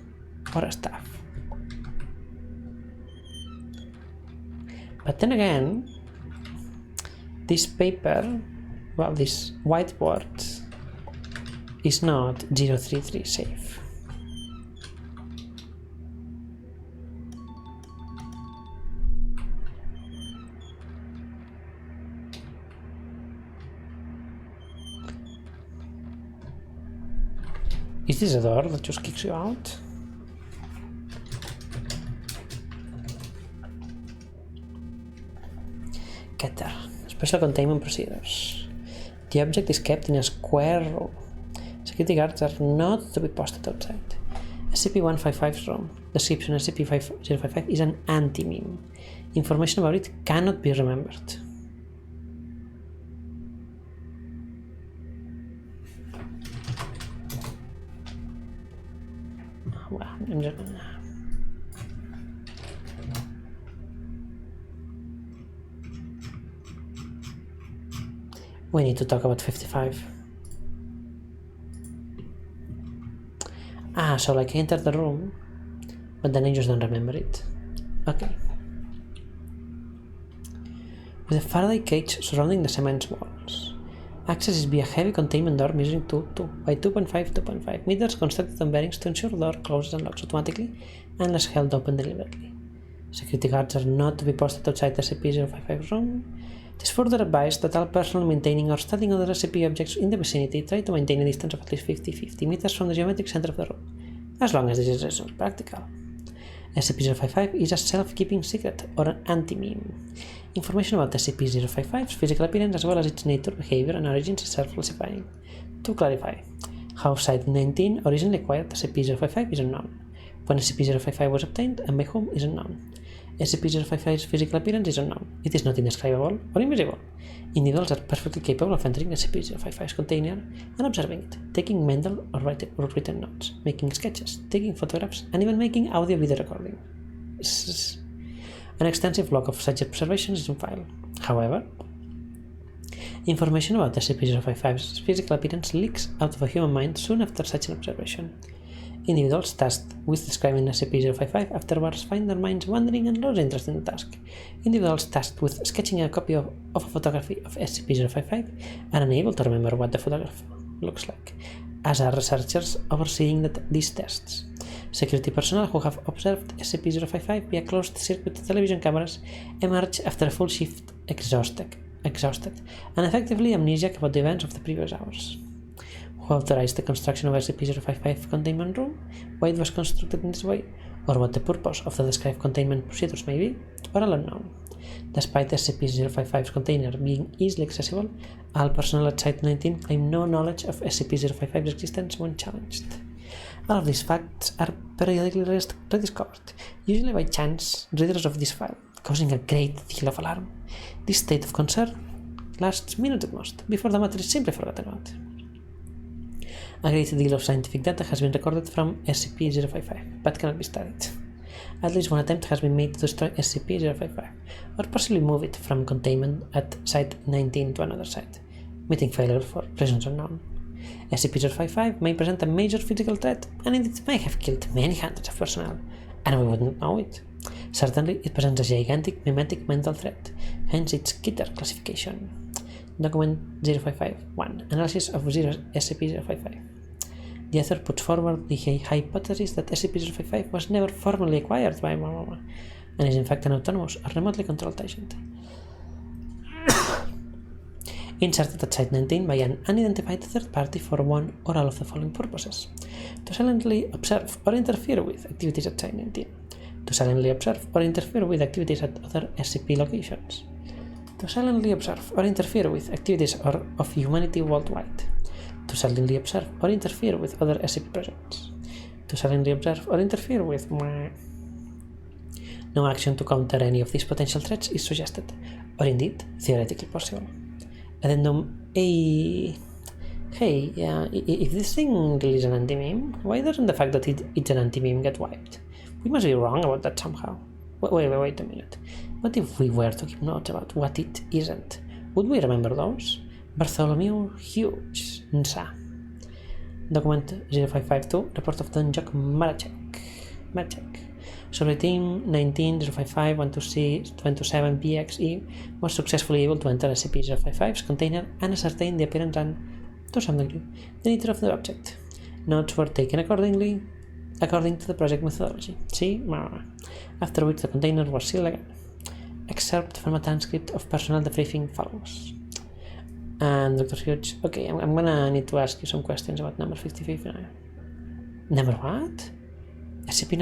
Or a staff. But then again, this paper, well, this whiteboard is not 033 safe. Is this a door that just kicks you out? Getter. Special containment procedures. The object is kept in a square room. Security guards are not to be posted outside. SCP-155's room. Description: SCP-055 is an anti-meme. Information about it cannot be remembered. Well, I'm just gonna... We need to talk about 55. So like I entered the room, but then I just don't remember it. Okay. with a Faraday cage surrounding the cement walls. Access is via heavy containment door measuring 2 by 2.5 meters constructed on bearings to ensure the door closes and locks automatically unless held open deliberately. Security guards are not to be posted outside SCP-055's room. It is further advised that all personnel maintaining or studying other SCP objects in the vicinity try to maintain a distance of at least 50 meters from the geometric center of the room, as long as this is reasonably practical. SCP-055 is a self-keeping secret, or an anti-meme. Information about SCP-055's physical appearance as well as its nature, behavior, and origins is self-falsifying. To clarify, how Site-19 originally acquired SCP-055 is unknown. When SCP-055 was obtained and by whom is unknown. SCP-055's physical appearance is unknown. It is not indescribable or invisible. Individuals are perfectly capable of entering SCP-055's container and observing it, taking mental or written notes, making sketches, taking photographs, and even making audio-video recording. An extensive log of such observations is on file. However, information about SCP-055's physical appearance leaks out of a human mind soon after such an observation. Individuals tasked with describing SCP-055 afterwards find their minds wandering and lose interest in the task. Individuals tasked with sketching a copy of a photography of SCP-055 are unable to remember what the photograph looks like, as are researchers overseeing these tests. Security personnel who have observed SCP-055 via closed-circuit television cameras emerge after a full shift exhausted and effectively amnesiac about the events of the previous hours. Who authorized the construction of SCP-055 containment room, why it was constructed in this way, or what the purpose of the described containment procedures may be, are all unknown. Despite SCP-055's container being easily accessible, all personnel at Site-19 claim no knowledge of SCP-055's existence when challenged. All of these facts are periodically rediscovered, usually by chance readers of this file, causing a great deal of alarm. This state of concern lasts minutes at most, before the matter is simply forgotten about. A great deal of scientific data has been recorded from SCP-055, but cannot be studied. At least one attempt has been made to destroy SCP-055, or possibly move it from containment at Site-19 to another site, meeting failure for reasons unknown. SCP-055 may present a major physical threat, and it may have killed many hundreds of personnel, and we wouldn't know it. Certainly, it presents a gigantic mimetic mental threat, hence its Kitter classification. Document 055-1 Analysis of SCP-055. The author puts forward the hypothesis that SCP-055 was never formally acquired by and is in fact an autonomous or remotely controlled agent. Inserted at Site-19 by an unidentified third party for one or all of the following purposes: to silently observe or interfere with activities at Site-19, to silently observe or interfere with activities at other SCP locations, to silently observe or interfere with activities of humanity worldwide, to silently observe or interfere with other SCP projects, to silently observe or interfere with... No action to counter any of these potential threats is suggested, or indeed theoretically possible. Addendum A. Hey, if this thing really is an anti-meme, why doesn't the fact that it's an anti-meme get wiped? We must be wrong about that somehow. Wait a minute. What if we were to keep notes about what it isn't? Would we remember those? Bartholomew Hughes, NSA. Document 0552, Report of Don Jock Marachek. Survey Team 19-055-127-BXE was successfully able to enter SCP-055's container and ascertain the appearance and, to some degree, the nature of the object. Notes were taken according to the project methodology. See, after which the container was sealed again. Excerpt from a transcript of personnel debriefing follows. And Dr. Hughes, okay, I'm gonna need to ask you some questions about number 55. Number what? SCP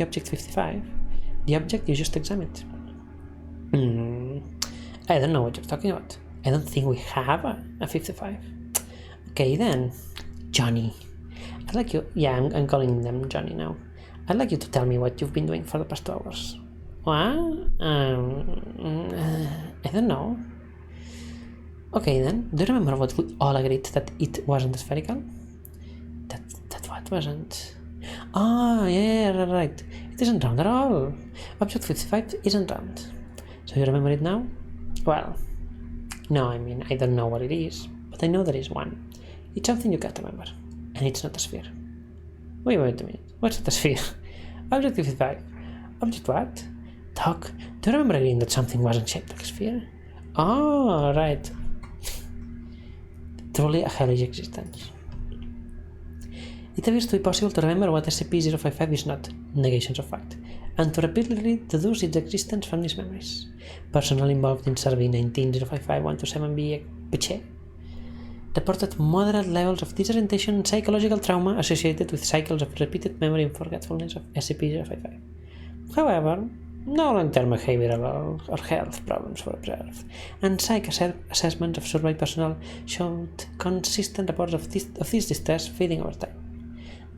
Object 55? The object you just examined. I don't know what you're talking about. I don't think we have a 55. Okay then, Johnny. I'd like you... Yeah, I'm calling them Johnny now. I'd like you to tell me what you've been doing for the past 2 hours. What? I don't know. Okay then, do you remember what we all agreed that it wasn't spherical? That what wasn't? Oh, yeah, right. It isn't round at all. Object 55 isn't round. So you remember it now? Well, no, I mean, I don't know what it is, but I know there is one. It's something you can't remember, and it's not a sphere. Wait a minute. What's not a sphere? Object 55. Object what? Doc, do you remember agreeing that something wasn't shaped like a sphere? Oh, right. Truly a hellish existence. It appears to be possible to remember what SCP-055 is not, negations of fact, and to repeatedly deduce its existence from these memories. Personnel involved in survey 19-055-127B Piche reported moderate levels of disorientation and psychological trauma associated with cycles of repeated memory and forgetfulness of SCP-055. However, no long-term behavioral or health problems were observed, and psych assessments of survey personnel showed consistent reports of this distress fading over time.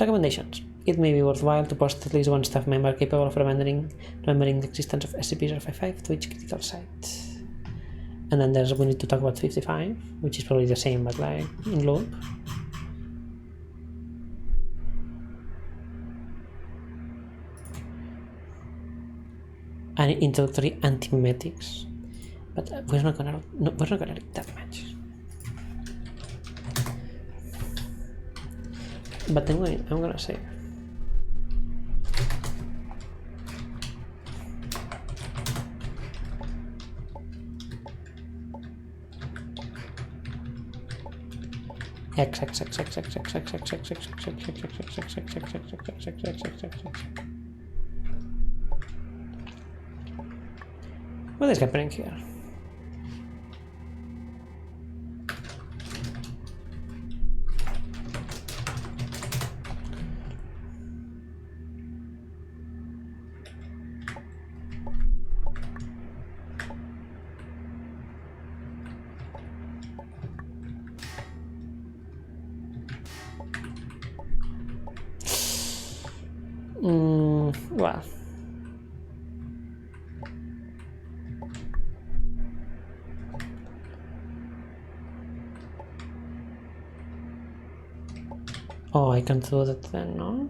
Recommendations. It may be worthwhile to post at least one staff member capable of remembering the existence of SCP-055 to each critical site. And then we need to talk about 55, which is probably the same but like in loop. And introductory antimemetics, but we're not gonna read that much. But I'm gonna save. What is happening here? Well. Oh, I can do that then, no?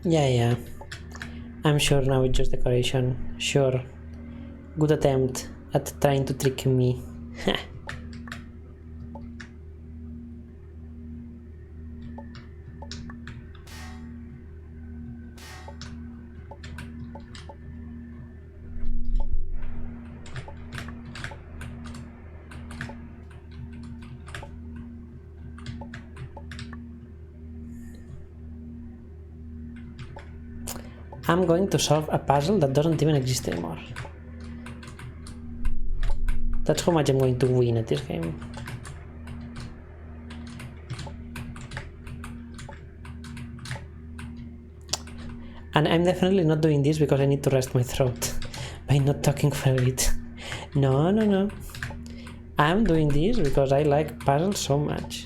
Yeah. I'm sure now it's just decoration. Sure. Good attempt at trying to trick me. I'm going to solve a puzzle that doesn't even exist anymore. That's how much I'm going to win at this game. And I'm definitely not doing this because I need to rest my throat by not talking for a bit. No. I'm doing this because I like puzzles so much.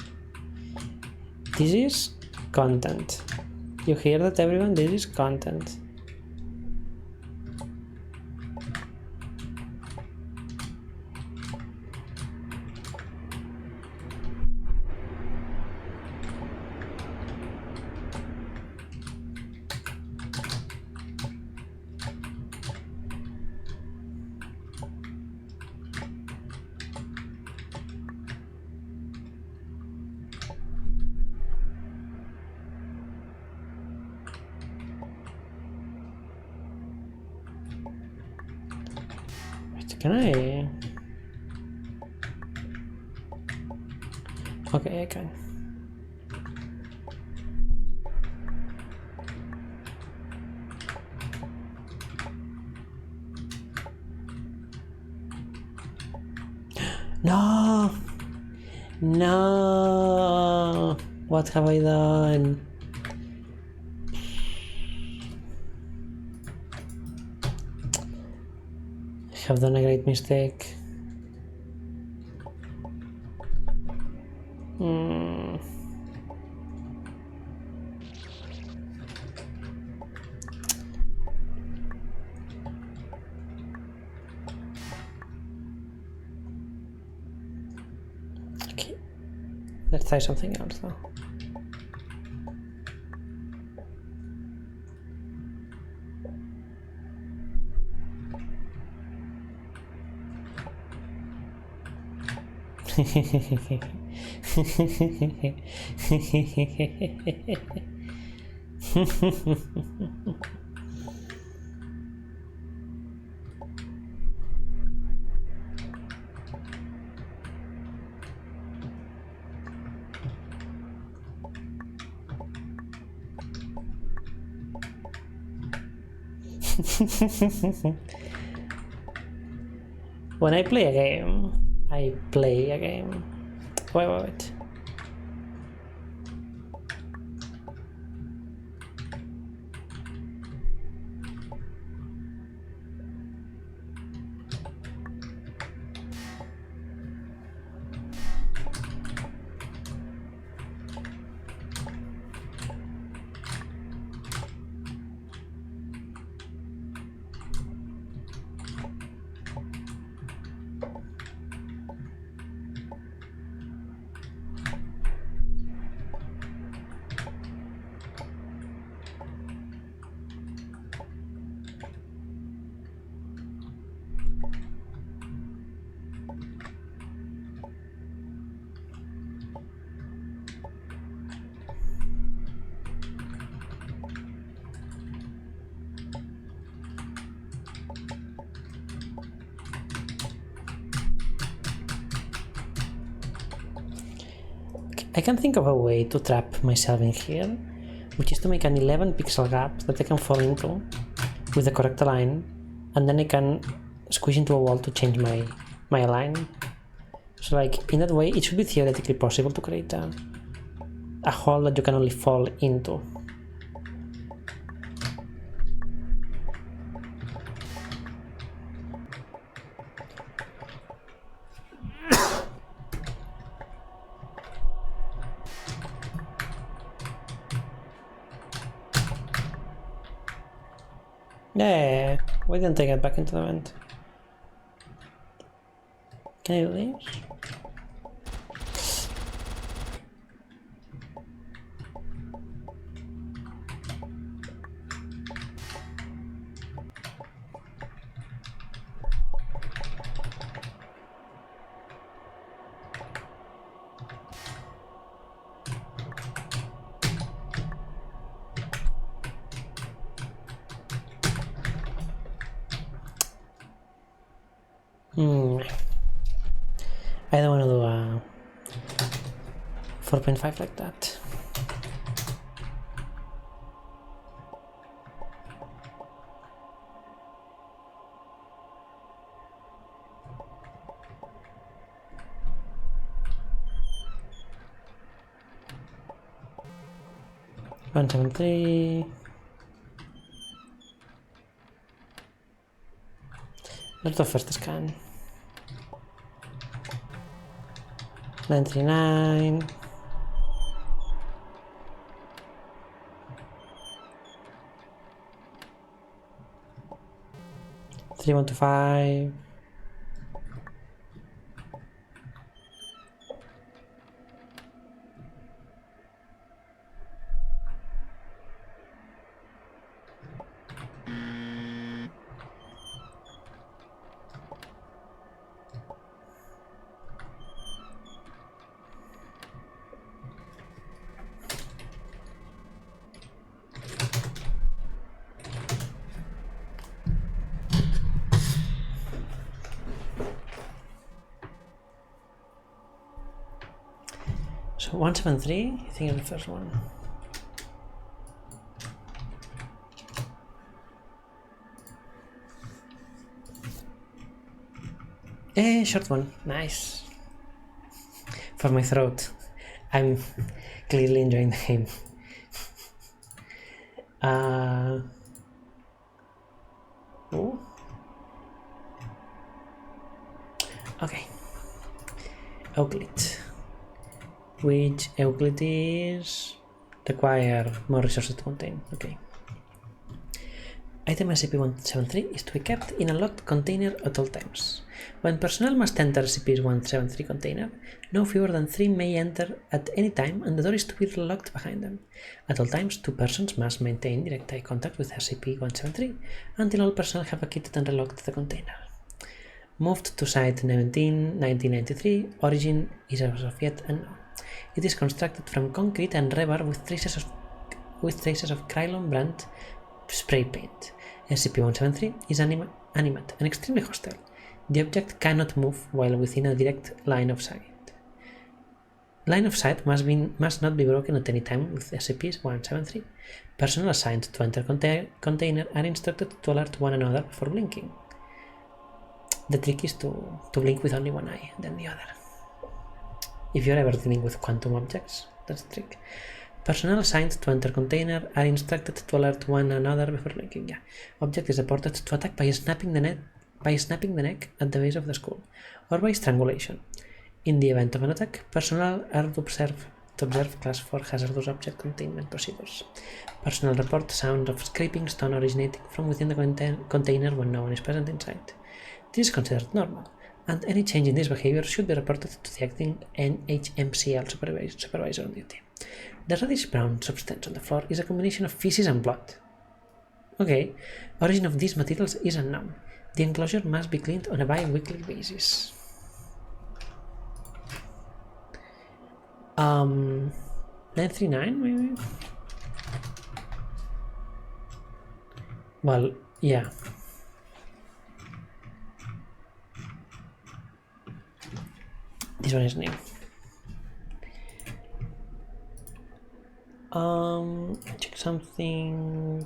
This is content. You hear that, everyone? This is content. Can I? Okay, I can. No! What have I done? Have done a great mistake. Okay, let's try something else though. When I play a game, I play a game. Wait. I can think of a way to trap myself in here, which is to make an 11 pixel gap that I can fall into with the correct align, and then I can squish into a wall to change my align. So like in that way it should be theoretically possible to create a hole that you can only fall into. Yeah, why didn't I get back into the vent? Can I do this? I don't want to do a 4.5 like that. $173. Let's do first scan. 939. Three 125. So 173, I think is the first one. Short one, nice. For my throat. I'm clearly enjoying the game. Oh. Okay. Euclid. Which Euclid is require more resources to contain. Okay. Item SCP-173 is to be kept in a locked container at all times. When personnel must enter SCP-173 container, no fewer than 3 may enter at any time, and the door is to be locked behind them. At all times, 2 persons must maintain direct eye contact with SCP-173 until all personnel have vacated and relocked the container. Moved to Site 19, 1993. Origin is as of yet unknown. It is constructed from concrete and rebar with traces of Krylon brand spray paint. SCP-173 is animate and extremely hostile. The object cannot move while within a direct line of sight. Line of sight must not be broken at any time with SCP-173. Personnel assigned to enter container are instructed to alert one another before blinking. The trick is to blink with only one eye, then the other. If you're ever dealing with quantum objects, that's the trick. Personnel assigned to enter container are instructed to alert one another before blinking. Object is reported to attack by snapping the neck at the base of the skull, or by strangulation. In the event of an attack, personnel are to observe Class 4 hazardous object containment procedures. Personnel report sound of scraping stone originating from within the container when no one is present inside. This is considered normal, and any change in this behavior should be reported to the acting NHMCL supervisor on duty. The reddish-brown substance on the floor is a combination of feces and blood. Okay, origin of these materials is unknown. The enclosure must be cleaned on a bi-weekly basis. 939 maybe? Well, yeah. This one is new. Check something.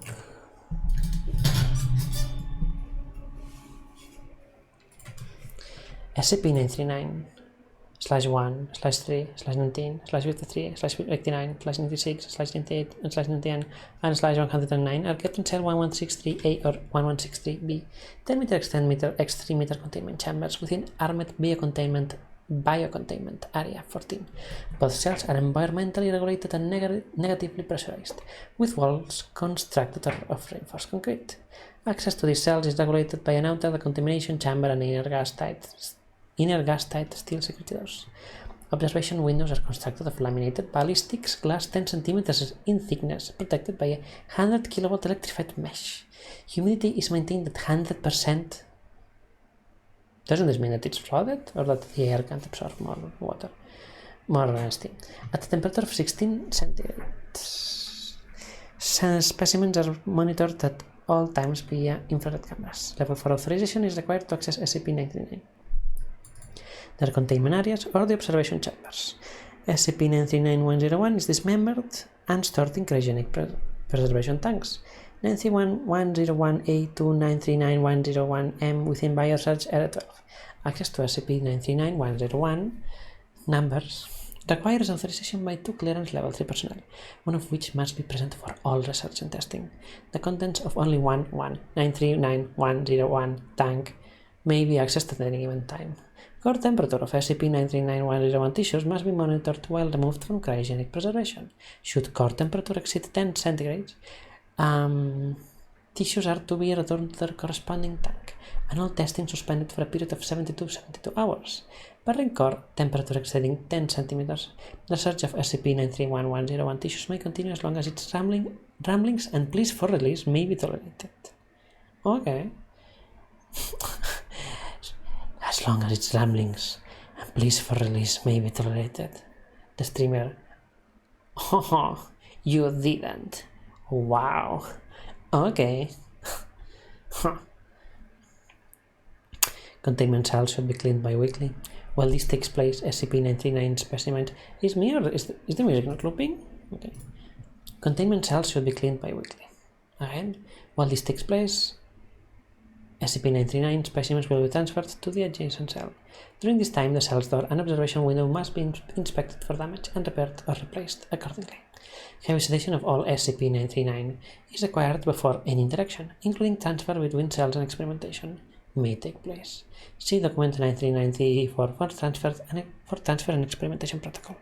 SCP-939/1/3/19/53/89/96/98/98 and /109 are kept in cell 1163A or 1163B, 10-meter x 10-meter x 3-meter containment chambers within armed biocontainment area 14. Both cells are environmentally regulated and negatively pressurized, with walls constructed of reinforced concrete. Access to these cells is regulated by an outer decontamination chamber and inner gas-tight steel security doors. Observation windows are constructed of laminated ballistics glass 10 cm in thickness, protected by a 100 kV electrified mesh. Humidity is maintained at 100%. Doesn't this mean that it's flooded, or that the air can't absorb more water, more steam? At a temperature of 16 centigrade. Specimens are monitored at all times via infrared cameras. Level 4 authorization is required to access SCP-939. Their containment areas or the observation chambers. SCP-939-101 is dismembered and stored in cryogenic preservation tanks. 931-101A to 939-101M within Biosearch Area 12. Access to SCP-939-101 numbers requires authorization by 2 clearance level 3 personnel, one of which must be present for all research and testing. The contents of only one 939-101 tank may be accessed at any given time. Core temperature of SCP-939-101 tissues must be monitored while removed from cryogenic preservation. Should core temperature exceed 10 centigrade, tissues are to be returned to their corresponding tank, and all testing suspended for a period of 72 hours. Barring core temperature exceeding 10 centimeters, the search of SCP-931-101 tissues may continue as long as its ramblings and pleas for release may be tolerated. Okay. As long as its ramblings and pleas for release may be tolerated. The streamer. Oh, you didn't. Wow. Okay. Containment cells should be cleaned bi-weekly. While this takes place, SCP-939 specimen is me, or is the music not looping? Okay. Containment cells should be cleaned bi-weekly. Again, while this takes place, SCP-939 specimens will be transferred to the adjacent cell. During this time, the cell's door and observation window must be inspected for damage and repaired or replaced accordingly. Heavy sedation of all SCP-939 is required before any interaction, including transfer between cells and experimentation, may take place. See document 939-34 for transfer and experimentation protocol.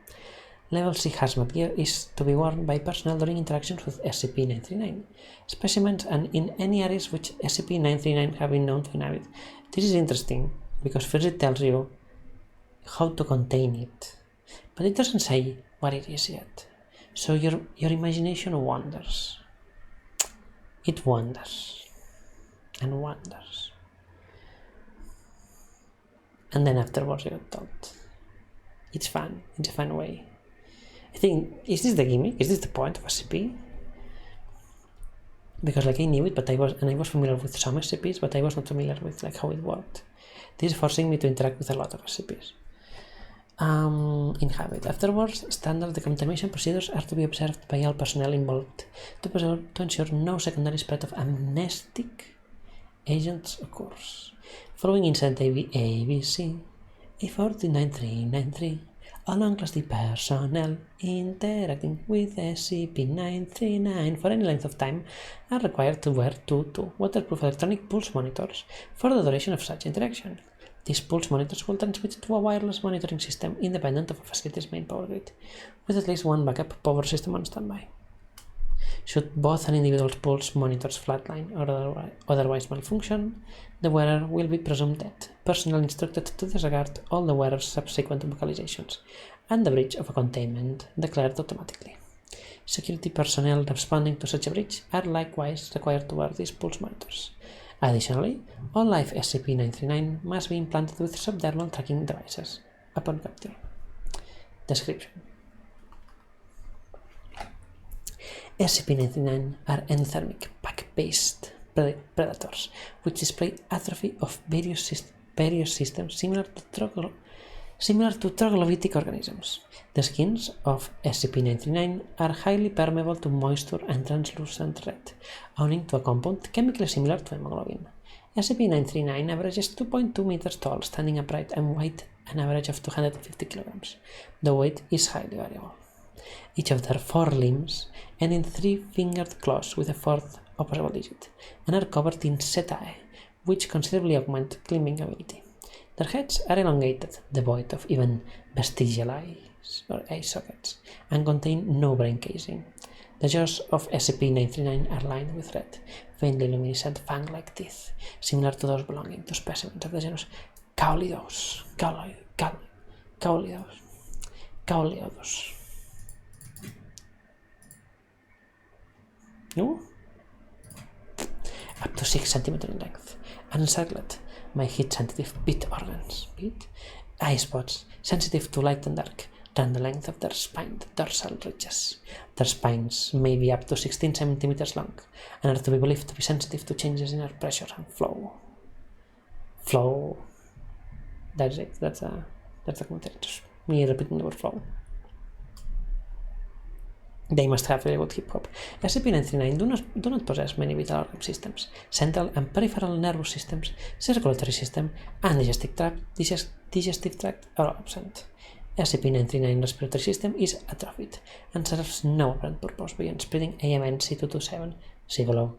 Level C hazmat gear is to be worn by personnel during interactions with SCP-939 specimens and in any areas which SCP-939 have been known to inhabit. This is interesting because first it tells you how to contain it, but it doesn't say what it is yet. So your imagination wanders. It wanders and wanders. and then afterwards you got told. It's fun. It's a fun way. I think, is this the gimmick? Is this the point of SCP? Because I knew it, I was familiar with some SCPs, but I was not familiar with how it worked. This is forcing me to interact with a lot of SCPs. Inhabit. Afterwards, standard decontamination procedures are to be observed by all personnel involved to ensure no secondary spread of amnestic agents occurs. Following incident ABC, A409393, all non-class D personnel interacting with SCP-939 for any length of time are required to wear two waterproof electronic pulse monitors for the duration of such interaction. These pulse monitors will transmit to a wireless monitoring system independent of a facility's main power grid, with at least one backup power system on standby. Should both an individual's pulse monitors flatline or otherwise malfunction, the wearer will be presumed dead. Personnel instructed to disregard all the wearer's subsequent vocalizations, and the breach of a containment declared automatically. Security personnel responding to such a breach are likewise required to wear these pulse monitors. Additionally, all live SCP-939 must be implanted with subdermal tracking devices upon capture. Description: SCP-939 are endothermic, pack-based predators which display atrophy of various systems similar to troglodytic organisms. The skins of SCP-939 are highly permeable to moisture and translucent red, owing to a compound chemically similar to hemoglobin. SCP-939 averages 2.2 meters tall, standing upright, and weighs an average of 250 kilograms. The weight is highly variable. Each of their 4 limbs end in 3-fingered claws with a 4th opposable digit, and are covered in setae, which considerably augment climbing ability. Their heads are elongated, devoid of even vestigial eyes or eye sockets, and contain no brain casing. The jaws of SCP-939 are lined with red, faintly luminescent fang-like teeth, similar to those belonging to specimens of the genus Caulidus. Up to 6 cm in length, and encircled by heat-sensitive pit organs, eye spots, sensitive to light and dark, run the length of their spined dorsal ridges. Their spines may be up to 16 centimeters long, and are to be believed to be sensitive to changes in air pressure and flow. That's it. That's a commentary. Just me repeating the word flow. They must have very good hip-hop. SCP-939 do not possess many vital organ systems, central and peripheral nervous systems, circulatory system, and digestive tract are absent. SCP-939 respiratory system is atrophied and serves no apparent purpose beyond spreading AMN C227, see below.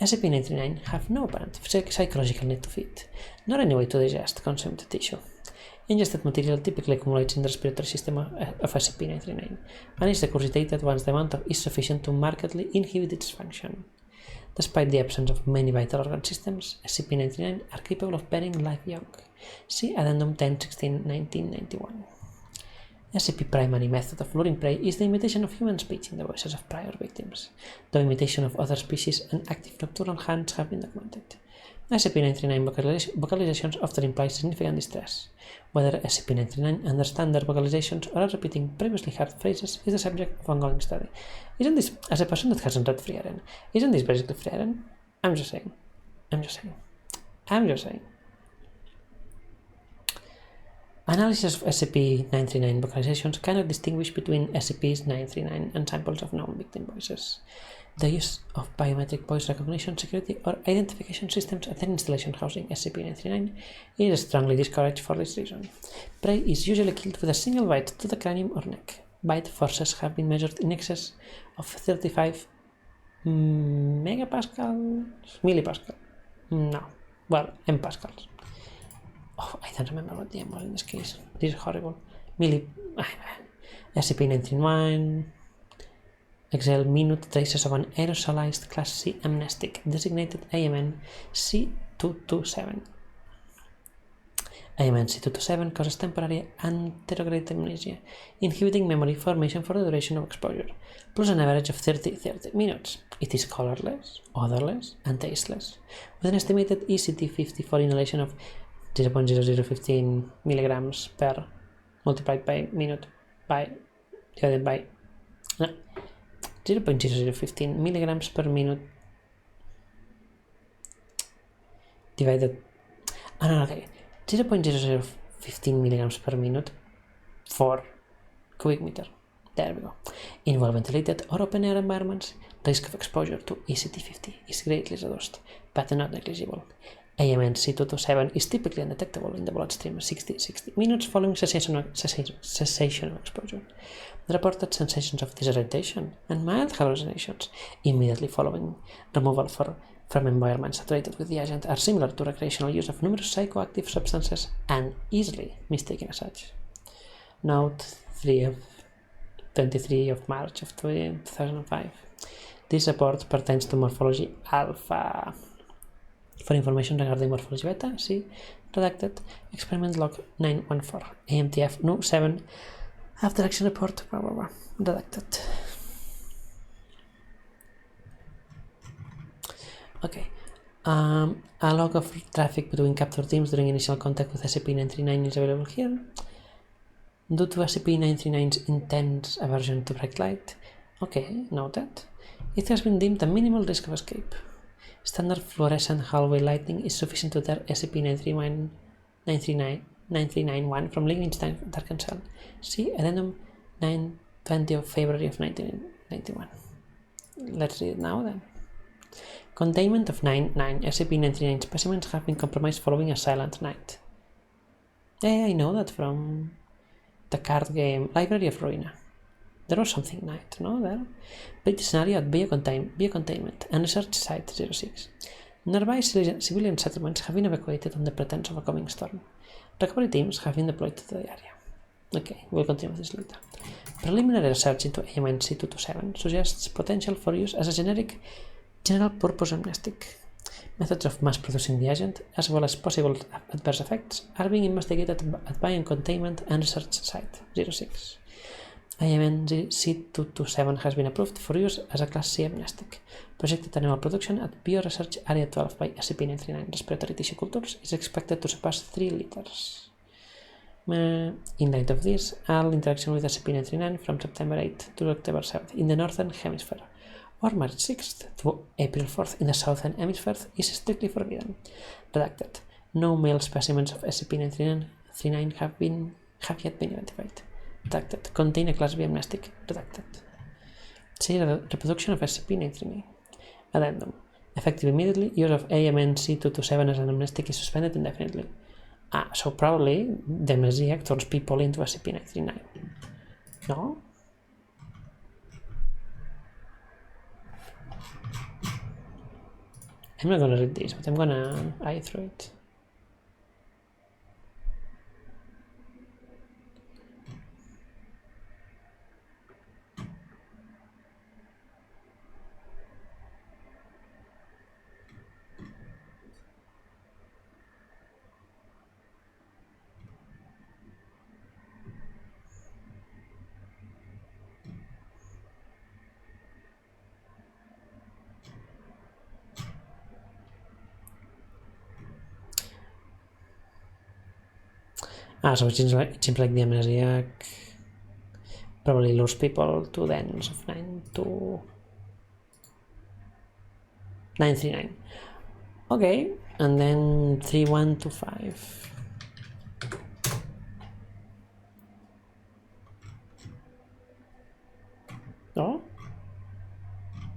SCP-939 have no apparent psychological need to feed, nor any way to digest consumed tissue. Ingested material typically accumulates in the respiratory system of SCP-939 and is regurgitated once the amount is sufficient to markedly inhibit its function. Despite the absence of many vital organ systems, SCP-939 are capable of bearing live young. See Addendum 10-16-1991. SCP primary method of luring prey is the imitation of human speech in the voices of prior victims, though imitation of other species and active nocturnal hunts have been documented. SCP-939 vocalizations often imply significant distress. Whether SCP-939 understands their vocalizations or are repeating previously heard phrases is the subject of ongoing study. Isn't this, as a person that hasn't read Frieren, isn't this basically Frieren? I'm just saying. Analysis of SCP-939 vocalizations cannot distinguish between SCP-939 and samples of known victim voices. The use of biometric voice recognition, security, or identification systems at an installation housing SCP-939 is strongly discouraged for this reason. Prey is usually killed with a single bite to the cranium or neck. Bite forces have been measured in excess of 35 millipascals. MPascals. Oh, I don't remember what the M was in this case. This is horrible. SCP-939 exhale minute traces of an aerosolized Class C amnestic designated AMN C227. AMN C227 causes temporary anterograde amnesia, inhibiting memory formation for the duration of exposure, plus an average of 30 minutes. It is colorless, odorless, and tasteless, with an estimated ECT50 for inhalation of 0.0015 milligrams per multiplied by minute by divided by 0.0015 milligrams per minute divided 0.0015 milligrams per minute for cubic meter. There we go. In well-ventilated or open-air environments, risk of exposure to ECT50 is greatly reduced, but not negligible. AMN C227 is typically undetectable in the bloodstream 60 minutes following cessation of exposure. The reported sensations of disorientation and mild hallucinations immediately following removal from environments saturated with the agent are similar to recreational use of numerous psychoactive substances and easily mistaken as such. Note 23 of March of 2005. This report pertains to morphology alpha. For information regarding morphology beta, see redacted experiment log 914 AMTF no 7 after action report redacted. Okay. A log of traffic between capture teams during initial contact with SCP-939 is available here. Due to SCP-939's intense aversion to bright light, okay, noted, it has been deemed a minimal risk of escape. Standard fluorescent hallway lighting is sufficient to deter SCP-931 from leaving its darkened cell. See addendum 920 of February of 1991. Let's read it now then. Containment of 9 SCP-939 specimens have been compromised following a silent night. I know that from the card game Library of Ruina. There was something night, no? There. Page scenario at Biocontainment and Research Site 06. Nearby civilian settlements have been evacuated on the pretense of a coming storm. Recovery teams have been deployed to the area. Okay, we'll continue with this later. Preliminary research into AMN C227 suggests potential for use as a general-purpose amnestic. Methods of mass-producing the agent, as well as possible adverse effects, are being investigated at Biocontainment and Research Site 06. AMN C227 has been approved for use as a Class C amnestic. Projected annual production at Bioresearch Area 12 by SCP-939 respiratory tissue cultures is expected to surpass 3 liters. In light of this, all interaction with SCP-939 from September 8th to October 7th in the Northern Hemisphere or March 6th to April 4th in the Southern Hemisphere is strictly forbidden. Redacted. No male specimens of SCP-939 have yet been identified. Redacted. Contain a Class B amnestic. Redacted. See reproduction of SCP-939. Addendum. Effective immediately, use of AMN C227 as an amnestic is suspended indefinitely. So probably the Messiah turns people into SCP-939. No? I'm not gonna read this, but I'm gonna eye through it. So it seems like the amnesiac probably lures people to the ends of 939. Okay, and then 3125. Oh?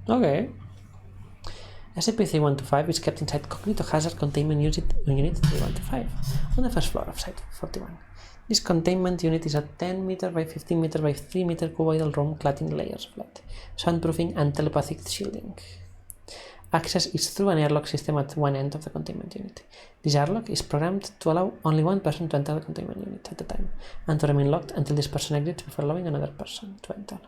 Okay. SCP-3125 is kept inside Cognitohazard Containment Unit 3125 on the first floor of Site 41. This containment unit is a 10 meter by 15 meter by 3 meter cuboidal room clad in layers of light, soundproofing and telepathic shielding. Access is through an airlock system at one end of the containment unit. This airlock is programmed to allow only one person to enter the containment unit at a time, and to remain locked until this person exits before allowing another person to enter.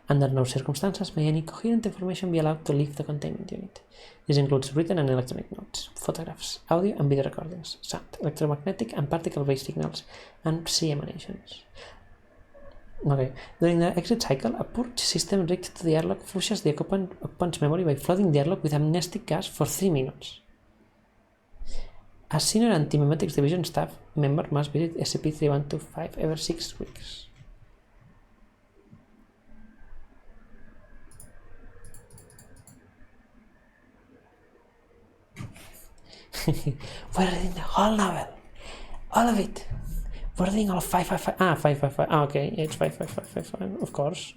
Under no circumstances may any coherent information be allowed to leave the containment unit. This includes written and electronic notes, photographs, audio and video recordings, sound, electromagnetic and particle-based signals, and psi emanations. Okay. During the exit cycle, a purge system rigged to the airlock flushes the occupant's memory by flooding the airlock with amnestic gas for 3 minutes. A senior anti-memetics division staff member must visit SCP-3125 every 6 weeks. We're reading the whole novel. All of it. We're reading all 555. 555. Okay, it's 55555, of course.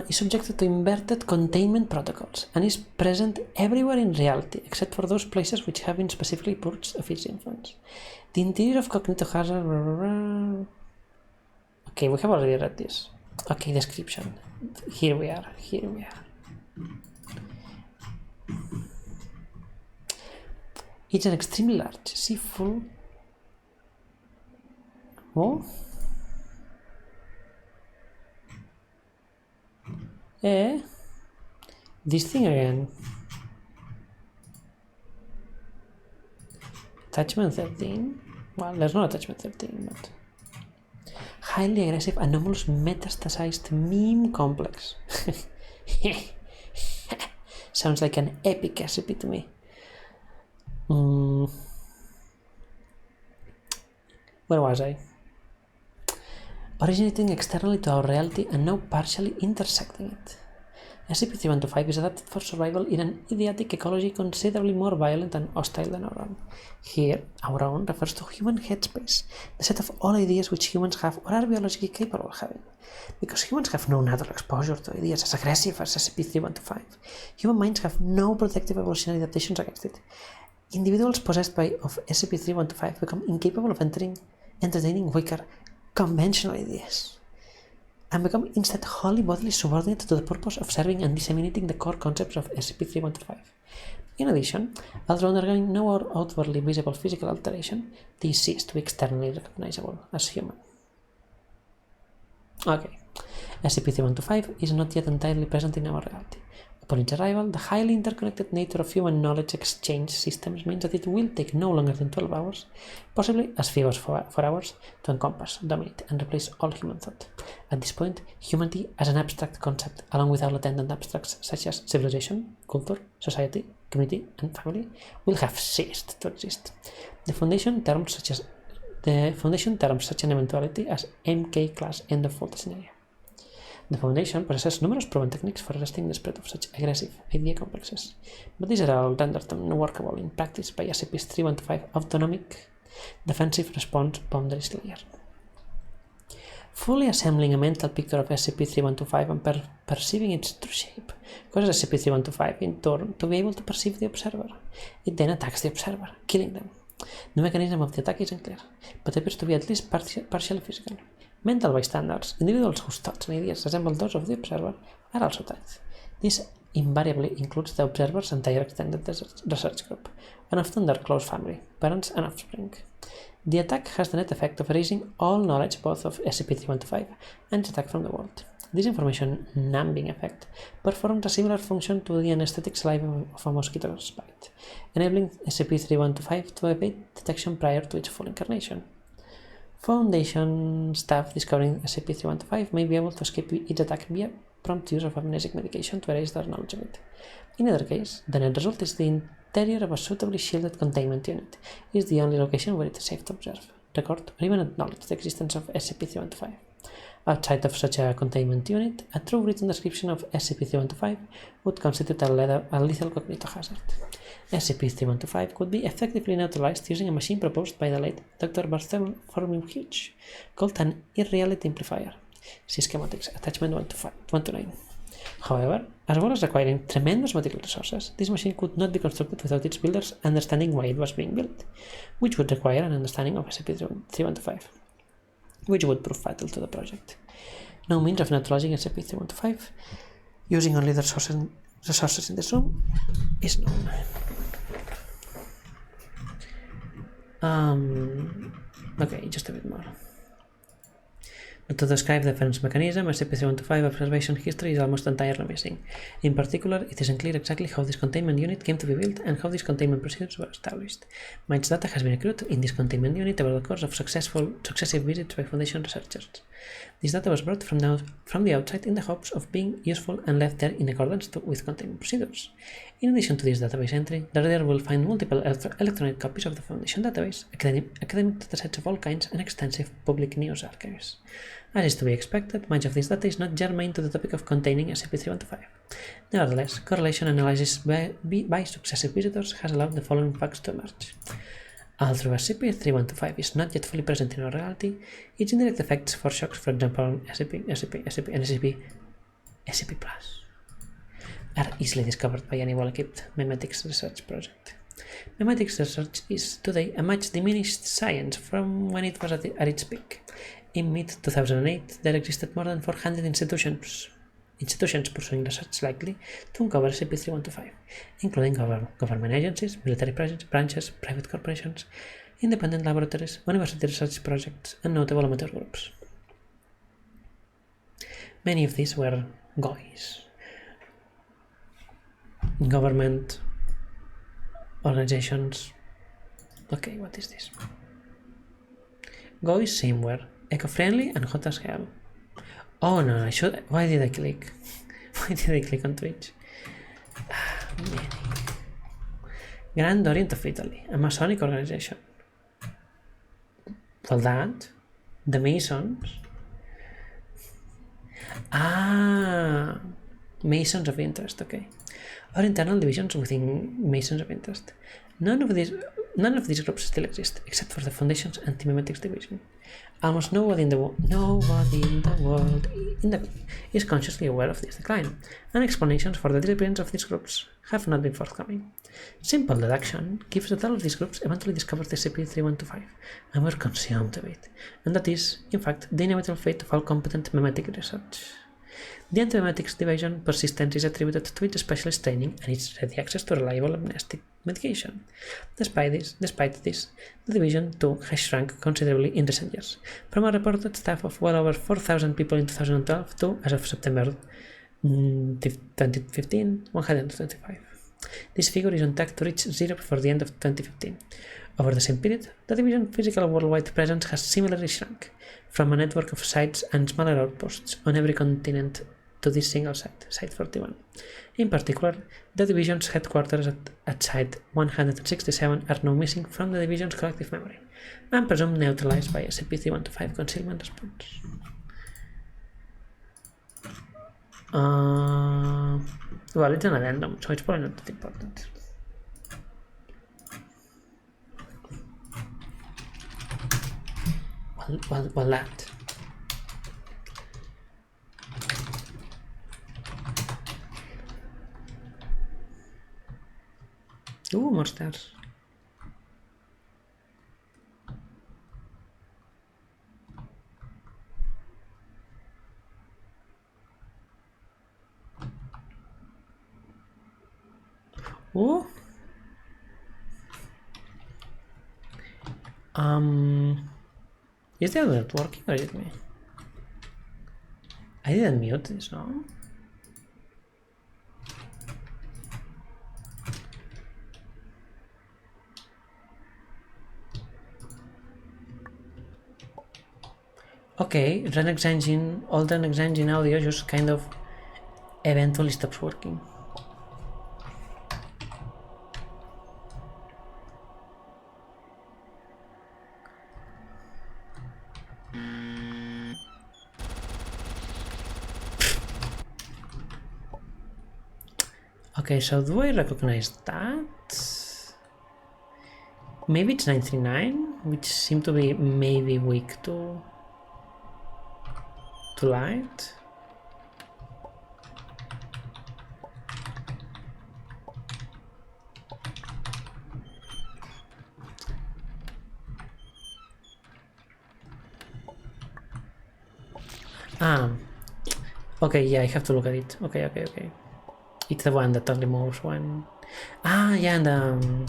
Is subjected to inverted containment protocols and is present everywhere in reality except for those places which have been specifically purged of its influence. The interior of cognitive hazard. Okay, we have already read this. Okay, description. Here we are. It's an extremely large, full. Oh. This thing again. Attachment 13. Well, there's no attachment 13, but highly aggressive, anomalous, metastasized meme complex. Sounds like an epic SCP to me. Where was I? Originating externally to our reality and now partially intersecting it. SCP-3125 is adapted for survival in an idiotic ecology considerably more violent and hostile than our own. Here, our own refers to human headspace, the set of all ideas which humans have or are biologically capable of having. Because humans have no natural exposure to ideas as aggressive as SCP-3125, human minds have no protective evolutionary adaptations against it. Individuals possessed of SCP-3125 become incapable of entertaining weaker, conventional ideas, and become instead wholly bodily subordinate to the purpose of serving and disseminating the core concepts of SCP-3125. In addition, although undergoing no outwardly visible physical alteration, they cease to be externally recognizable as human. Okay, SCP-3125 is not yet entirely present in our reality. Upon its arrival, the highly interconnected nature of human knowledge exchange systems means that it will take no longer than 12 hours, possibly as few as 4 hours, to encompass, dominate, and replace all human thought. At this point, humanity as an abstract concept, along with all attendant abstracts such as civilization, culture, society, community, and family, will have ceased to exist. The Foundation terms such an eventuality as MK-class end-of-fault scenario. The Foundation possesses numerous proven techniques for arresting the spread of such aggressive idea complexes, but these are all rendered unworkable in practice by SCP-3125 autonomic defensive response boundaries layer. Fully assembling a mental picture of SCP-3125 and perceiving its true shape causes SCP-3125 in turn to be able to perceive the observer. It then attacks the observer, killing them. The mechanism of the attack isn't clear, but appears to be at least partially physical. Mental bystanders, individuals whose thoughts and ideas resemble those of the observer, are also attacked. This invariably includes the observer's entire extended research group, and often their close family, parents and offspring. The attack has the net effect of erasing all knowledge both of SCP-3125 and its attack from the world. This information numbing effect performs a similar function to the anesthetic saliva of a mosquito's bite, enabling SCP-3125 to evade detection prior to its full incarnation. Foundation staff discovering SCP-3125 may be able to escape its attack via prompt use of amnesic medication to erase their knowledge of it. In either case, the net result is the interior of a suitably shielded containment unit. It is the only location where it is safe to observe, record, or even acknowledge the existence of SCP-3125. Outside of such a containment unit, a true written description of SCP-3125 would constitute a lethal cognitive hazard. SCP-3125 could be effectively neutralized using a machine proposed by the late Dr. Bartholomew Hughes, called an irreality amplifier. See schematics, attachment 129. However, as well as requiring tremendous material resources, this machine could not be constructed without its builders understanding why it was being built, which would require an understanding of SCP-315, which would prove fatal to the project. No means of neutralizing SCP-315 using only the resources in this room is known. Okay, just a bit more. To describe the defense mechanism, SCP-3125 observation history is almost entirely missing. In particular, it isn't clear exactly how this containment unit came to be built and how these containment procedures were established. Much data has been accrued in this containment unit over the course of successive visits by Foundation researchers. This data was brought from the outside in the hopes of being useful and left there in accordance with containment procedures. In addition to this database entry, the reader will find multiple electronic copies of the Foundation database, academic datasets of all kinds, and extensive public news archives. As is to be expected, much of this data is not germane to the topic of containing SCP-3125. Nevertheless, correlation analysis by successive visitors has allowed the following facts to emerge. Although SCP-3125 is not yet fully present in our reality, its indirect effects for shocks, for example, on SCP, and SCP+, are easily discovered by any well-equipped memetics research project. Memetics research is today a much diminished science from when it was at its peak. In mid-2008, there existed more than 400 institutions pursuing research likely to uncover SCP-3125, including government agencies, military branches, private corporations, independent laboratories, university research projects, and notable amateur groups. Many of these were GOIs, government organizations. Okay, what is this? GOIs same were eco-friendly and hot as hell. Oh no, why did I click? Why did I click on Twitch? Grand Orient of Italy, a Masonic organization. Well, that? The Masons? Masons of Interest, okay. Or internal divisions within Masons of Interest. None of these groups still exist, except for the Foundation's Anti-Memetics Division. Almost nobody in the world is consciously aware of this decline, and explanations for the disappearance of these groups have not been forthcoming. Simple deduction gives that all of these groups eventually discovered SCP-3125 and were consumed of it, and that is, in fact, the inevitable fate of all competent memetic research. The Anti-Memetics Division persistence is attributed to its specialist training and its ready access to reliable amnestic medication. Despite this, the division too has shrunk considerably in recent years, from a reported staff of well over 4,000 people in 2012 to, as of September 2015, 125. This figure is on track to reach zero before the end of 2015. Over the same period, the division's physical worldwide presence has similarly shrunk, from a network of sites and smaller outposts on every continent to this single site, Site 41. In particular, the division's headquarters at Site 167 are now missing from the division's collective memory, and presumed neutralized by SCP-3125 concealment response. Well, it's an addendum, so it's probably not that important. Well, that. Ooh, more stairs. Ooh. Is the alert working or is it me? I didn't mute this, no? Okay, Renix engine, old Renix engine audio just kind of eventually stops working. Okay, so do I recognize that? Maybe it's 939, which seem to be maybe weak to light. Okay, yeah, I have to look at it. Okay. It's the one that only moves when... yeah, and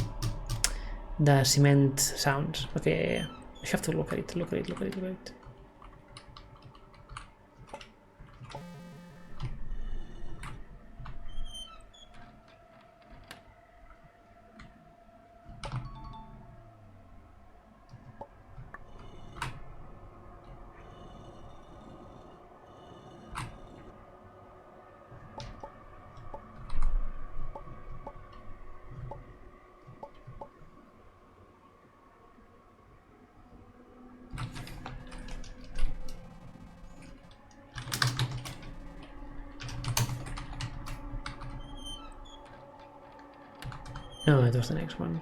the cement sounds. Okay, yeah. I have to look at it. No, it was the next one.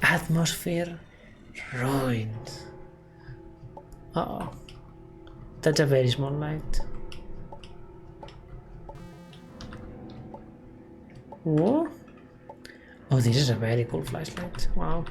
Atmosphere ruined. Uh-oh. That's a very small light. Whoa. Oh, this is a very cool flashlight. Wow.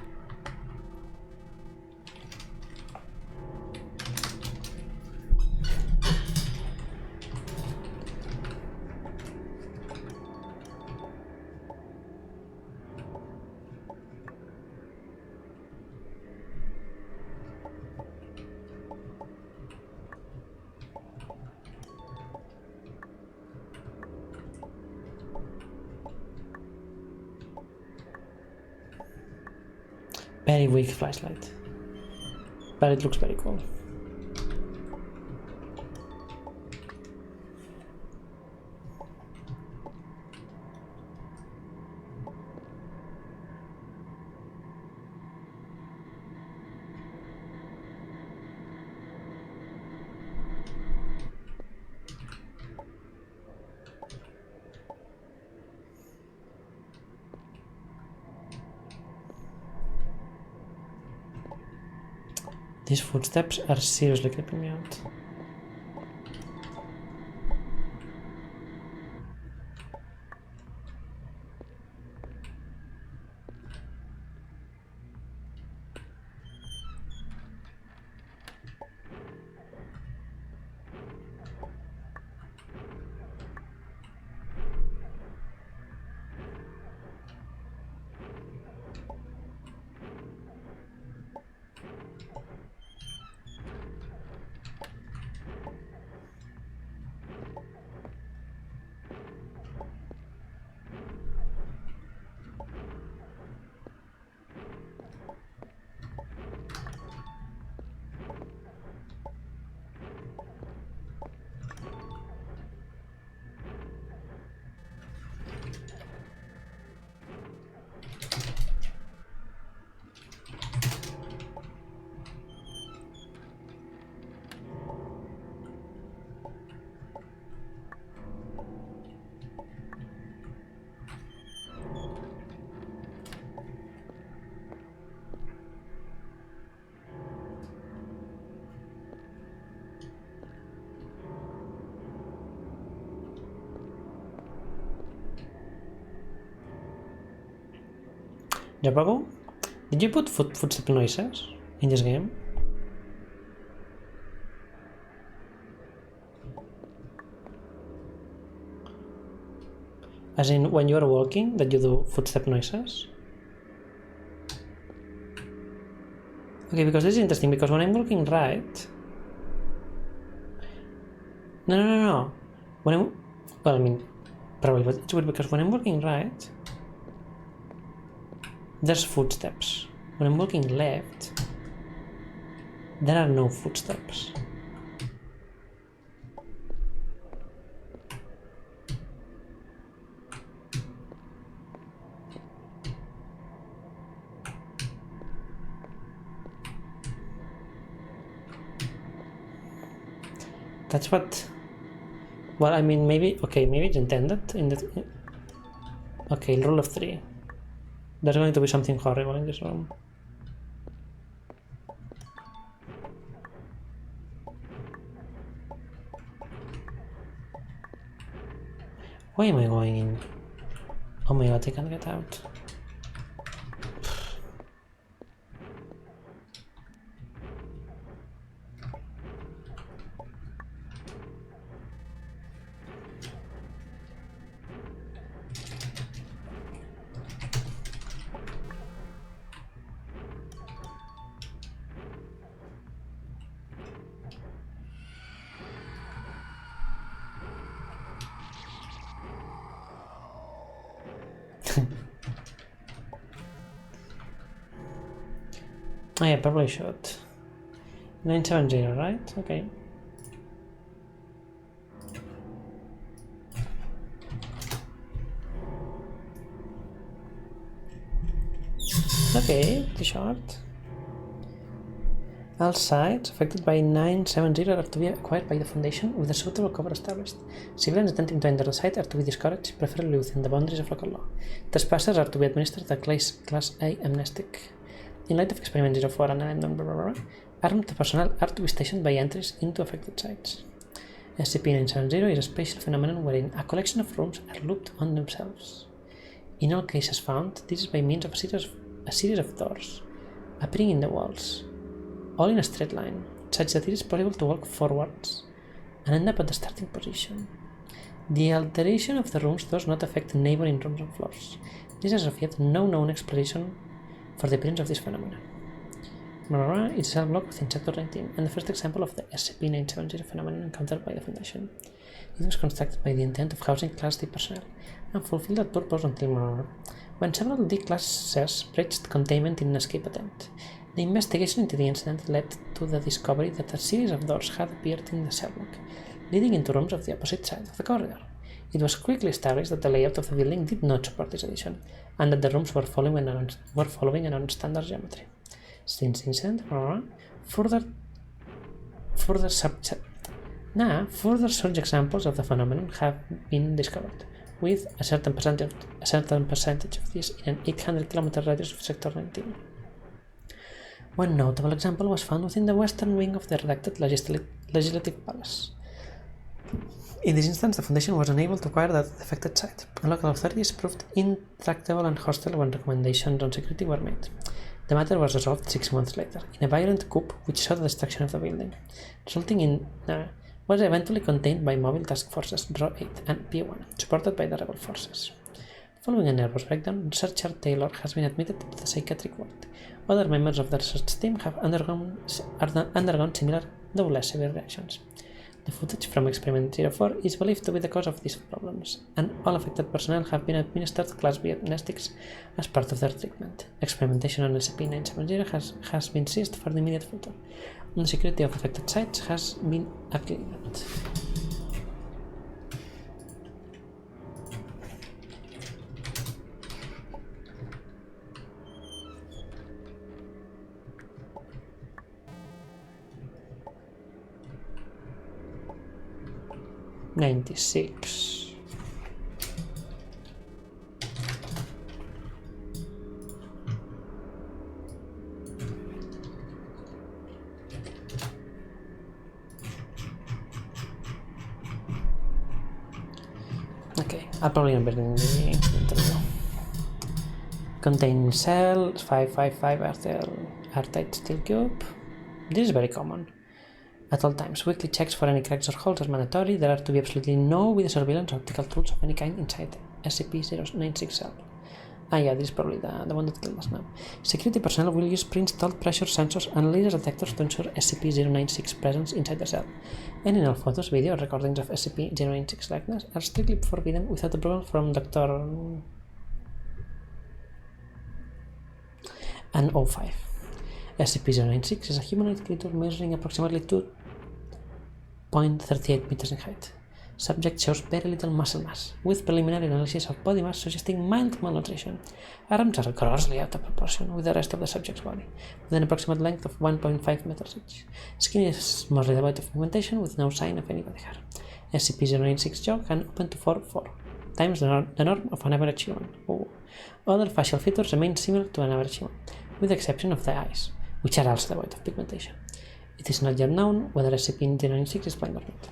Very weak flashlight, but it looks very cool. These footsteps are seriously creeping me out. Japago, did you put footstep noises in this game? As in, when you are walking, that you do footstep noises? Okay, because this is interesting, because when I'm walking right... No. When I'm... Well, I mean, probably, but it's weird because when I'm walking right... There's footsteps. When I'm walking left, there are no footsteps. That's what... Well, I mean, maybe... Okay, maybe it's intended in the... Okay, rule of 3. There's going to be something horrible in this room. Why am I going in? Oh my god, I can't get out. Oh yeah, probably should. 970, right? Okay. Okay, pretty short. All sites affected by 970 are to be acquired by the Foundation with a suitable cover established. Civilians attempting to enter the site are to be discouraged, preferably within the boundaries of local law. Trespassers are to be administered a Class A amnestic. In light of Experiment 04 and armed personnel are to be stationed by entries into affected sites. SCP-970 is a spatial phenomenon wherein a collection of rooms are looped on themselves. In all cases found, this is by means of a series of doors appearing in the walls, all in a straight line, such that it is possible to walk forwards and end up at the starting position. The alteration of the rooms does not affect neighboring rooms and floors. There is as of yet no known explanation for the appearance of this phenomenon. It is a cell block within Sector 19, and the first example of the SCP-970 phenomenon encountered by the Foundation. It was constructed by the intent of housing Class D personnel, and fulfilled that purpose until when several D classes breached containment in an escape attempt. The investigation into the incident led to the discovery that a series of doors had appeared in the cell block, leading into rooms of the opposite side of the corridor. It was quickly established that the layout of the building did not support this addition, and that the rooms were following a non-standard geometry. Since the incident, further such examples of the phenomenon have been discovered, with a certain percentage of these in an 800-kilometer radius of Sector 19. One notable example was found within the western wing of the redacted Legislative Palace. In this instance, the Foundation was unable to acquire that affected site, and local authorities proved intractable and hostile when recommendations on security were made. The matter was resolved 6 months later, in a violent coup which saw the destruction of the building, resulting in was eventually contained by mobile task forces RAW 8 and P1, supported by the rebel forces. Following a nervous breakdown, researcher Taylor has been admitted to the psychiatric ward. Other members of the research team have undergone similar, though less severe reactions. The footage from Experiment 04 is believed to be the cause of these problems, and all affected personnel have been administered Class B amnestics as part of their treatment. Experimentation on SCP-970 has been ceased for the immediate future, and the security of affected sites has been upgraded. '96. Okay, I'll probably not be in the interview. Contain cells, 555 R-type steel cube. This is very common. At all times, weekly checks for any cracks or holes are mandatory. There are to be absolutely no video surveillance or optical tools of any kind inside SCP-096 cell. Yeah, this is probably the one that killed us now. Security personnel will use pre-installed pressure sensors and laser detectors to ensure SCP-096 presence inside the cell. Any all photos, video, or recordings of SCP-096 likeness are strictly forbidden without approval from Dr. and 05. SCP-096 is a humanoid creature measuring approximately 2.38 meters in height. Subject shows very little muscle mass, with preliminary analysis of body mass suggesting mild malnutrition. Arms are grossly out of proportion with the rest of the subject's body, with an approximate length of 1.5 meters each. Skin is mostly devoid of pigmentation, with no sign of any body hair. SCP-096 jaw can open to 4 times the norm of an average human. Other facial features remain similar to an average human, with the exception of the eyes, which are also devoid of pigmentation. It is not yet known whether SCP-096 is blind or not.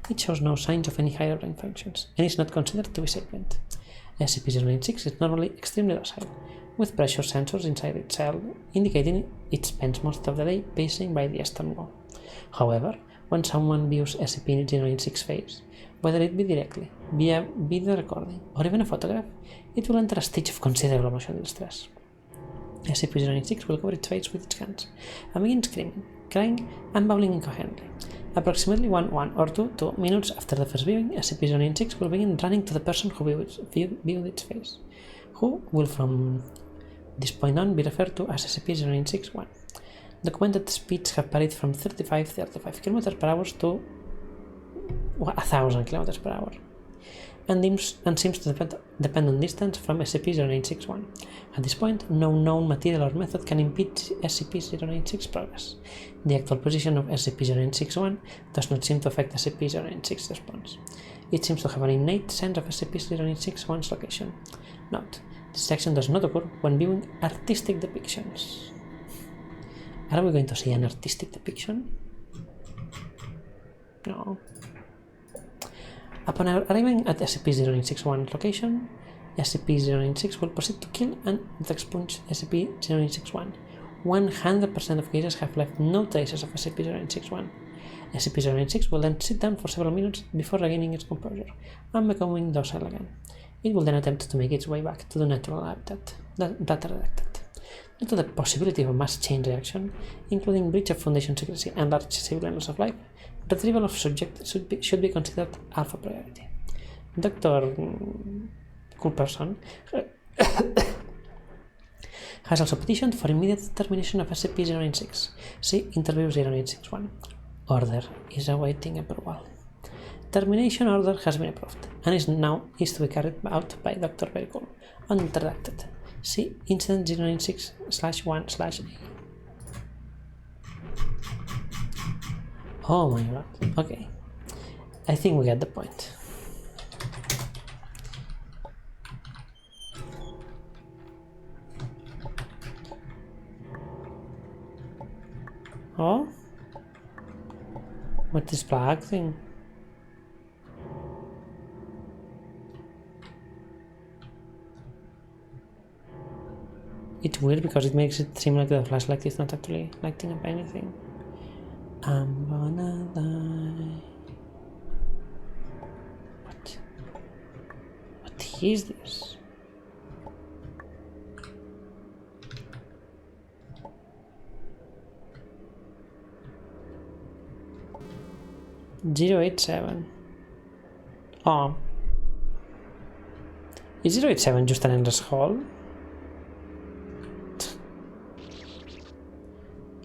It shows no signs of any higher brain functions, and is not considered to be sapient. SCP-096 is normally extremely docile, with pressure sensors inside its cell indicating it spends most of the day pacing by the eastern wall. However, when someone views SCP-096 face, whether it be directly, via video recording, or even a photograph, it will enter a stage of considerable emotional distress. SCP-096 will cover its face with its hands and begin screaming, crying, and babbling incoherently. Approximately 1 or 2 minutes after the first viewing, SCP-096 will begin running to the person who viewed its face, who will from this point on be referred to as SCP-0961. Documented speeds have varied from 35 km per hour to 1,000 km per hour, and seems to depend on distance from SCP-0961. At this point, no known material or method can impede SCP-096 progress. The actual position of SCP-0961 does not seem to affect SCP-096 response. It seems to have an innate sense of SCP-096's location. Note: this section does not occur when viewing artistic depictions. Are we going to see an artistic depiction? No. Upon arriving at SCP-0961's location, SCP-096 will proceed to kill and expunge SCP-061. 100% of cases have left no traces of SCP-061. SCP-096 will then sit down for several minutes before regaining its composure and becoming docile again. It will then attempt to make its way back to the natural habitat that detected. Due to the possibility of a mass chain reaction, including breach of Foundation secrecy and large civilian loss of life, retrieval of subject should be considered alpha priority. Dr. Cool Person has also petitioned for immediate termination of SCP-096. See Interview 0861. Order is awaiting approval. Termination order has been approved and is to be carried out by Dr. Very Cool, unredacted. See Incident 096/1/A. Oh my god, okay. I think we get the point. Oh? What this flag thing? It's weird because it makes it seem like the flashlight is not actually lighting up anything. I'm gonna die. What is this? .087. Oh. Is 087 just an endless hall?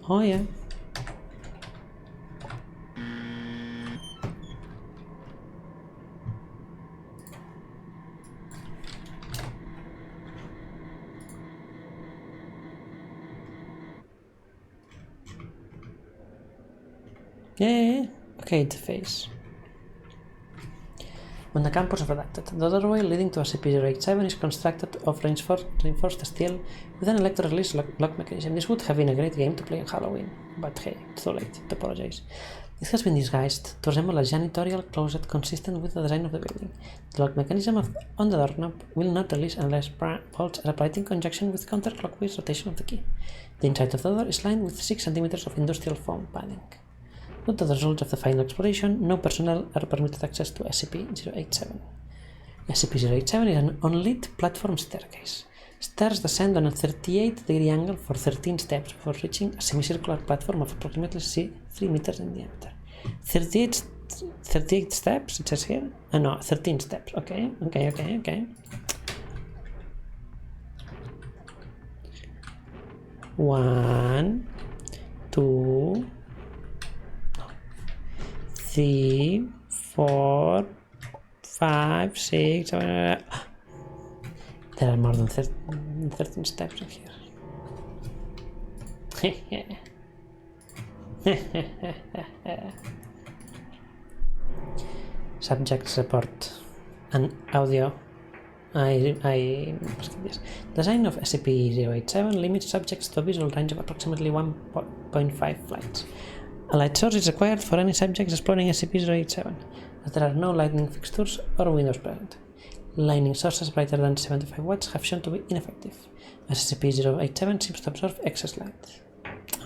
Oh yeah. Yeah. Okay, the face. When the campus is redacted, the doorway leading to SCP-087 is constructed of reinforced steel with an electro-release lock mechanism. This would have been a great game to play on Halloween, but hey, it's too late to apologize. It has been disguised to resemble a janitorial closet consistent with the design of the building. The lock mechanism on the doorknob will not release unless bolts are applied in conjunction with counterclockwise rotation of the key. The inside of the door is lined with 6 cm of industrial foam padding. Note that as a result of the final exploration, no personnel are permitted access to SCP-087. SCP-087 is an unlit platform staircase. Stairs descend on a 38-degree angle for 13 steps before reaching a semicircular platform of approximately 3 meters in diameter. 38 steps, it says here? No, 13 steps. Okay. 1, 2, 3, 4, 5, 6, 7. There are more than 13 steps in here. Subjects report and audio. I skip this. Design of SCP-087 limits subjects to a visual range of approximately 1.5 flights. A light source is required for any subjects exploring SCP-087, as there are no lighting fixtures or windows present. Lighting sources brighter than 75 watts have shown to be ineffective, as SCP-087 seems to absorb excess light.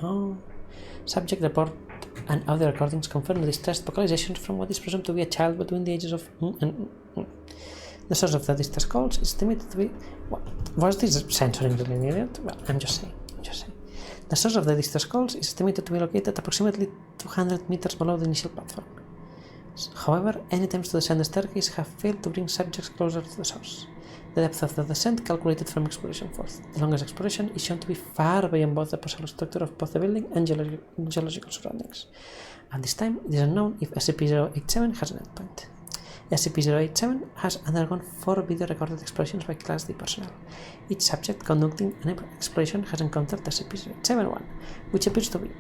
Oh. Subject report and audio recordings confirm the distressed vocalizations from what is presumed to be a child between the ages of The source of the distress calls is estimated to be... What? Was this censoring really needed? Well, I'm just saying. The source of the distress calls is estimated to be located approximately 200 meters below the initial platform. However, any attempts to descend the staircase have failed to bring subjects closer to the source. the depth of the descent calculated from exploration force. The longest exploration is shown to be far beyond both the possible structure of both the building and geological surroundings. At this time, it is unknown if SCP-087 has an endpoint. SCP-087 has undergone 4 video recorded explorations by Class D personnel. Each subject conducting an exploration has encountered SCP-087-1, which appears to be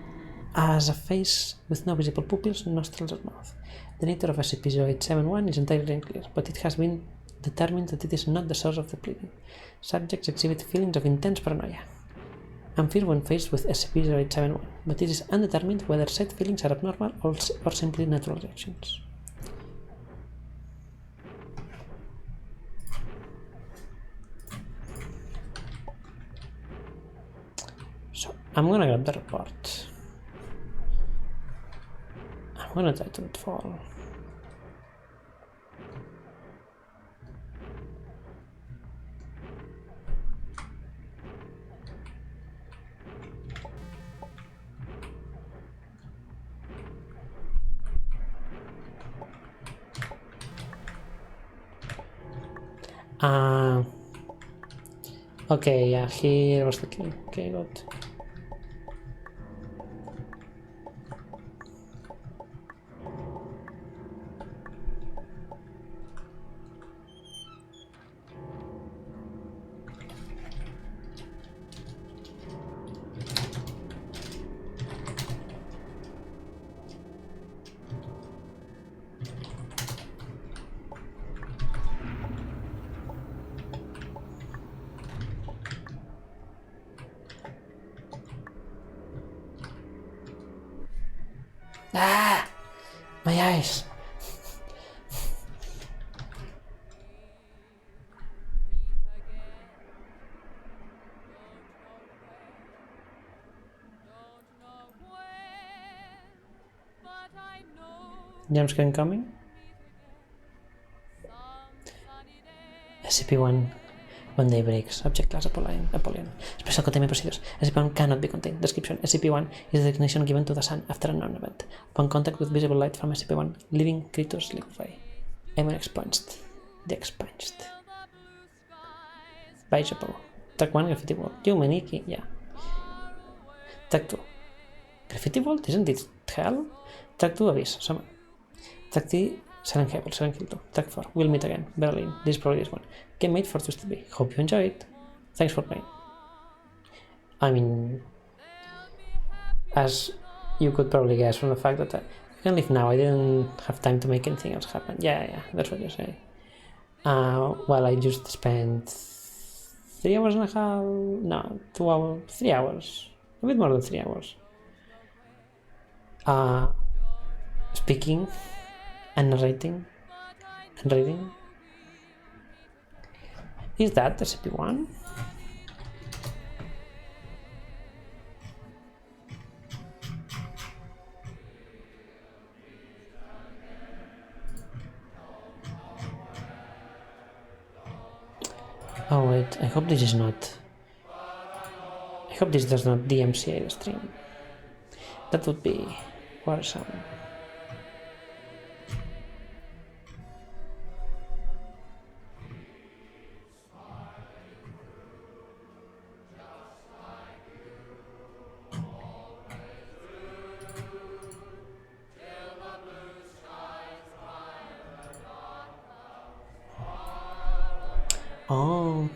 as a face with no visible pupils, nostrils, or mouth. The nature of SCP-087-1 is entirely unclear, but it has been determined that it is not the source of the bleeding. Subjects exhibit feelings of intense paranoia and fear when faced with SCP-087-1, but it is undetermined whether said feelings are abnormal or simply natural reactions. So, I'm gonna grab the report. I'm gonna try to not fall. Okay, yeah, here was the key. Okay, good. Ah! My eyes! Jumpscare incoming? SCP-1 when day breaks. Subject class Apollyon. Special containment procedures. SCP-1 cannot be contained. Description. SCP-1 is the designation given to the sun after a known event. Upon contact with visible light from SCP-1, living creatures liquefy. I'm expunged. The expunged. Bishop. Track 1, Graffiti Vault. You, Maniki. Yeah. Track 2. Graffiti Vault? Isn't it hell? Track 2, Abyss. Summon. Track 3, Silent Hill 2. Track 4, We'll Meet Again. Berlin. This is probably this one. Game made for Twisted B. Hope you enjoy it. Thanks for playing. I mean, as you could probably guess from the fact that I can leave now, I didn't have time to make anything else happen. Yeah, that's what you're saying. Well, I just spent 3 hours and a half, no, 2 hours, 3 hours, a bit more than 3 hours. Speaking and narrating and reading. Is that SCP-1? Oh wait, I hope this is not... I hope this does not DMCA the stream. That would be worrisome. Oh,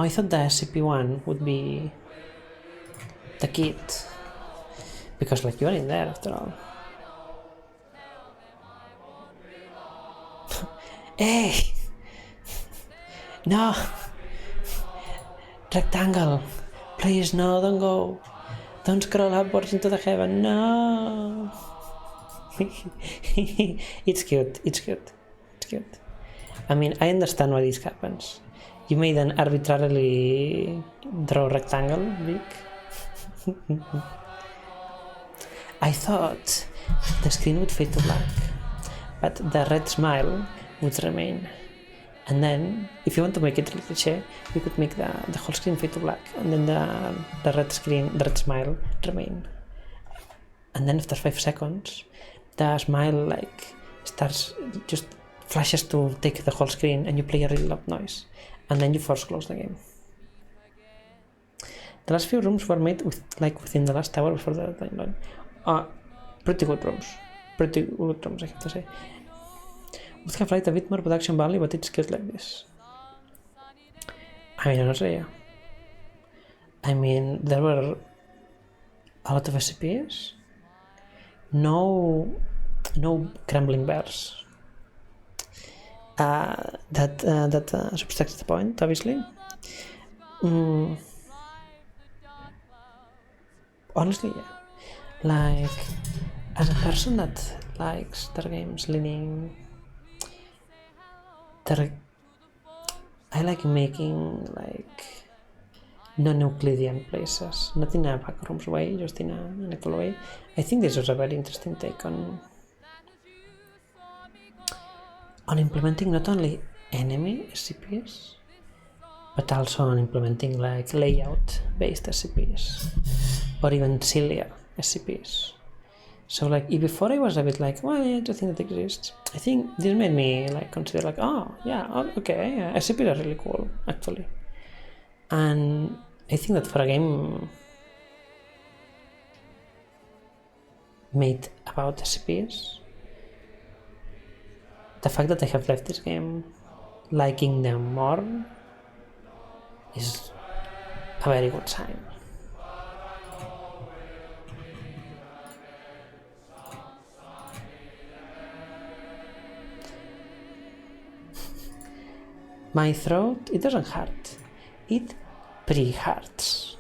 I thought the SCP-1 would be the kid, because like you're in there after all. Hey! No! Rectangle! Please, no, don't go! Don't scroll upwards into the heaven, no! It's cute. I mean, I understand why this happens. You made an arbitrarily draw rectangle big. I thought the screen would fade to black, but the red smile would remain. And then, if you want to make it really cliché, you could make the whole screen fade to black, and then the red smile remain. And then after 5 seconds, the smile like starts just flashes to take the whole screen, and you play a really loud noise, and then you force close the game. The last few rooms were made within the last hour before the timeline. Pretty good rooms. Pretty good rooms, I have to say. Would have liked a bit more production value, but it's good like this. I mean, honestly, yeah. I mean, there were a lot of SCPs. No crumbling bears. That subtracts the point, obviously. Honestly, yeah. Like, as a person that likes their games leaning, I like making like non-Euclidean places, not in a backrooms way, just in an actual way. I think this was a very interesting take on implementing not only enemy SCPs, but also on implementing like layout-based SCPs, or even sillier SCPs. So like, if before I was a bit like, well, yeah, I don't think that exists. I think this made me like consider like, oh yeah, okay, yeah, SCPs are really cool actually. And I think that for a game made about SCPs, the fact that I have left this game liking them more is a very good sign. My throat, it doesn't hurt. It pre-hurts.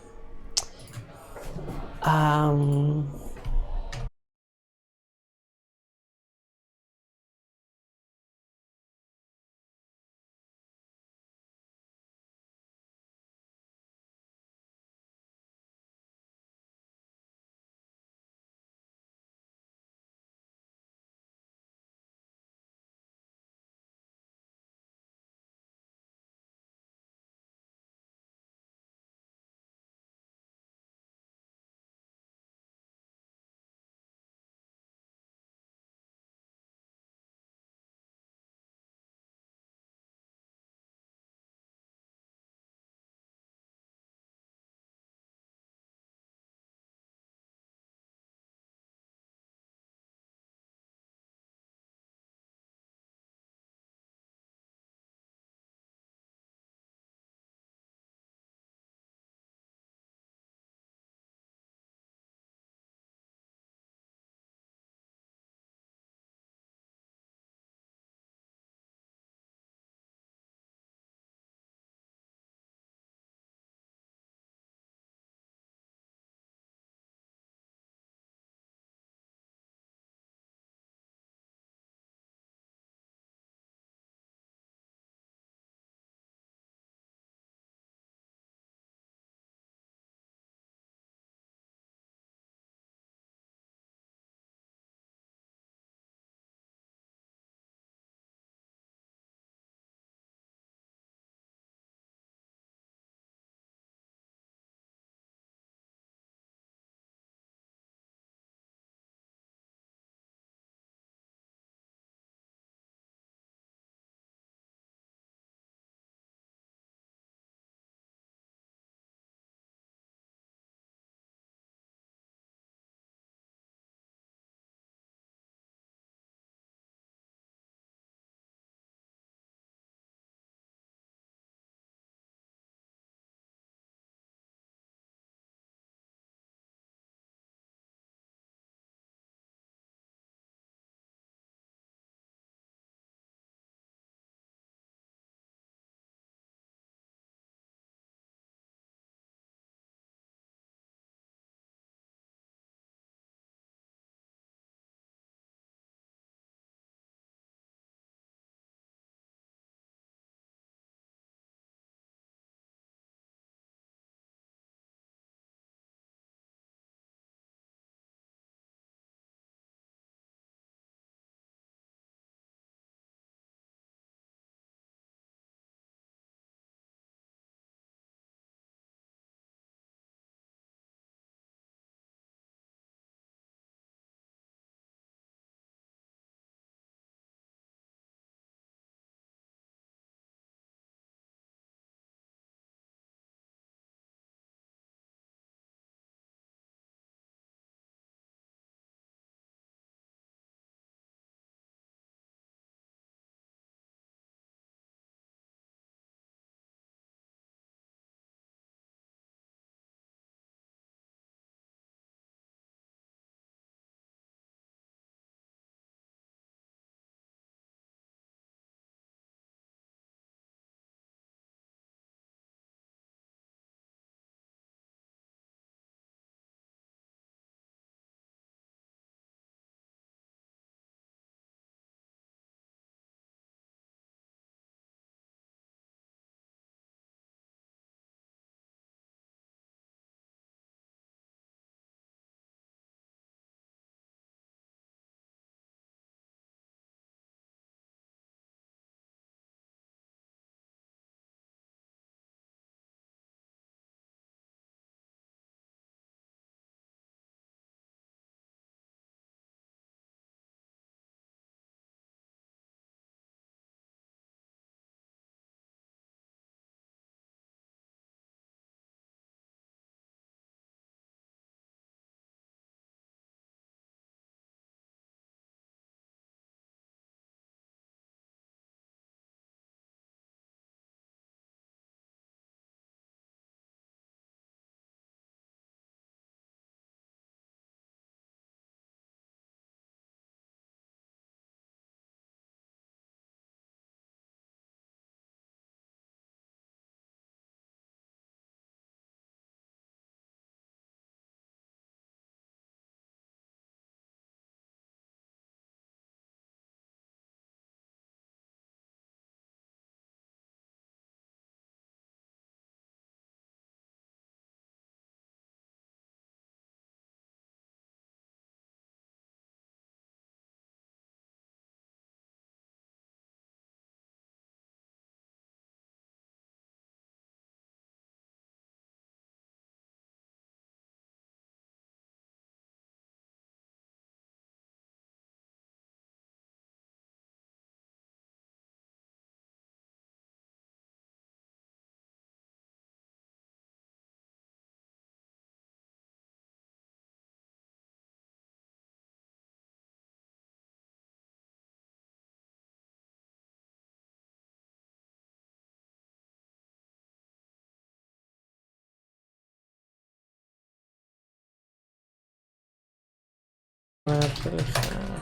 really hard.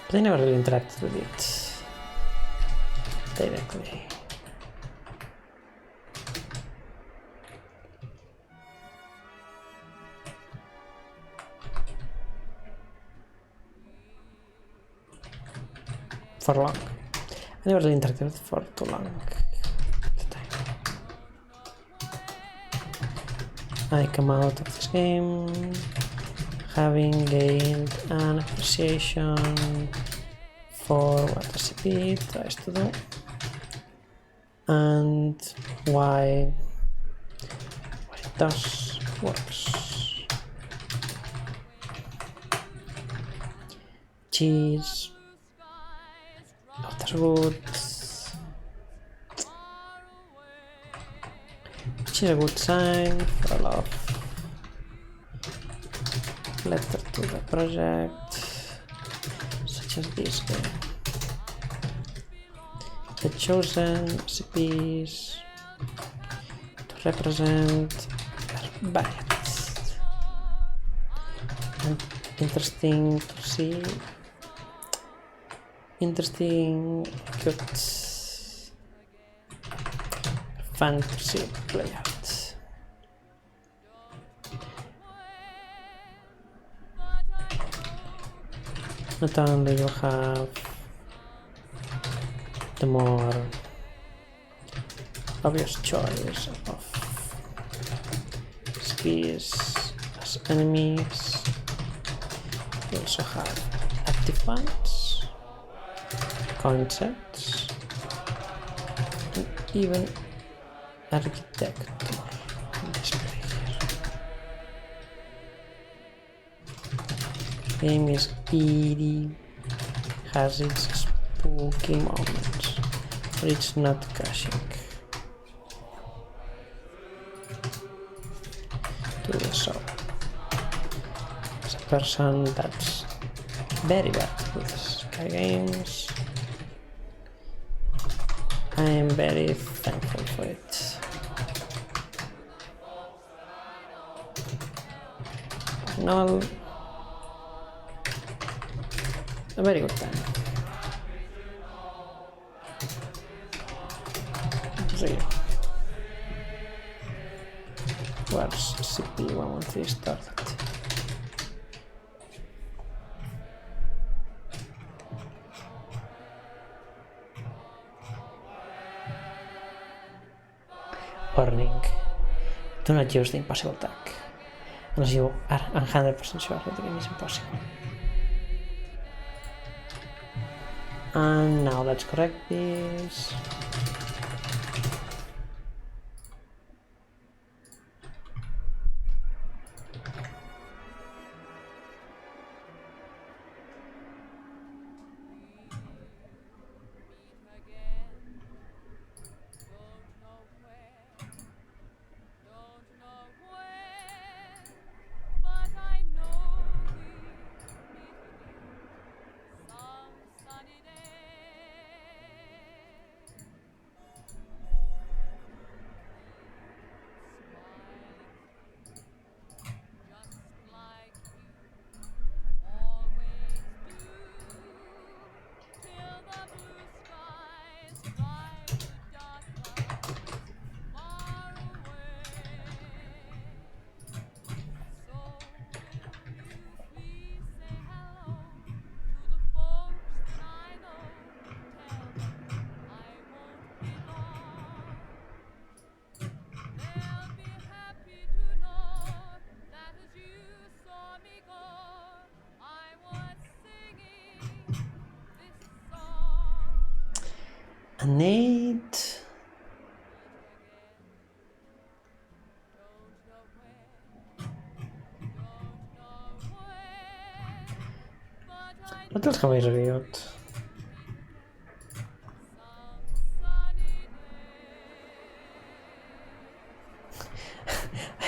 But I never really interacted with it directly. For long. I never really interacted with it for too long. I come out of this game having gained an appreciation for what SCP tries to do and why it does works. Cheese, Otterwood, which is a good sign for a lot of letter to the project, such as this game. The chosen recipes to represent their bias. And interesting to see. Interesting, good, fun to see play out. Not only you have the more obvious choice of skis as enemies, you also have active ones, concepts, and even architecture on display here. Game is eerie, has its spooky moments, but it's not crashing. To the soul. As a person that's very bad with Sky games, I am very thankful for it. No, a very good time. So yeah. Where's CP113 started? Warning. Do not use the impossible tag unless you are 100% sure that the game is impossible. And now let's correct this. An 8. What else have I reviewed?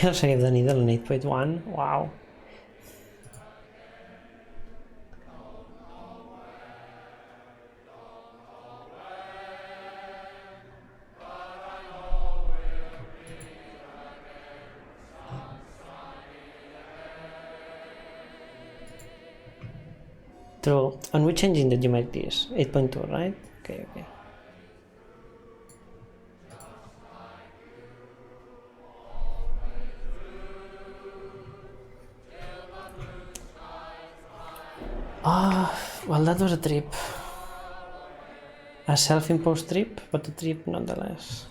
I also gave the needle an 8.1. Wow. True. And which engine did you make this? 8.2, right? Okay. Well, that was a trip. A self-imposed trip, but a trip nonetheless.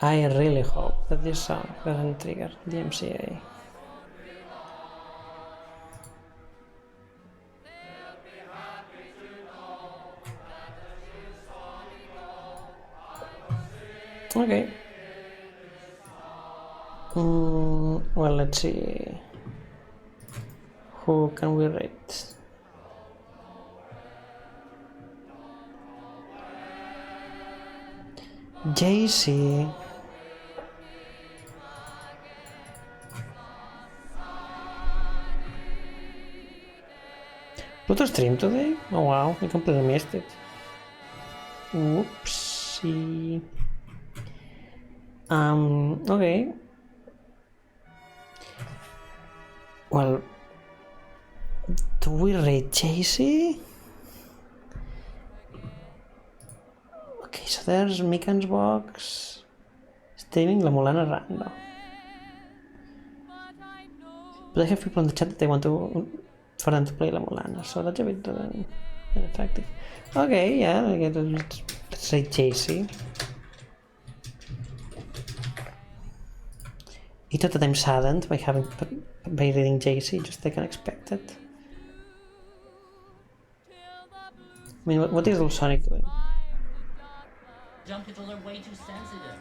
I really hope that this song doesn't trigger the MCA. Okay. Well, let's see. Who can we rate? JC. Pluto stream today? Oh wow, I completely missed it. Whoopsie. Okay. Well, do we rate JC? Okay, so there's Mikan's box, streaming La Mulana random. But I have people in the chat that they want for them to play La Mulana, so that's a bit ineffective. Okay, yeah, let's say JC. He thought that I'm saddened by reading JC, just like unexpected. I mean, what is Little Sonic doing? Jump controls are way too sensitive.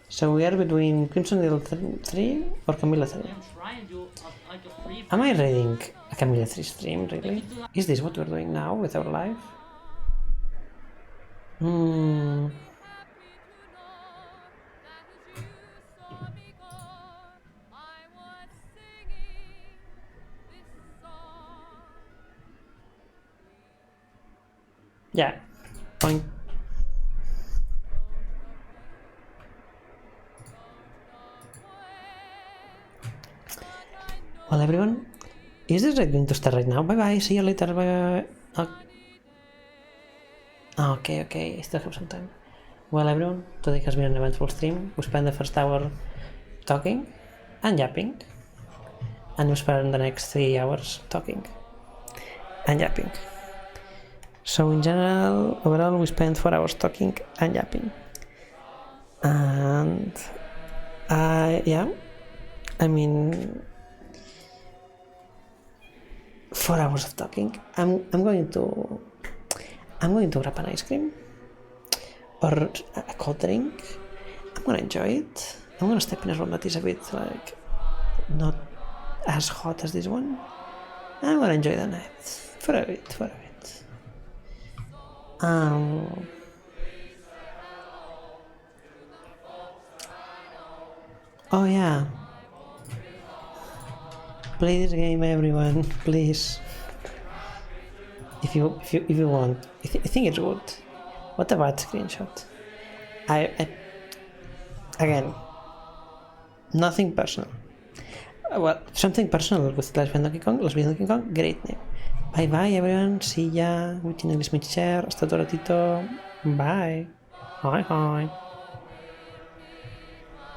So we are between Crimson Needle 3 or Camilla 3? I'm trying to do like a free. Am I reading a Camilla 3 stream, really? Is this what we're doing now with our life? Yeah, point. Well, everyone, is this going to start right now? Bye bye, see you later, bye. Okay, I still have some time. Well, everyone, today has been an eventful stream. We spent the first hour talking and yapping, and we spent the next 3 hours talking and yapping. So in general, overall, we spent 4 hours talking and yapping. And yeah, I mean, 4 hours of talking. I'm going to grab an ice cream or a cold drink. I'm gonna enjoy it. I'm gonna step in a room that is a bit like not as hot as this one. I'm gonna enjoy the night for a bit. Oh yeah. Play this game, everyone, please. If you want. I think it's good. What a bad screenshot. I again, nothing personal. Well, something personal with Let's Play Donkey Kong. Great name. Bye bye everyone. See ya. Within English share. Hasta otro ratito. Bye. Hi.